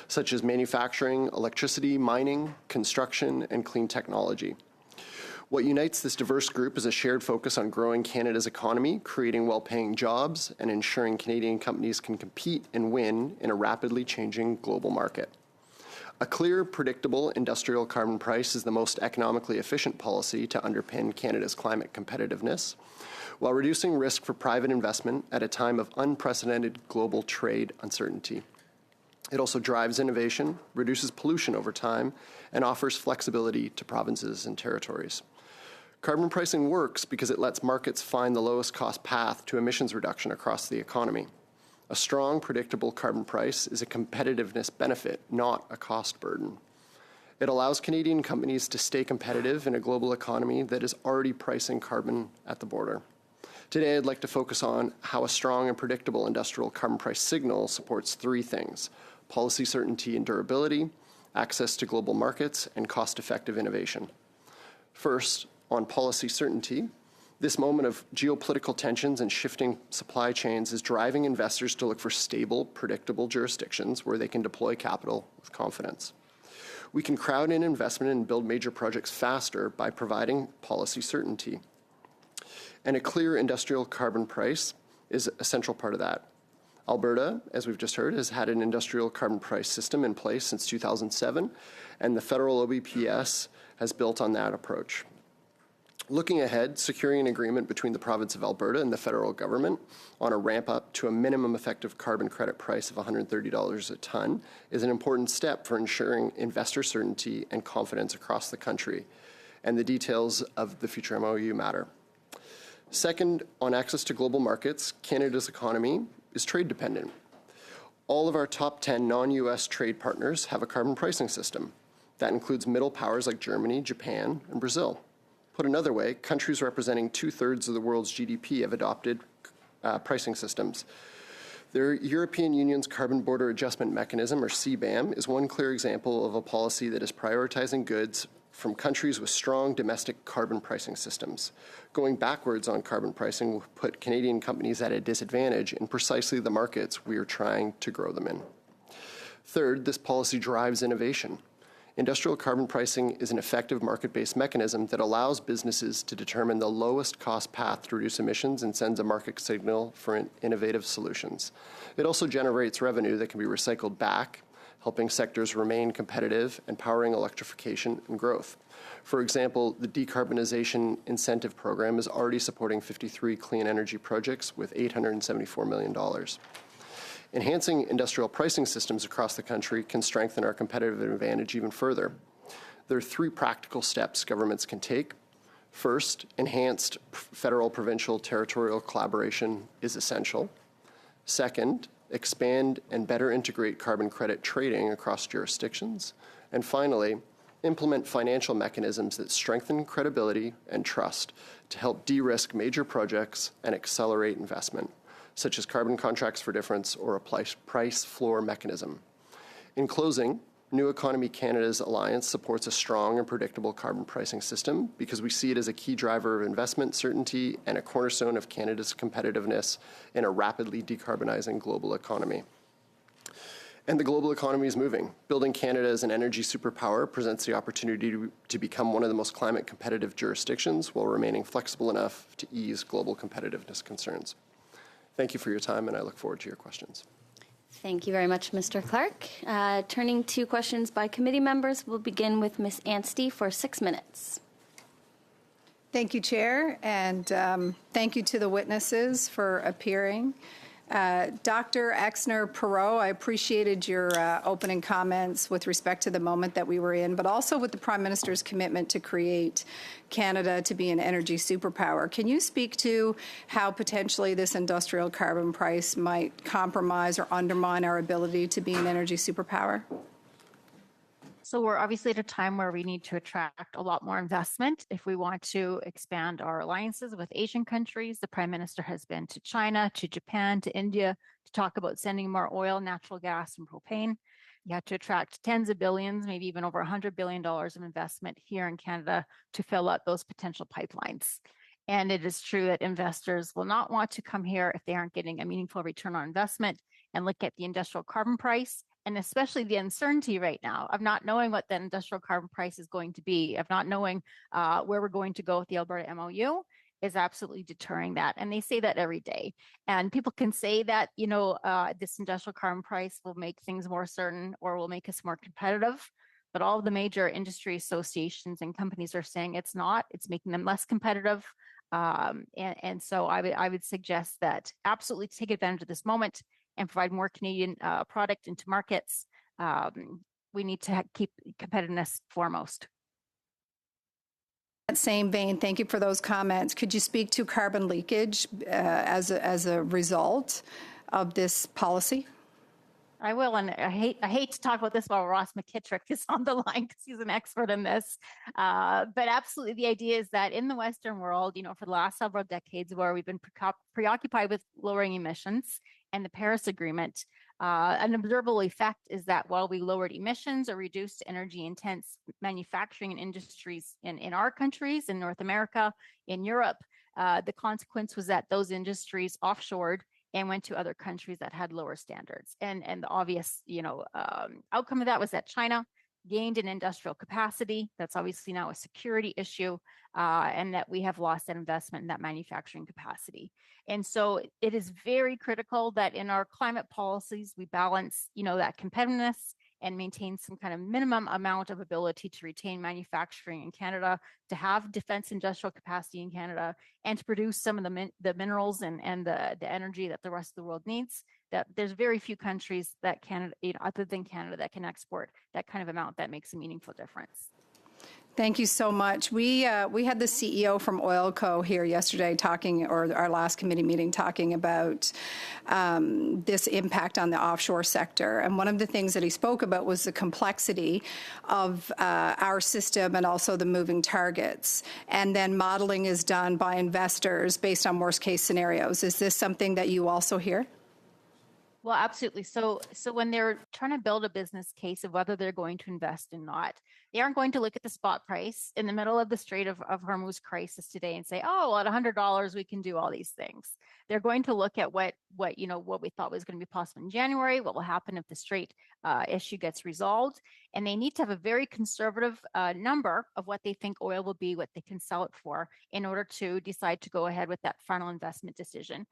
S2: such as manufacturing, electricity, mining, construction, and clean technology. What unites this diverse group is a shared focus on growing Canada's economy, creating well-paying jobs, and ensuring Canadian companies can compete and win in a rapidly changing global market. A clear, predictable industrial carbon price is the most economically efficient policy to underpin Canada's climate competitiveness, while reducing risk for private investment at a time of unprecedented global trade uncertainty. It also drives innovation, reduces pollution over time, and offers flexibility to provinces and territories. Carbon pricing works because it lets markets find the lowest cost path to emissions reduction across the economy. A strong, predictable carbon price is a competitiveness benefit, not a cost burden. It allows Canadian companies to stay competitive in a global economy that is already pricing carbon at the border. Today, I'd like to focus on how a strong and predictable industrial carbon price signal supports three things: policy certainty and durability, access to global markets, and cost-effective innovation. First, on policy certainty, this moment of geopolitical tensions and shifting supply chains is driving investors to look for stable, predictable jurisdictions where they can deploy capital with confidence. We can crowd in investment and build major projects faster by providing policy certainty. And a clear industrial carbon price is a central part of that. Alberta, as we've just heard, has had an industrial carbon price system in place since 2007, and the federal OBPS has built on that approach. Looking ahead, securing an agreement between the province of Alberta and the federal government on a ramp-up to a minimum effective carbon credit price of $130 a ton is an important step for ensuring investor certainty and confidence across the country, and the details of the future MOU matter. Second, on access to global markets, Canada's economy is trade dependent. All of our top 10 non-U.S. trade partners have a carbon pricing system. That includes middle powers like Germany, Japan, and Brazil. Put another way, countries representing 2/3 of the world's GDP have adopted pricing systems. The European Union's Carbon Border Adjustment Mechanism, or CBAM, is one clear example of a policy that is prioritizing goods from countries with strong domestic carbon pricing systems. Going backwards on carbon pricing will put Canadian companies at a disadvantage in precisely the markets we are trying to grow them in. Third, this policy drives innovation. Industrial carbon pricing is an effective market-based mechanism that allows businesses to determine the lowest cost path to reduce emissions and sends a market signal for innovative solutions. It also generates revenue that can be recycled back, helping sectors remain competitive and powering electrification and growth. For example, the Decarbonization Incentive Program is already supporting 53 clean energy projects with $874 million. Enhancing industrial pricing systems across the country can strengthen our competitive advantage even further. There are three practical steps governments can take. First, enhanced federal, provincial, territorial collaboration is essential. Second, expand and better integrate carbon credit trading across jurisdictions. And finally, implement financial mechanisms that strengthen credibility and trust to help de-risk major projects and accelerate investment, such as carbon contracts for difference or a price floor mechanism. In closing, New Economy Canada's alliance supports a strong and predictable carbon pricing system because we see it as a key driver of investment certainty and a cornerstone of Canada's competitiveness in a rapidly decarbonizing global economy. And the global economy is moving. Building Canada as an energy superpower presents the opportunity to become one of the most climate competitive jurisdictions while remaining flexible enough to ease global competitiveness concerns. Thank you for your time, and I look forward to your questions.
S1: Thank you very much, Mr. Clark. Turning to questions by committee members, we'll begin with Ms. Anstey for 6 minutes.
S19: Thank you, Chair, and thank you to the witnesses for appearing. Dr. Exner-Perot, I appreciated your opening comments with respect to the moment that we were in, but also with the Prime Minister's commitment to create Canada to be an energy superpower. Can you speak to how potentially this industrial carbon price might compromise or undermine our ability to be an energy superpower?
S18: So we're obviously at a time where we need to attract a lot more investment if we want to expand our alliances with Asian countries. The Prime Minister has been to China, to Japan, to India to talk about sending more oil, natural gas, and propane. You have to attract tens of billions, maybe even over $100 billion of investment here in Canada to fill up those potential pipelines. And it is true that investors will not want to come here if they aren't getting a meaningful return on investment and look at the industrial carbon price, and especially the uncertainty right now of not knowing what the industrial carbon price is going to be, of not knowing where we're going to go with the Alberta MOU is absolutely deterring that. And they say that every day. And people can say that, this industrial carbon price will make things more certain or will make us more competitive. But all of the major industry associations and companies are saying it's not, it's making them less competitive. And so I would suggest that absolutely take advantage of this moment and provide more Canadian product into markets. We need to keep competitiveness foremost.
S19: In that same vein, thank you for those comments. Could you speak to carbon leakage as a result of this policy?
S18: I will, and I hate to talk about this while Ross McKittrick is on the line because he's an expert in this. But absolutely, the idea is that in the Western world, for the last several decades, where we've been preoccupied with lowering emissions and the Paris Agreement, an observable effect is that while we lowered emissions or reduced energy-intense manufacturing and industries in our countries, in North America, in Europe, the consequence was that those industries offshored and went to other countries that had lower standards. And the obvious, outcome of that was that China gained in industrial capacity. That's obviously now a security issue, and that we have lost that investment in that manufacturing capacity. And so it is very critical that in our climate policies, we balance, that competitiveness and maintain some kind of minimum amount of ability to retain manufacturing in Canada, to have defense industrial capacity in Canada, and to produce some of the minerals and the energy that the rest of the world needs. That there's very few countries that Canada, other than Canada, that can export that kind of amount that makes a meaningful difference.
S19: Thank you so much. We had the CEO from Oilco here yesterday or our last committee meeting, talking about this impact on the offshore sector. And one of the things that he spoke about was the complexity of our system and also the moving targets. And then modeling is done by investors based on worst case scenarios. Is this something that you also hear?
S18: Well, absolutely. So when they're trying to build a business case of whether they're going to invest or not, they aren't going to look at the spot price in the middle of the Strait of Hormuz crisis today and say, oh, well, at $100 we can do all these things. They're going to look at what we thought was going to be possible in January, what will happen if the Strait issue gets resolved, and they need to have a very conservative number of what they think oil will be, what they can sell it for, in order to decide to go ahead with that final investment decision.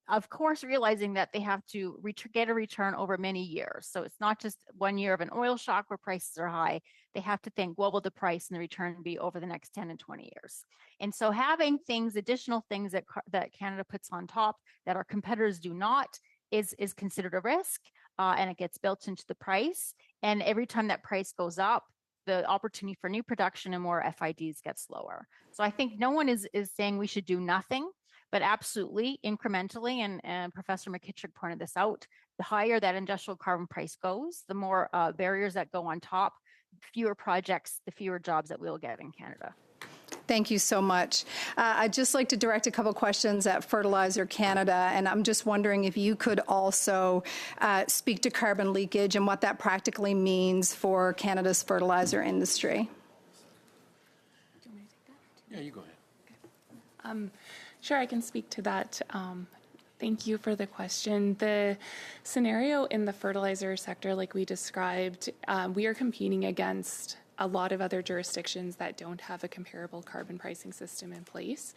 S18: Of course, realizing that they have to get a return over many years. So it's not just 1 year of an oil shock where prices are high. They have to think, what will the price and the return be over the next 10 and 20 years? And so having additional things that Canada puts on top that our competitors do not is considered a risk, and it gets built into the price. And every time that price goes up, the opportunity for new production and more FIDs gets lower. So I think no one is saying we should do nothing, but absolutely incrementally, and Professor McKittrick pointed this out, the higher that industrial carbon price goes, the more barriers that go on top, fewer projects, the fewer jobs that we'll get in Canada.
S19: Thank you so much. I'd just like to direct a couple questions at Fertilizer Canada, and I'm just wondering if you could also speak to carbon leakage and what that practically means for Canada's fertilizer industry.
S16: Yeah, you go ahead.
S17: Sure, I can speak to that. Thank you for the question. The scenario in the fertilizer sector, like we described, we are competing against a lot of other jurisdictions that don't have a comparable carbon pricing system in place.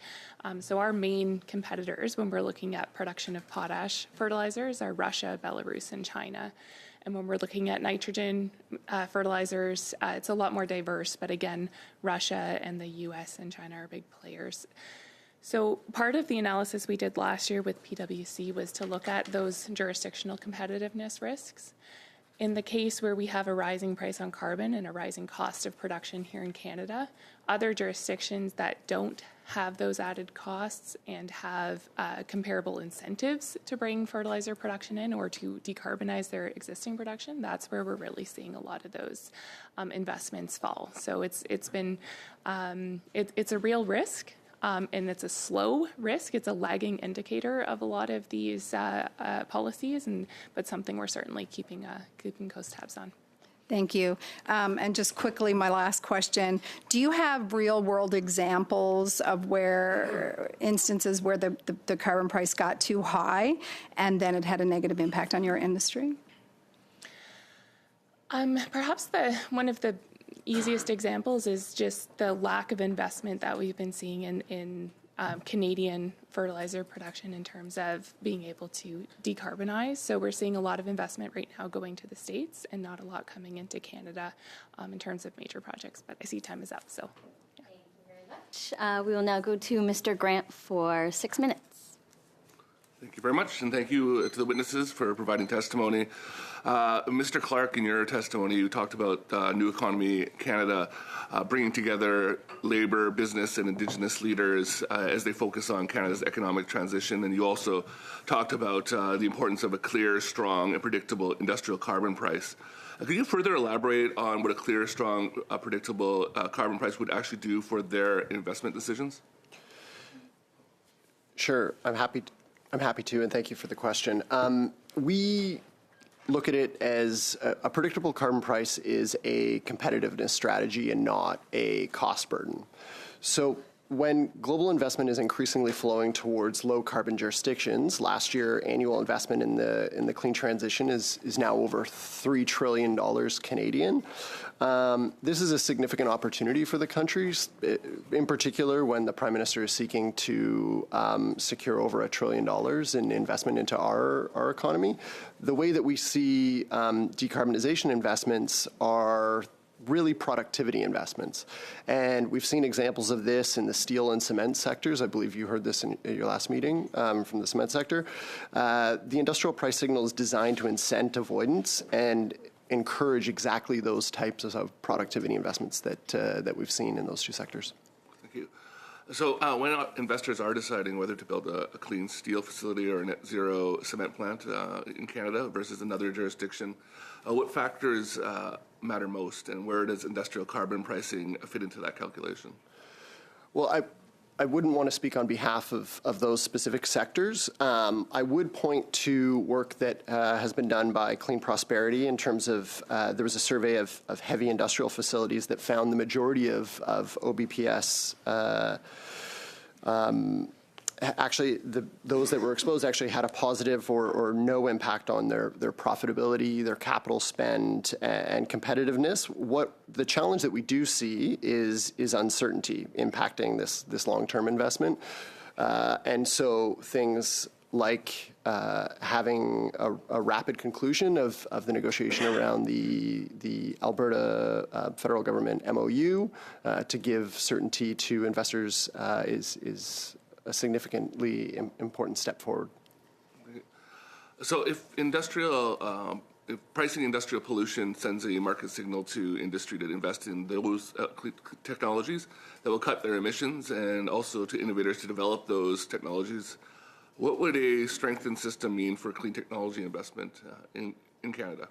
S17: So our main competitors when we're looking at production of potash fertilizers are Russia, Belarus, and China. And when we're looking at nitrogen fertilizers, it's a lot more diverse, but again, Russia and the US and China are big players. So part of the analysis we did last year with PwC was to look at those jurisdictional competitiveness risks. In the case where we have a rising price on carbon and a rising cost of production here in Canada, other jurisdictions that don't have those added costs and have comparable incentives to bring fertilizer production in or to decarbonize their existing production, that's where we're really seeing a lot of those investments fall. So it's been it's a real risk. And it's a slow risk. It's a lagging indicator of a lot of these policies, but something we're certainly keeping close tabs on.
S19: Thank you. And just quickly, my last question. Do you have real-world examples of instances where the carbon price got too high and then it had a negative impact on your industry?
S17: Perhaps one of the easiest examples is just the lack of investment that we've been seeing in Canadian fertilizer production in terms of being able to decarbonize. So we're seeing a lot of investment right now going to the States and not a lot coming into Canada in terms of major projects. But I see time is up, so. Yeah.
S1: Thank you very much. We will now go to Mr. Grant for 6 minutes.
S20: Thank you very much, and thank you to the witnesses for providing testimony. Mr. Clark, in your testimony, you talked about New Economy Canada bringing together labor, business, and Indigenous leaders as they focus on Canada's economic transition, and you also talked about the importance of a clear, strong, and predictable industrial carbon price. Could you further elaborate on what a clear, strong, predictable carbon price would actually do for their investment decisions?
S2: Sure, I'm happy to, and thank you for the question. We look at it as a predictable carbon price is a competitiveness strategy and not a cost burden. So when global investment is increasingly flowing towards low carbon jurisdictions, last year annual investment in the clean transition is now over $3 trillion Canadian. This is a significant opportunity for the countries, in particular when the Prime Minister is seeking to secure over $1 trillion in investment into our economy. The way that we see decarbonization investments are really productivity investments. And we've seen examples of this in the steel and cement sectors. I believe you heard this in your last meeting from the cement sector. The industrial price signal is designed to incent avoidance and encourage exactly those types of productivity investments that we've seen in those two sectors.
S20: Thank you. So when investors are deciding whether to build a clean steel facility or a net zero cement plant in Canada versus another jurisdiction, what factors matter most, and where does industrial carbon pricing fit into that calculation?
S2: Well, I wouldn't want to speak on behalf of those specific sectors. I would point to work that has been done by Clean Prosperity in terms of there was a survey of heavy industrial facilities that found the majority of OBPS actually, those that were exposed actually had a positive or no impact on their profitability, their capital spend, and competitiveness. What the challenge that we do see is uncertainty impacting this long-term investment, and so things like having a rapid conclusion of the negotiation around the Alberta federal government MOU to give certainty to investors is a significantly important step forward.
S20: So if pricing industrial pollution sends a market signal to industry to invest in those technologies that will cut their emissions, and also to innovators to develop those technologies, what would a strengthened system mean for clean technology investment in Canada?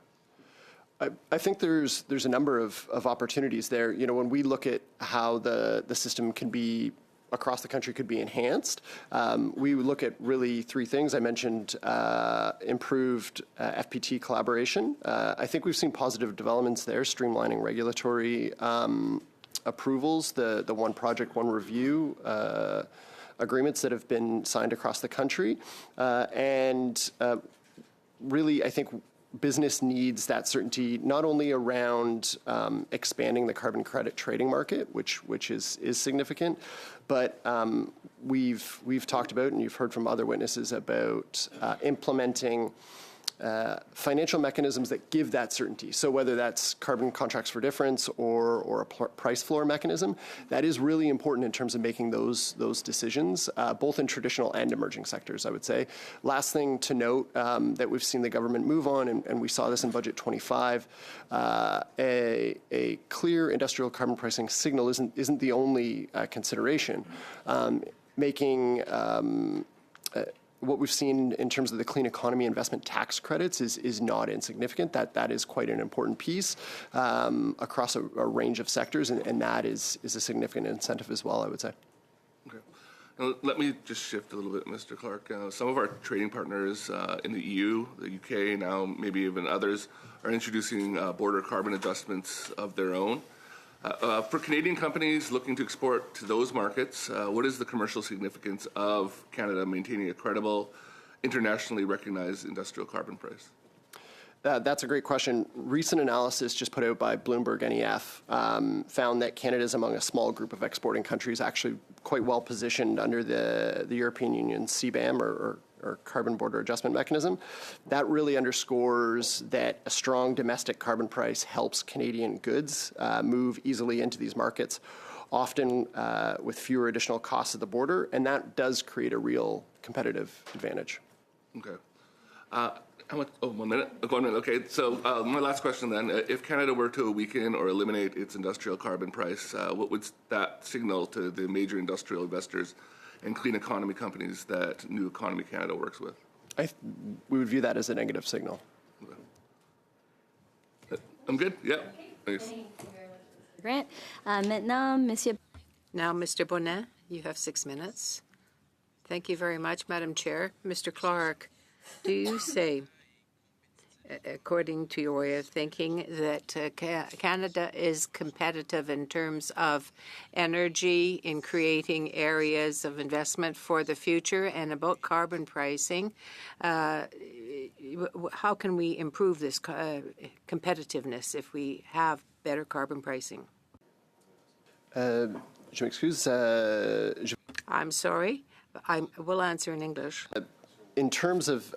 S2: I think there's a number of opportunities there. You know, when we look at how the system can be across the country could be enhanced, we look at really three things. I mentioned improved FPT collaboration. I think we've seen positive developments there, streamlining regulatory approvals, the one project, one review agreements that have been signed across the country. And really, I think business needs that certainty not only around expanding the carbon credit trading market, which is significant, but we've talked about, and you've heard from other witnesses about implementing financial mechanisms that give that certainty. So whether that's carbon contracts for difference or a price floor mechanism, that is really important in terms of making those decisions, both in traditional and emerging sectors, I would say. Last thing to note that we've seen the government move on, and we saw this in Budget 25, a clear industrial carbon pricing signal isn't the only consideration. Making what we've seen in terms of the clean economy investment tax credits is not insignificant. That is quite an important piece across a range of sectors, and that is a significant incentive as well, I would say.
S20: Okay. Now, let me just shift a little bit, Mr. Clark. Some of our trading partners in the EU, the UK, now maybe even others, are introducing border carbon adjustments of their own. For Canadian companies looking to export to those markets, what is the commercial significance of Canada maintaining a credible, internationally recognized industrial carbon price?
S2: That's a great question. Recent analysis just put out by Bloomberg NEF found that Canada is among a small group of exporting countries actually quite well positioned under the European Union CBAM or carbon border adjustment mechanism. That really underscores that a strong domestic carbon price helps Canadian goods move easily into these markets, often with fewer additional costs at the border, and that does create a real competitive advantage.
S20: Okay. How much? Oh, 1 minute. 1 minute. Okay. So my last question then: if Canada were to weaken or eliminate its industrial carbon price, what would that signal to the major industrial investors and clean economy companies that New Economy Canada works with?
S2: We would view that as a negative signal.
S20: Okay. I'm good. Yeah. Thanks.
S1: Thank you very much, Mr. Grant.
S10: Now, Mr. Bonnet, you have 6 minutes. Thank you very much, Madam Chair. Mr. Clark, do you say, according to your way of thinking, that Canada is competitive in terms of energy in creating areas of investment for the future? And about carbon pricing, how can we improve this competitiveness if we have better carbon pricing?
S2: Je m'excuse.
S10: I'm sorry. I will answer in English.
S2: In terms of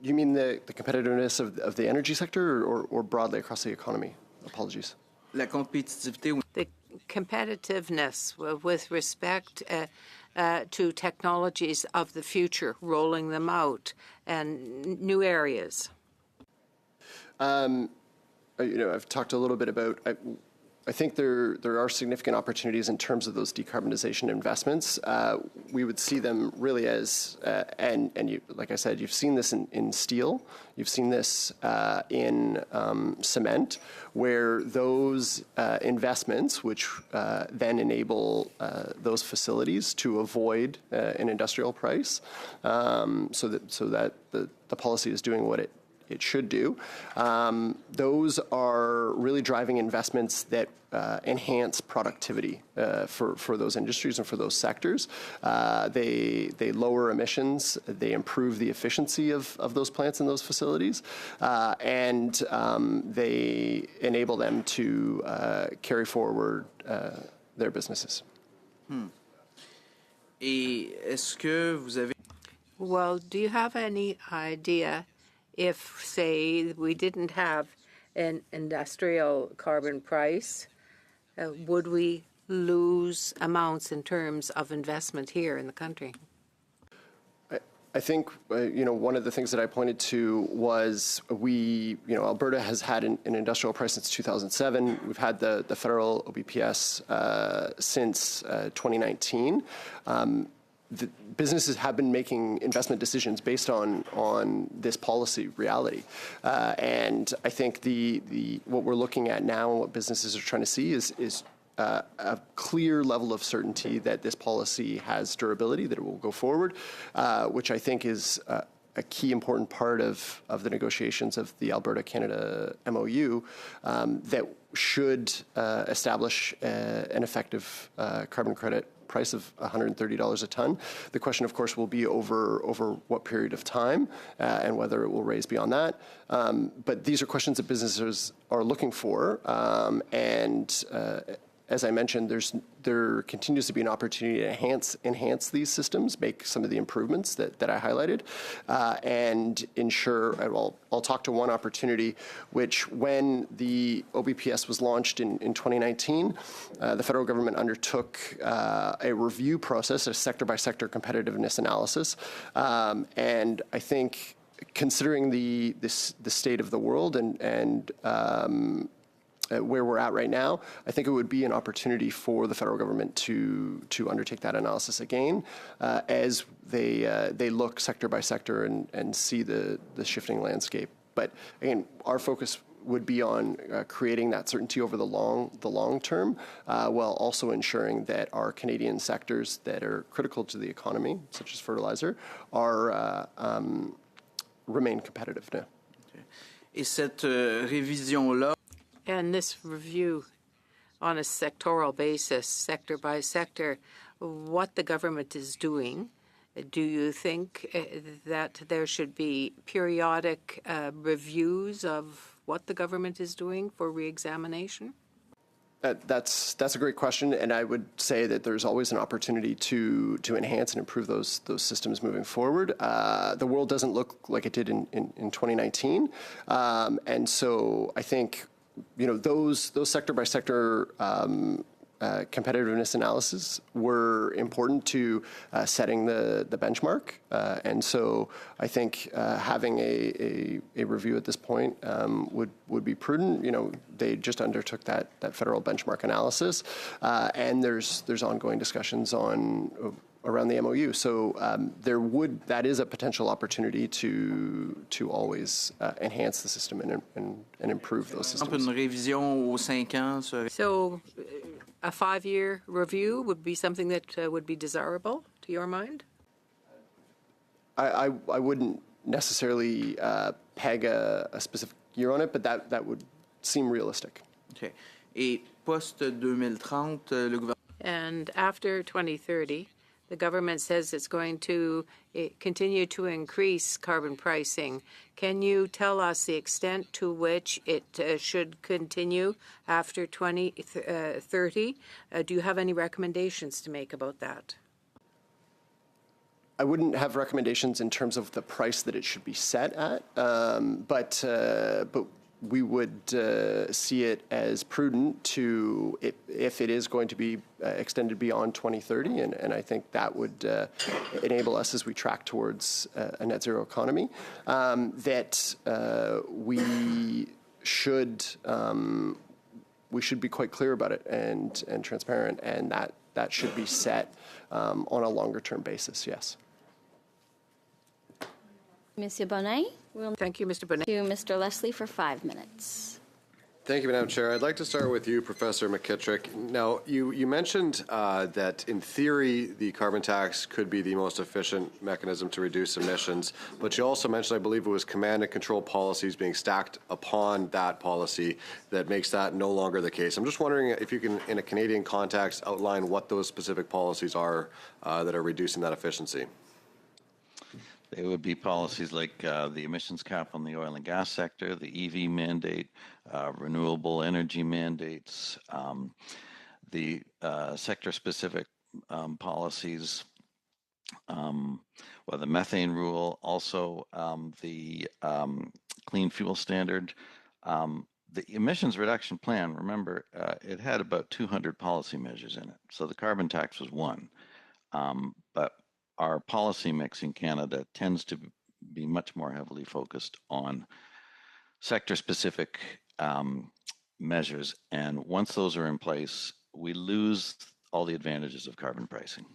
S2: you mean the competitiveness of the energy sector or broadly across the economy? Apologies.
S11: La compétitivité.
S10: The competitiveness with respect to technologies of the future, rolling them out, and new areas.
S2: I've talked a little bit about. I think there are significant opportunities in terms of those decarbonization investments. We would see them really as, and you, like I said, you've seen this in steel, you've seen this in cement, where those investments, which then enable those facilities to avoid an industrial price, so that the policy is doing what it should do. Those are really driving investments that enhance productivity for those industries and for those sectors. They lower emissions, they improve the efficiency of those plants and those facilities, and they enable them to carry forward their businesses.
S11: Et est-ce que vous avez...
S10: Well, do you have any idea if, say, we didn't have an industrial carbon price, would we lose amounts in terms of investment here in the country?
S2: I think, one of the things that I pointed to was Alberta has had an industrial price since 2007. We've had the federal OBPS since 2019. the businesses have been making investment decisions based on this policy reality, and I think what we're looking at now and what businesses are trying to see is a clear level of certainty that this policy has durability, that it will go forward, which I think is a key important part of the negotiations of the Alberta-Canada MOU that should establish an effective carbon credit price of $130 a ton. The question, of course, will be over what period of time and whether it will raise beyond that. But these are questions that businesses are looking for, and as I mentioned, there continues to be an opportunity to enhance these systems, make some of the improvements that I highlighted, and ensure. I'll talk to one opportunity, which when the OBPS was launched in 2019, the federal government undertook a review process, a sector-by-sector competitiveness analysis, and I think considering the state of the world and where we're at right now, I think it would be an opportunity for the federal government to undertake that analysis again as they look sector by sector and see the shifting landscape. But again, our focus would be on creating that certainty over the long term, while also ensuring that our Canadian sectors that are critical to the economy, such as fertilizer, are remain competitive now.
S11: Et cette révision-là.
S10: And this review on a sectoral basis, sector by sector, what the government is doing, do you think that there should be periodic reviews of what the government is doing for re-examination?
S2: That's a great question, and I would say that there's always an opportunity to enhance and improve those systems moving forward. The world doesn't look like it did in 2019, and so I think those sector by sector competitiveness analysis were important to setting the benchmark, and so I think having a review at this point would be prudent. They just undertook that federal benchmark analysis, and there's ongoing discussions around the MOU. So that is a potential opportunity to always enhance the system and improve those systems.
S11: Une révision aux 5 ans.
S10: So a 5-year review would be something that would be desirable to your mind?
S2: I wouldn't necessarily peg a specific year on it, but that would seem realistic.
S11: Okay. Et post-2030, le gouvernement.
S10: And after 2030, the government says it's going to continue to increase carbon pricing. Can you tell us the extent to which it should continue after 2030? Do you have any recommendations to make about that?
S2: I wouldn't have recommendations in terms of the price that it should be set at, but we would see it as prudent to, if it is going to be extended beyond 2030, and I think that would enable us as we track towards a net zero economy, that we should be quite clear about it and transparent, and that should be set on a longer term basis, yes.
S1: Monsieur Bonnet.
S10: Thank you, Mr. Bonnet.
S1: To Mr. Leslie for 5 minutes.
S3: Thank you, Madam Chair. I'd like to start with you, Professor McKittrick. Now, you mentioned that in theory the carbon tax could be the most efficient mechanism to reduce emissions, but you also mentioned, I believe it was command and control policies being stacked upon that policy that makes that no longer the case. I'm just wondering if you can, in a Canadian context, outline what those specific policies are that are reducing that efficiency.
S15: They would be policies like the emissions cap on the oil and gas sector, the EV mandate, renewable energy mandates, the sector-specific policies, the methane rule, also the clean fuel standard. The emissions reduction plan, remember, it had about 200 policy measures in it. So the carbon tax was one. But our policy mix in Canada tends to be much more heavily focused on sector-specific measures, and once those are in place, we lose all the advantages of carbon pricing.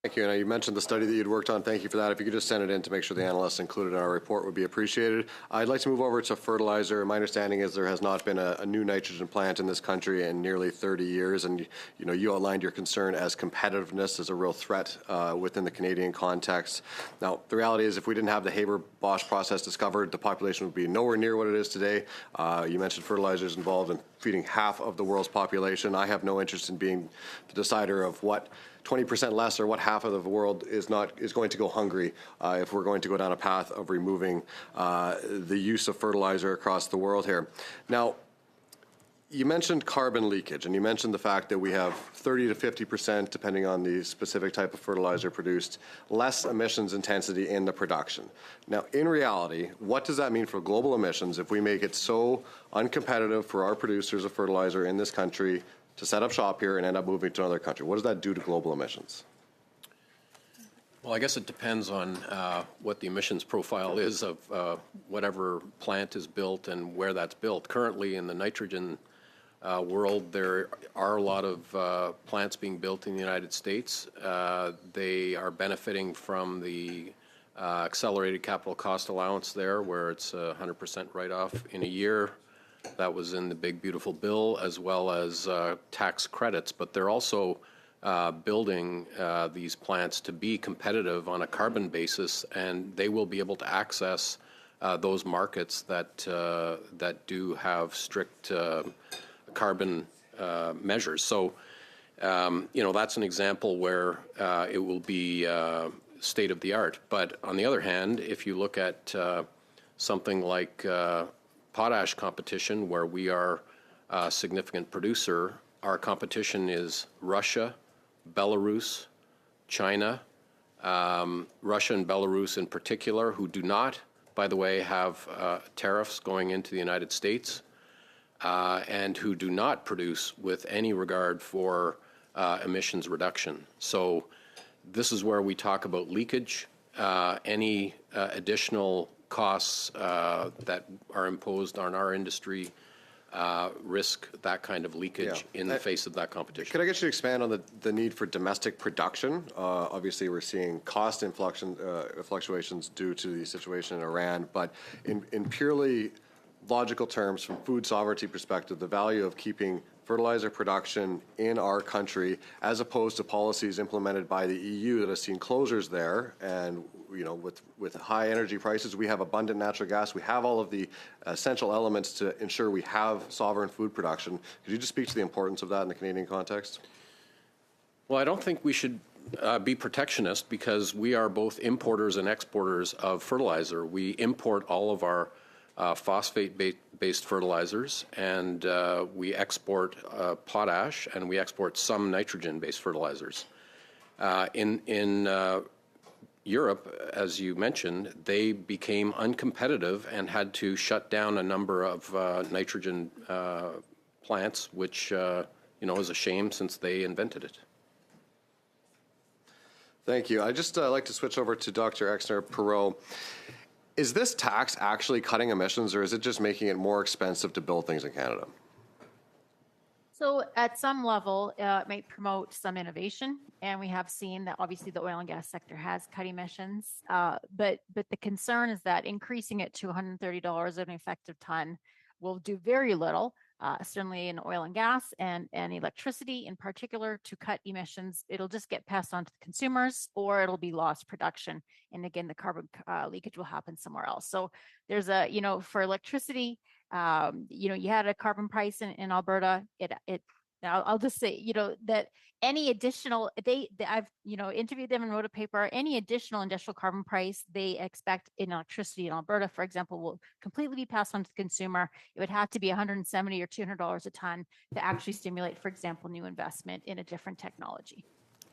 S3: Thank you. And you mentioned the study that you'd worked on. Thank you for that. If you could just send it in to make sure the analysts included in our report would be appreciated. I'd like to move over to fertilizer. My understanding is there has not been a new nitrogen plant in this country in nearly 30 years. And you outlined your concern as competitiveness is a real threat within the Canadian context. Now, the reality is if we didn't have the Haber-Bosch process discovered, the population would be nowhere near what it is today. You mentioned fertilizers involved in feeding half of the world's population. I have no interest in being the decider of what 20% less or what half of the world is going to go hungry if we're going to go down a path of removing the use of fertilizer across the world here. Now, you mentioned carbon leakage, and you mentioned the fact that we have 30 to 50%, depending on the specific type of fertilizer produced, less emissions intensity in the production. Now, in reality, what does that mean for global emissions if we make it so uncompetitive for our producers of fertilizer in this country to set up shop here and end up moving to another country? What does that do to global emissions?
S16: Well, I guess it depends on what the emissions profile is of whatever plant is built and where that's built. Currently in the nitrogen world, there are a lot of plants being built in the United States. They are benefiting from the accelerated capital cost allowance there, where it's 100% write-off in a year. That was in the big, beautiful bill, as well as tax credits. But they're also building these plants to be competitive on a carbon basis, and they will be able to access those markets that do have strict carbon measures. So, that's an example where it will be state of the art. But on the other hand, if you look at something like potash competition, where we are a significant producer, our competition is Russia, Belarus, China, Russia and Belarus in particular, who do not, by the way, have tariffs going into the United States, and who do not produce with any regard for emissions reduction. So this is where we talk about leakage. Any additional costs that are imposed on our industry risk that kind of leakage in the face of that competition.
S3: Could I get you to expand on the need for domestic production? Obviously, we're seeing cost fluctuations due to the situation in Iran, but in purely logical terms, from food sovereignty perspective, the value of keeping fertilizer production in our country, as opposed to policies implemented by the EU that have seen closures there, and with high energy prices, we have abundant natural gas. We have all of the essential elements to ensure we have sovereign food production. Could you just speak to the importance of that in the Canadian context?
S16: Well, I don't think we should be protectionist, because we are both importers and exporters of fertilizer. We import all of our phosphate-based fertilizers, and we export potash, and we export some nitrogen-based fertilizers. In Europe, as you mentioned, they became uncompetitive and had to shut down a number of nitrogen plants, which is a shame since they invented it.
S3: Thank you. I'd just like to switch over to Dr. Exner-Perot. Is this tax actually cutting emissions, or is it just making it more expensive to build things in Canada?
S18: So at some level, it might promote some innovation, and we have seen that obviously the oil and gas sector has cut emissions, but the concern is that increasing it to $130 an effective ton will do very little, certainly in oil and gas and electricity in particular, to cut emissions. It'll just get passed on to the consumers, or it'll be lost production. And again, the carbon leakage will happen somewhere else. So there's for electricity, you had a carbon price in Alberta. I'll just say, that any additional, I've interviewed them and wrote a paper, any additional industrial carbon price they expect in electricity in Alberta, for example, will completely be passed on to the consumer. It would have to be $170 or $200 a ton to actually stimulate, for example, new investment in a different technology.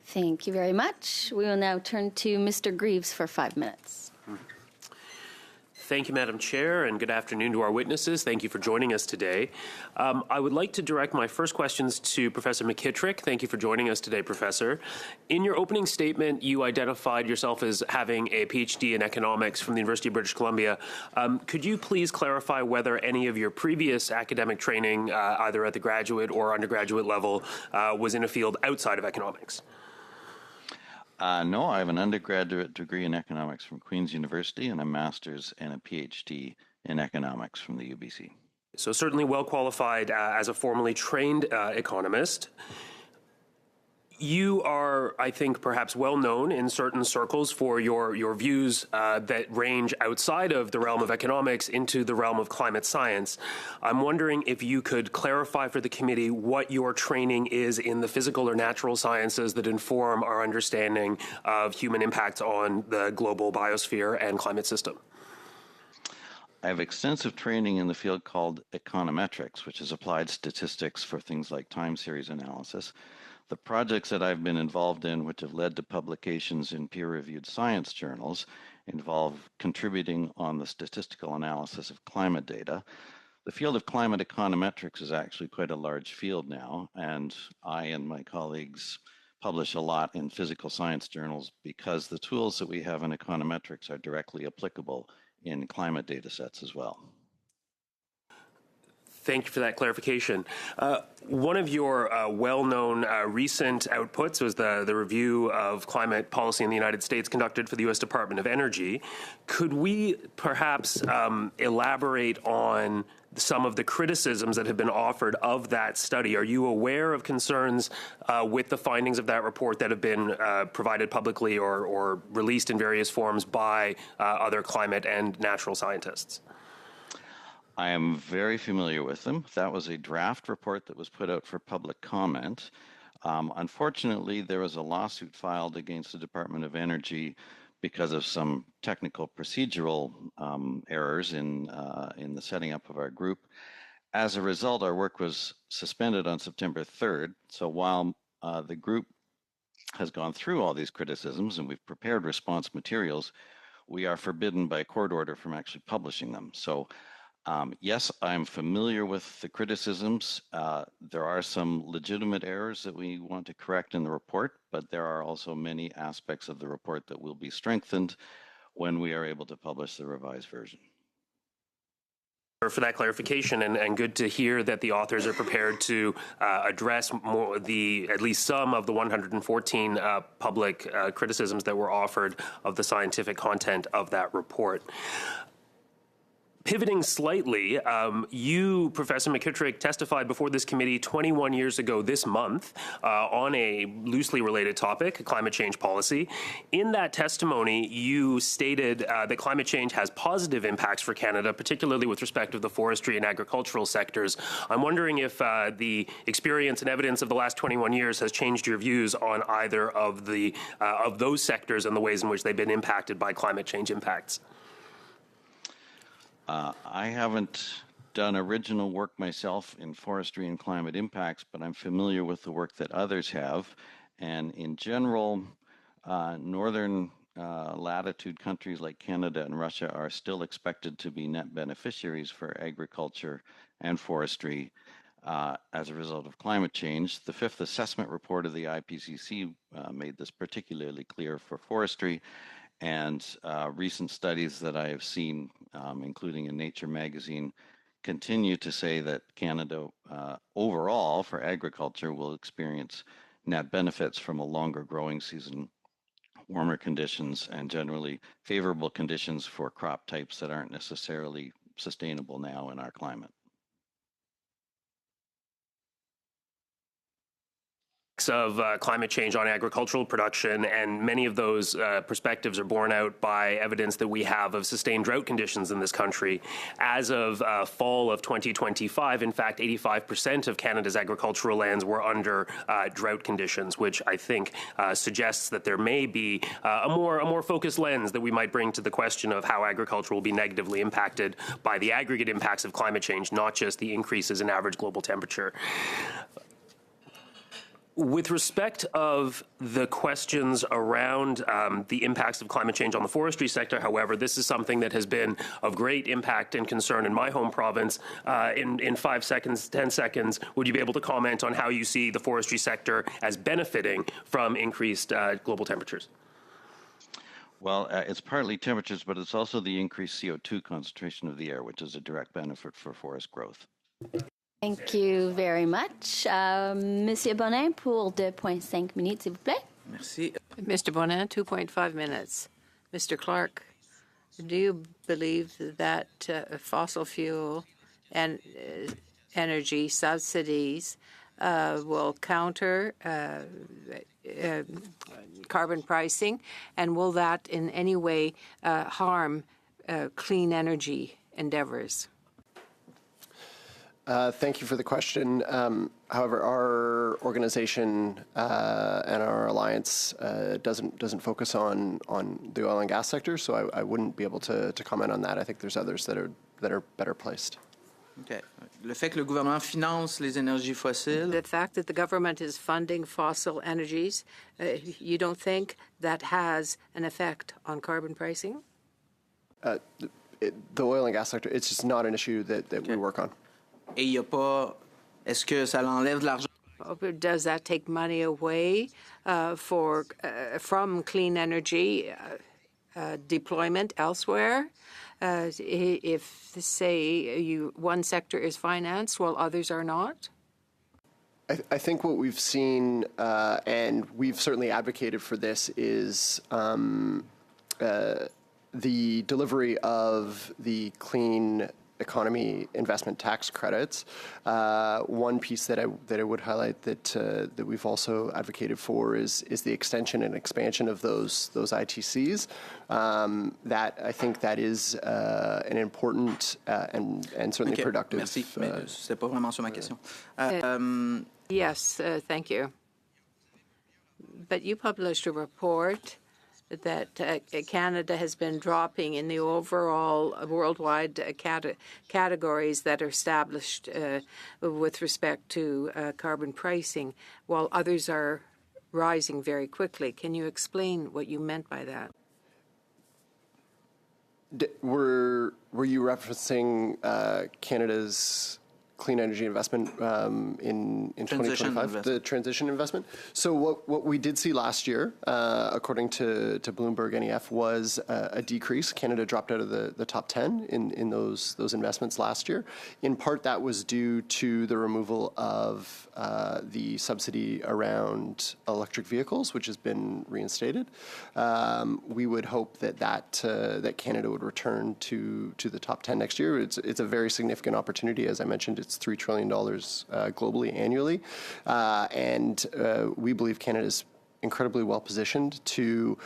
S1: Thank you very much. We will now turn to Mr. Greaves for 5 minutes.
S9: Thank you, Madam Chair, and good afternoon to our witnesses. Thank you for joining us today. I would like to direct my first questions to Professor McKittrick. Thank you for joining us today, Professor. In your opening statement, you identified yourself as having a PhD in economics from the University of British Columbia. Could you please clarify whether any of your previous academic training, either at the graduate or undergraduate level, was in a field outside of economics?
S15: No, I have an undergraduate degree in economics from Queen's University and a master's and a PhD in economics from the UBC.
S9: So certainly well qualified as a formally trained economist. You are, I think, perhaps well known in certain circles for your views that range outside of the realm of economics into the realm of climate science. I'm wondering if you could clarify for the committee what your training is in the physical or natural sciences that inform our understanding of human impacts on the global biosphere and climate system.
S15: I have extensive training in the field called econometrics, which is applied statistics for things like time series analysis. The projects that I've been involved in, which have led to publications in peer-reviewed science journals, involve contributing on the statistical analysis of climate data. The field of climate econometrics is actually quite a large field now, and I and my colleagues publish a lot in physical science journals because the tools that we have in econometrics are directly applicable in climate data sets as well.
S9: Thank you for that clarification. One of your well-known recent outputs was the review of climate policy in the United States conducted for the U.S. Department of Energy. Could we perhaps elaborate on some of the criticisms that have been offered of that study? Are you aware of concerns with the findings of that report that have been provided publicly or released in various forms by other climate and natural scientists?
S15: I am very familiar with them. That was a draft report that was put out for public comment. Unfortunately, there was a lawsuit filed against the Department of Energy because of some technical procedural errors in the setting up of our group. As a result, our work was suspended on September 3rd. So while the group has gone through all these criticisms and we've prepared response materials, we are forbidden by court order from actually publishing them. So yes, I'm familiar with the criticisms. There are some legitimate errors that we want to correct in the report, but there are also many aspects of the report that will be strengthened when we are able to publish the revised version.
S9: For that clarification, and good to hear that the authors are prepared to address at least some of the 114 public criticisms that were offered of the scientific content of that report. Pivoting slightly, you, Professor McKittrick, testified before this committee 21 years ago this month on a loosely related topic, climate change policy. In that testimony, you stated that climate change has positive impacts for Canada, particularly with respect to the forestry and agricultural sectors. I'm wondering if the experience and evidence of the last 21 years has changed your views on either of those sectors and the ways in which they've been impacted by climate change impacts.
S15: I haven't done original work myself in forestry and climate impacts, but I'm familiar with the work that others have. And in general, northern latitude countries like Canada and Russia are still expected to be net beneficiaries for agriculture and forestry as a result of climate change. The fifth assessment report of the IPCC made this particularly clear for forestry. And recent studies that I have seen, including in Nature magazine, continue to say that Canada overall for agriculture will experience net benefits from a longer growing season, warmer conditions, and generally favorable conditions for crop types that aren't necessarily sustainable now in our climate.
S9: Of climate change on agricultural production, and many of those perspectives are borne out by evidence that we have of sustained drought conditions in this country. As of fall of 2025, in fact, 85% of Canada's agricultural lands were under drought conditions, which I think suggests that there may be a more focused lens that we might bring to the question of how agriculture will be negatively impacted by the aggregate impacts of climate change, not just the increases in average global temperature. With respect of the questions around the impacts of climate change on the forestry sector, however, this is something that has been of great impact and concern in my home province. In 5 seconds, 10 seconds, would you be able to comment on how you see the forestry sector as benefiting from increased global temperatures?
S15: Well, it's partly temperatures, but it's also the increased CO2 concentration of the air, which is a direct benefit for forest growth.
S1: Thank you very much. Monsieur Bonin, pour 2.5 minutes, s'il vous plaît.
S11: Merci.
S10: Mr. Bonin, 2.5 minutes. Mr. Clark, do you believe that fossil fuel and energy subsidies will counter carbon pricing, and will that in any way harm clean energy endeavors?
S2: Thank you for the question. However, our organization and our alliance doesn't focus on the oil and gas sector, so I wouldn't be able to comment on that. I think there's others that are better placed.
S11: Okay. Le fait que le gouvernement finance les énergies fossiles.
S10: The fact that the government is funding fossil energies, you don't think that has an effect on carbon pricing?
S2: The oil and gas sector, it's just not an issue that we work on.
S11: Et il y a pas. Est-ce que ça enlève de l'argent?
S10: Does that take money away from clean energy deployment elsewhere? If, say, one sector is financed while others are not?
S2: I think what we've seen, and we've certainly advocated for this, is the delivery of the clean economy investment tax credits. One piece that I would highlight that we've also advocated for is the extension and expansion of those ITCs. That I think that is an important and certainly productive.
S11: Merci, mais c'est pas vraiment sur ma question.
S10: Yes, thank you. But you published a report that Canada has been dropping in the overall worldwide categories that are established with respect to carbon pricing, while others are rising very quickly. Can you explain what you meant by that?
S2: Were you referencing Canada's clean energy investment in 2025, the transition investment? So what we did see last year, according to Bloomberg NEF, was a decrease. Canada dropped out of the top 10 in those investments last year. In part, that was due to the removal of the subsidy around electric vehicles, which has been reinstated. We would hope that Canada would return to the top 10 next year. It's a very significant opportunity. As I mentioned, it's $3 trillion globally annually. And we believe Canada is incredibly well positioned to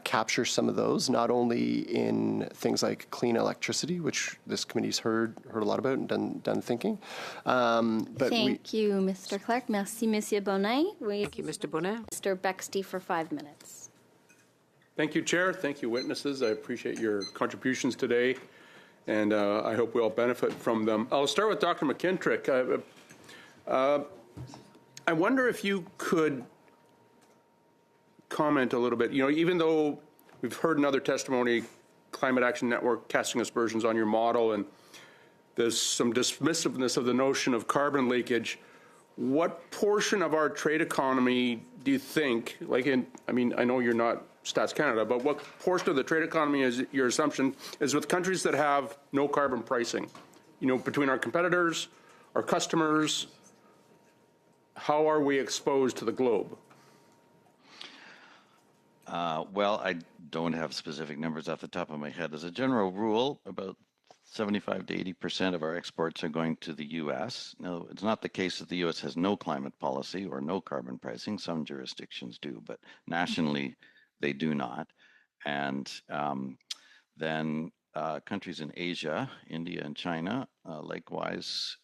S2: capture some of those, not only in things like clean electricity, which this committee's heard a lot about and done thinking. But
S1: Thank you, Mr. Clark. Merci, Monsieur Bonin.
S10: Thank you, Mr. Bonin.
S1: Mr. Bexty for 5 minutes.
S8: Thank you, Chair. Thank you, witnesses. I appreciate your contributions today, and I hope we all benefit from them. I'll start with Dr. McKintrick. I wonder if you could comment a little bit. You know, even though we've heard another testimony, Climate Action Network casting aspersions on your model, and there's some dismissiveness of the notion of carbon leakage, what portion of our trade economy do you think, I know you're not Stats Canada, but what portion of the trade economy is your assumption is with countries that have no carbon pricing? You know, between our competitors, our customers, how are we exposed to the globe?
S15: Well, I don't have specific numbers off the top of my head. As a general rule, about 75 to 80% of our exports are going to the U.S. Now, it's not the case that the U.S. has no climate policy or no carbon pricing. Some jurisdictions do, but nationally, they do not. And then countries in Asia, India and China, likewise,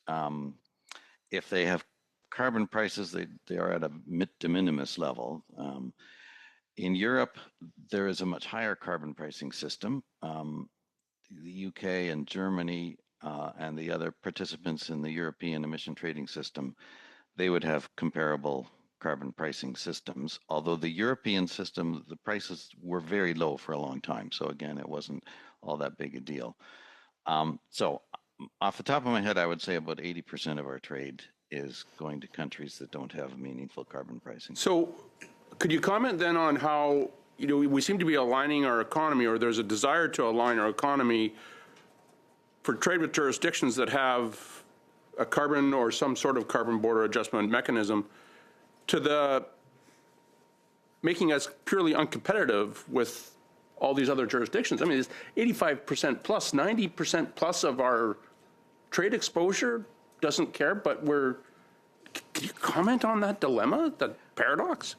S15: if they have carbon prices, they are at a de minimis level. In Europe, there is a much higher carbon pricing system. The UK and Germany and the other participants in the European emission trading system, they would have comparable carbon pricing systems. Although the European system, the prices were very low for a long time. So again, it wasn't all that big a deal. So off the top of my head, I would say about 80% of our trade is going to countries that don't have meaningful carbon pricing.
S8: So could you comment then on how, you know, we seem to be aligning our economy, or there's a desire to align our economy for trade with jurisdictions that have a carbon or some sort of carbon border adjustment mechanism to the making us purely uncompetitive with all these other jurisdictions. I mean, it's 85% plus, 90% plus of our trade exposure doesn't care, but can you comment on that dilemma, that paradox?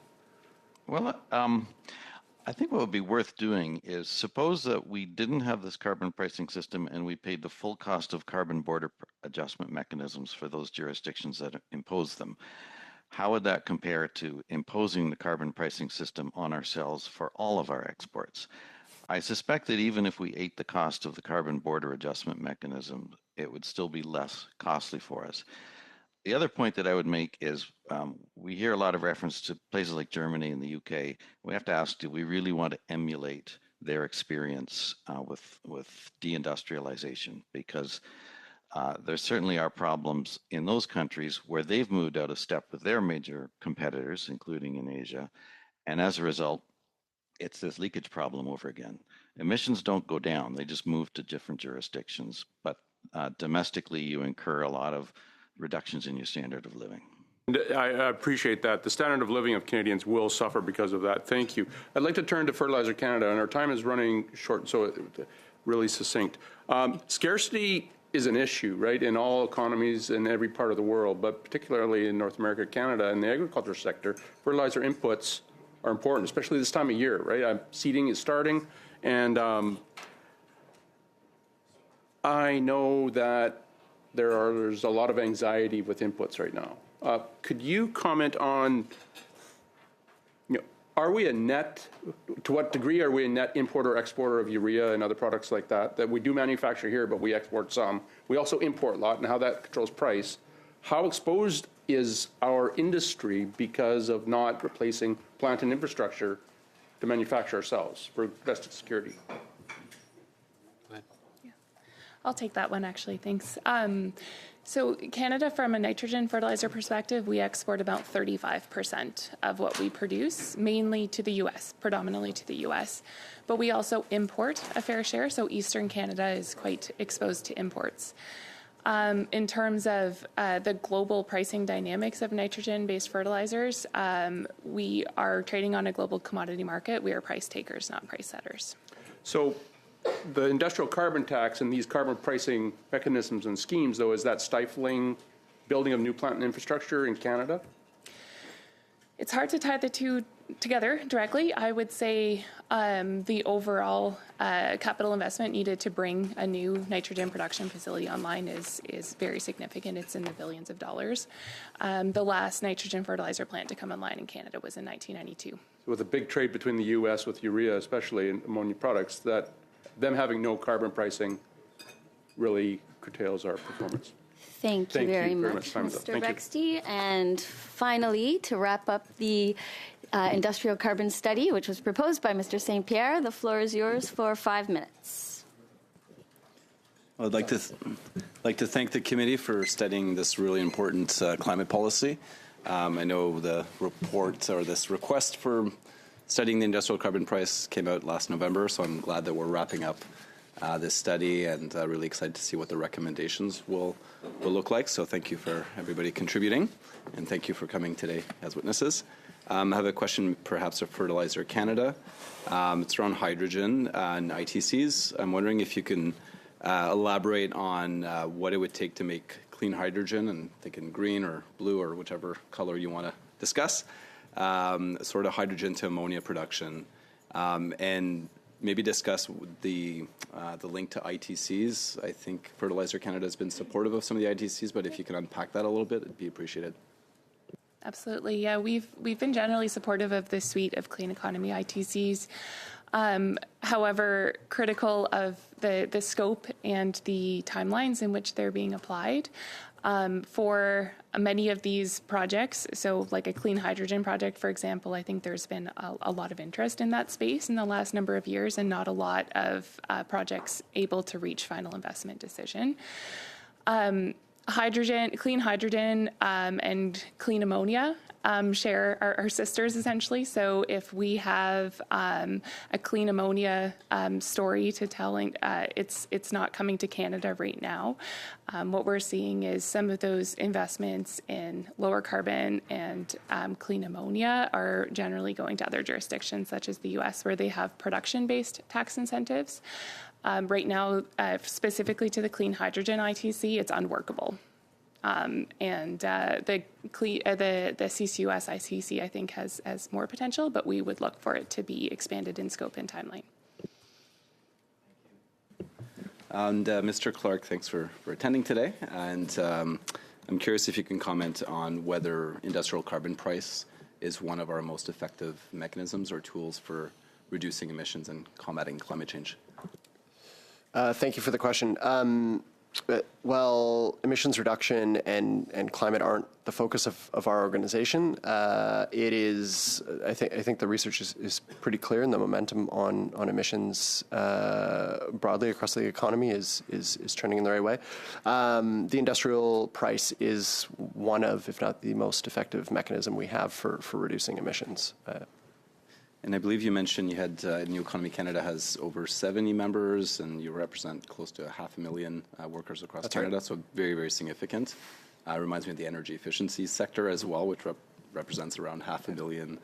S15: Well, I think what would be worth doing is suppose that we didn't have this carbon pricing system and we paid the full cost of carbon border adjustment mechanisms for those jurisdictions that impose them. How would that compare to imposing the carbon pricing system on ourselves for all of our exports? I suspect that even if we ate the cost of the carbon border adjustment mechanism, it would still be less costly for us. The other point that I would make is we hear a lot of reference to places like Germany and the UK. We have to ask, do we really want to emulate their experience with deindustrialization? Because there certainly are problems in those countries where they've moved out of step with their major competitors, including in Asia. And as a result, it's this leakage problem over again. Emissions don't go down, they just move to different jurisdictions. But domestically, you incur a lot of reductions in your standard of living.
S8: I appreciate that. The standard of living of Canadians will suffer because of that. Thank you. I'd like to turn to Fertilizer Canada, and our time is running short, so really succinct. Scarcity is an issue, right, in all economies in every part of the world, but particularly in North America, Canada, and the agriculture sector, fertilizer inputs are important, especially this time of year, right? Seeding is starting, and I know that there's a lot of anxiety with inputs right now. Could you comment on, are we a net, to what degree are we a net importer or exporter of urea and other products like that, that we do manufacture here, but we export some? We also import a lot, and how that controls price. How exposed is our industry because of not replacing plant and infrastructure to manufacture ourselves for domestic security?
S17: I'll take that one, actually. Thanks. So Canada, from a nitrogen fertilizer perspective, we export about 35% of what we produce, mainly to the U.S., predominantly to the U.S. But we also import a fair share, so Eastern Canada is quite exposed to imports. In terms of the global pricing dynamics of nitrogen-based fertilizers, we are trading on a global commodity market. We are price takers, not price setters.
S8: So the industrial carbon tax and these carbon pricing mechanisms and schemes, though, is that stifling building of new plant and infrastructure in Canada?
S17: It's hard to tie the two together directly. I would say the overall capital investment needed to bring a new nitrogen production facility online is very significant. It's in the billions of dollars. The last nitrogen fertilizer plant to come online in Canada was in 1992.
S8: So with a big trade between the U.S. with urea, especially in ammonia products, that them having no carbon pricing really curtails our performance.
S1: Thank you very much, Mr. Bexty. And finally, to wrap up the industrial carbon study, which was proposed by Mr. St. Pierre, the floor is yours for 5 minutes.
S12: I'd like to thank the committee for studying this really important climate policy. I know the report or this request for studying the industrial carbon price came out last November, so I'm glad that we're wrapping up this study and really excited to see what the recommendations will look like. So thank you for everybody contributing, and thank you for coming today as witnesses. I have a question perhaps for Fertilizer Canada. It's around hydrogen and ITCs. I'm wondering if you can elaborate on what it would take to make clean hydrogen, and thinking green or blue or whichever color you want to discuss, sort of hydrogen to ammonia production, and maybe discuss the link to ITCs. I think Fertilizer Canada has been supportive of some of the ITCs, but if you can unpack that a little bit, it'd be appreciated.
S17: Absolutely, yeah. We've been generally supportive of this suite of clean economy ITCs. However, critical of the scope and the timelines in which they're being applied. For many of these projects, so like a clean hydrogen project, for example, I think there's been a lot of interest in that space in the last number of years, and not a lot of projects able to reach final investment decision. hydrogen, clean hydrogen, and clean ammonia are sisters essentially. So if we have a clean ammonia story to telling, it's not coming to Canada right now. What we're seeing is some of those investments in lower carbon and clean ammonia are generally going to other jurisdictions such as the US, where they have production-based tax incentives. Right now, specifically to the clean hydrogen ITC, it's unworkable. The CCUS ITC, I think, has more potential, but we would look for it to be expanded in scope and timeline.
S12: And Mr. Clark, thanks for attending today. And I'm curious if you can comment on whether industrial carbon price is one of our most effective mechanisms or tools for reducing emissions and combating climate change.
S2: Thank you for the question. Well, emissions reduction and climate aren't the focus of our organization. It is, I think the research is pretty clear, and the momentum on emissions broadly across the economy is trending in the right way. The industrial price is one of, if not the most effective mechanism we have for reducing emissions.
S12: And I believe you mentioned you had New Economy Canada has over 70 members, and you represent close to 500,000 workers across Canada, right. So very, very significant. Reminds me of the energy efficiency sector as well, which represents around 500,000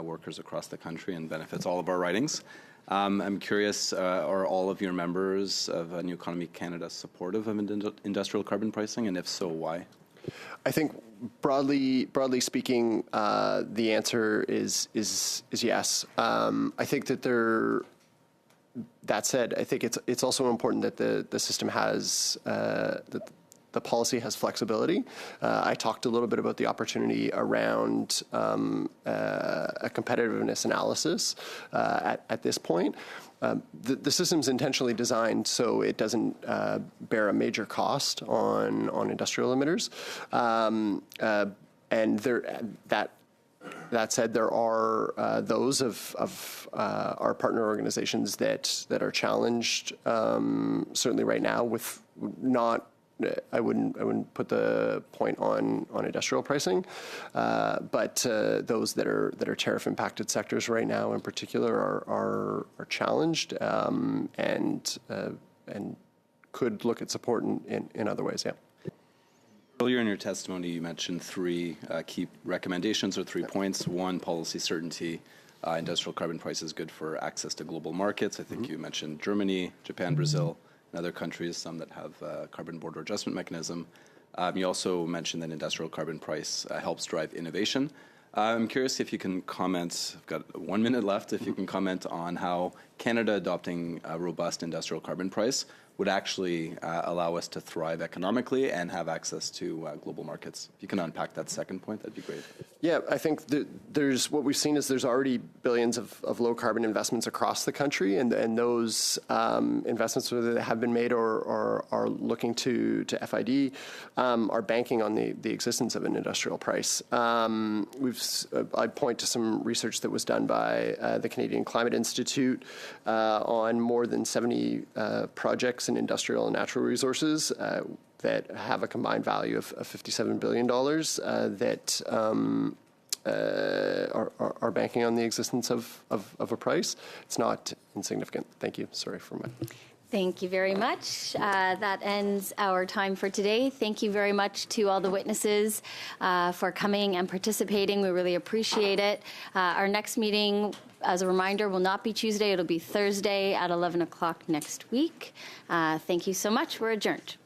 S12: workers across the country and benefits all of our ridings. I'm curious, are all of your members of New Economy Canada supportive of industrial carbon pricing, and if so, why?
S2: I think broadly speaking, the answer is yes. I think that that said, I think it's also important that the system has that the policy has flexibility. I talked a little bit about the opportunity around a competitiveness analysis at this point. The system's intentionally designed so it doesn't bear a major cost on industrial emitters, and that said, there are those of our partner organizations that are challenged, certainly right now, with not. I wouldn't put the point on industrial pricing, but those that are tariff impacted sectors right now in particular are challenged and could look at support in other ways. Yeah.
S12: Earlier in your testimony, you mentioned three key recommendations or 3 points. One, policy certainty. Industrial carbon price is good for access to global markets. I think you mentioned Germany, Japan, Brazil. In other countries, some that have a carbon border adjustment mechanism. You also mentioned that industrial carbon price helps drive innovation. I'm curious if you can comment, I've got 1 minute left, if you can comment on how Canada adopting a robust industrial carbon price would actually allow us to thrive economically and have access to global markets. If you can unpack that second point, that'd be great.
S2: Yeah, I think there's what we've seen is there's already billions of low carbon investments across the country, and those investments, whether they have been made or are looking to FID, are banking on the existence of an industrial price. I'd point to some research that was done by the Canadian Climate Institute on more than 70 projects in industrial and natural resources that have a combined value of $57 billion that are banking on the existence of a price. It's not insignificant. Thank you. Sorry for my...
S1: Thank you very much. That ends our time for today. Thank you very much to all the witnesses for coming and participating. We really appreciate it. Our next meeting, as a reminder, will not be Tuesday. It'll be Thursday at 11 o'clock next week. Thank you so much. We're adjourned.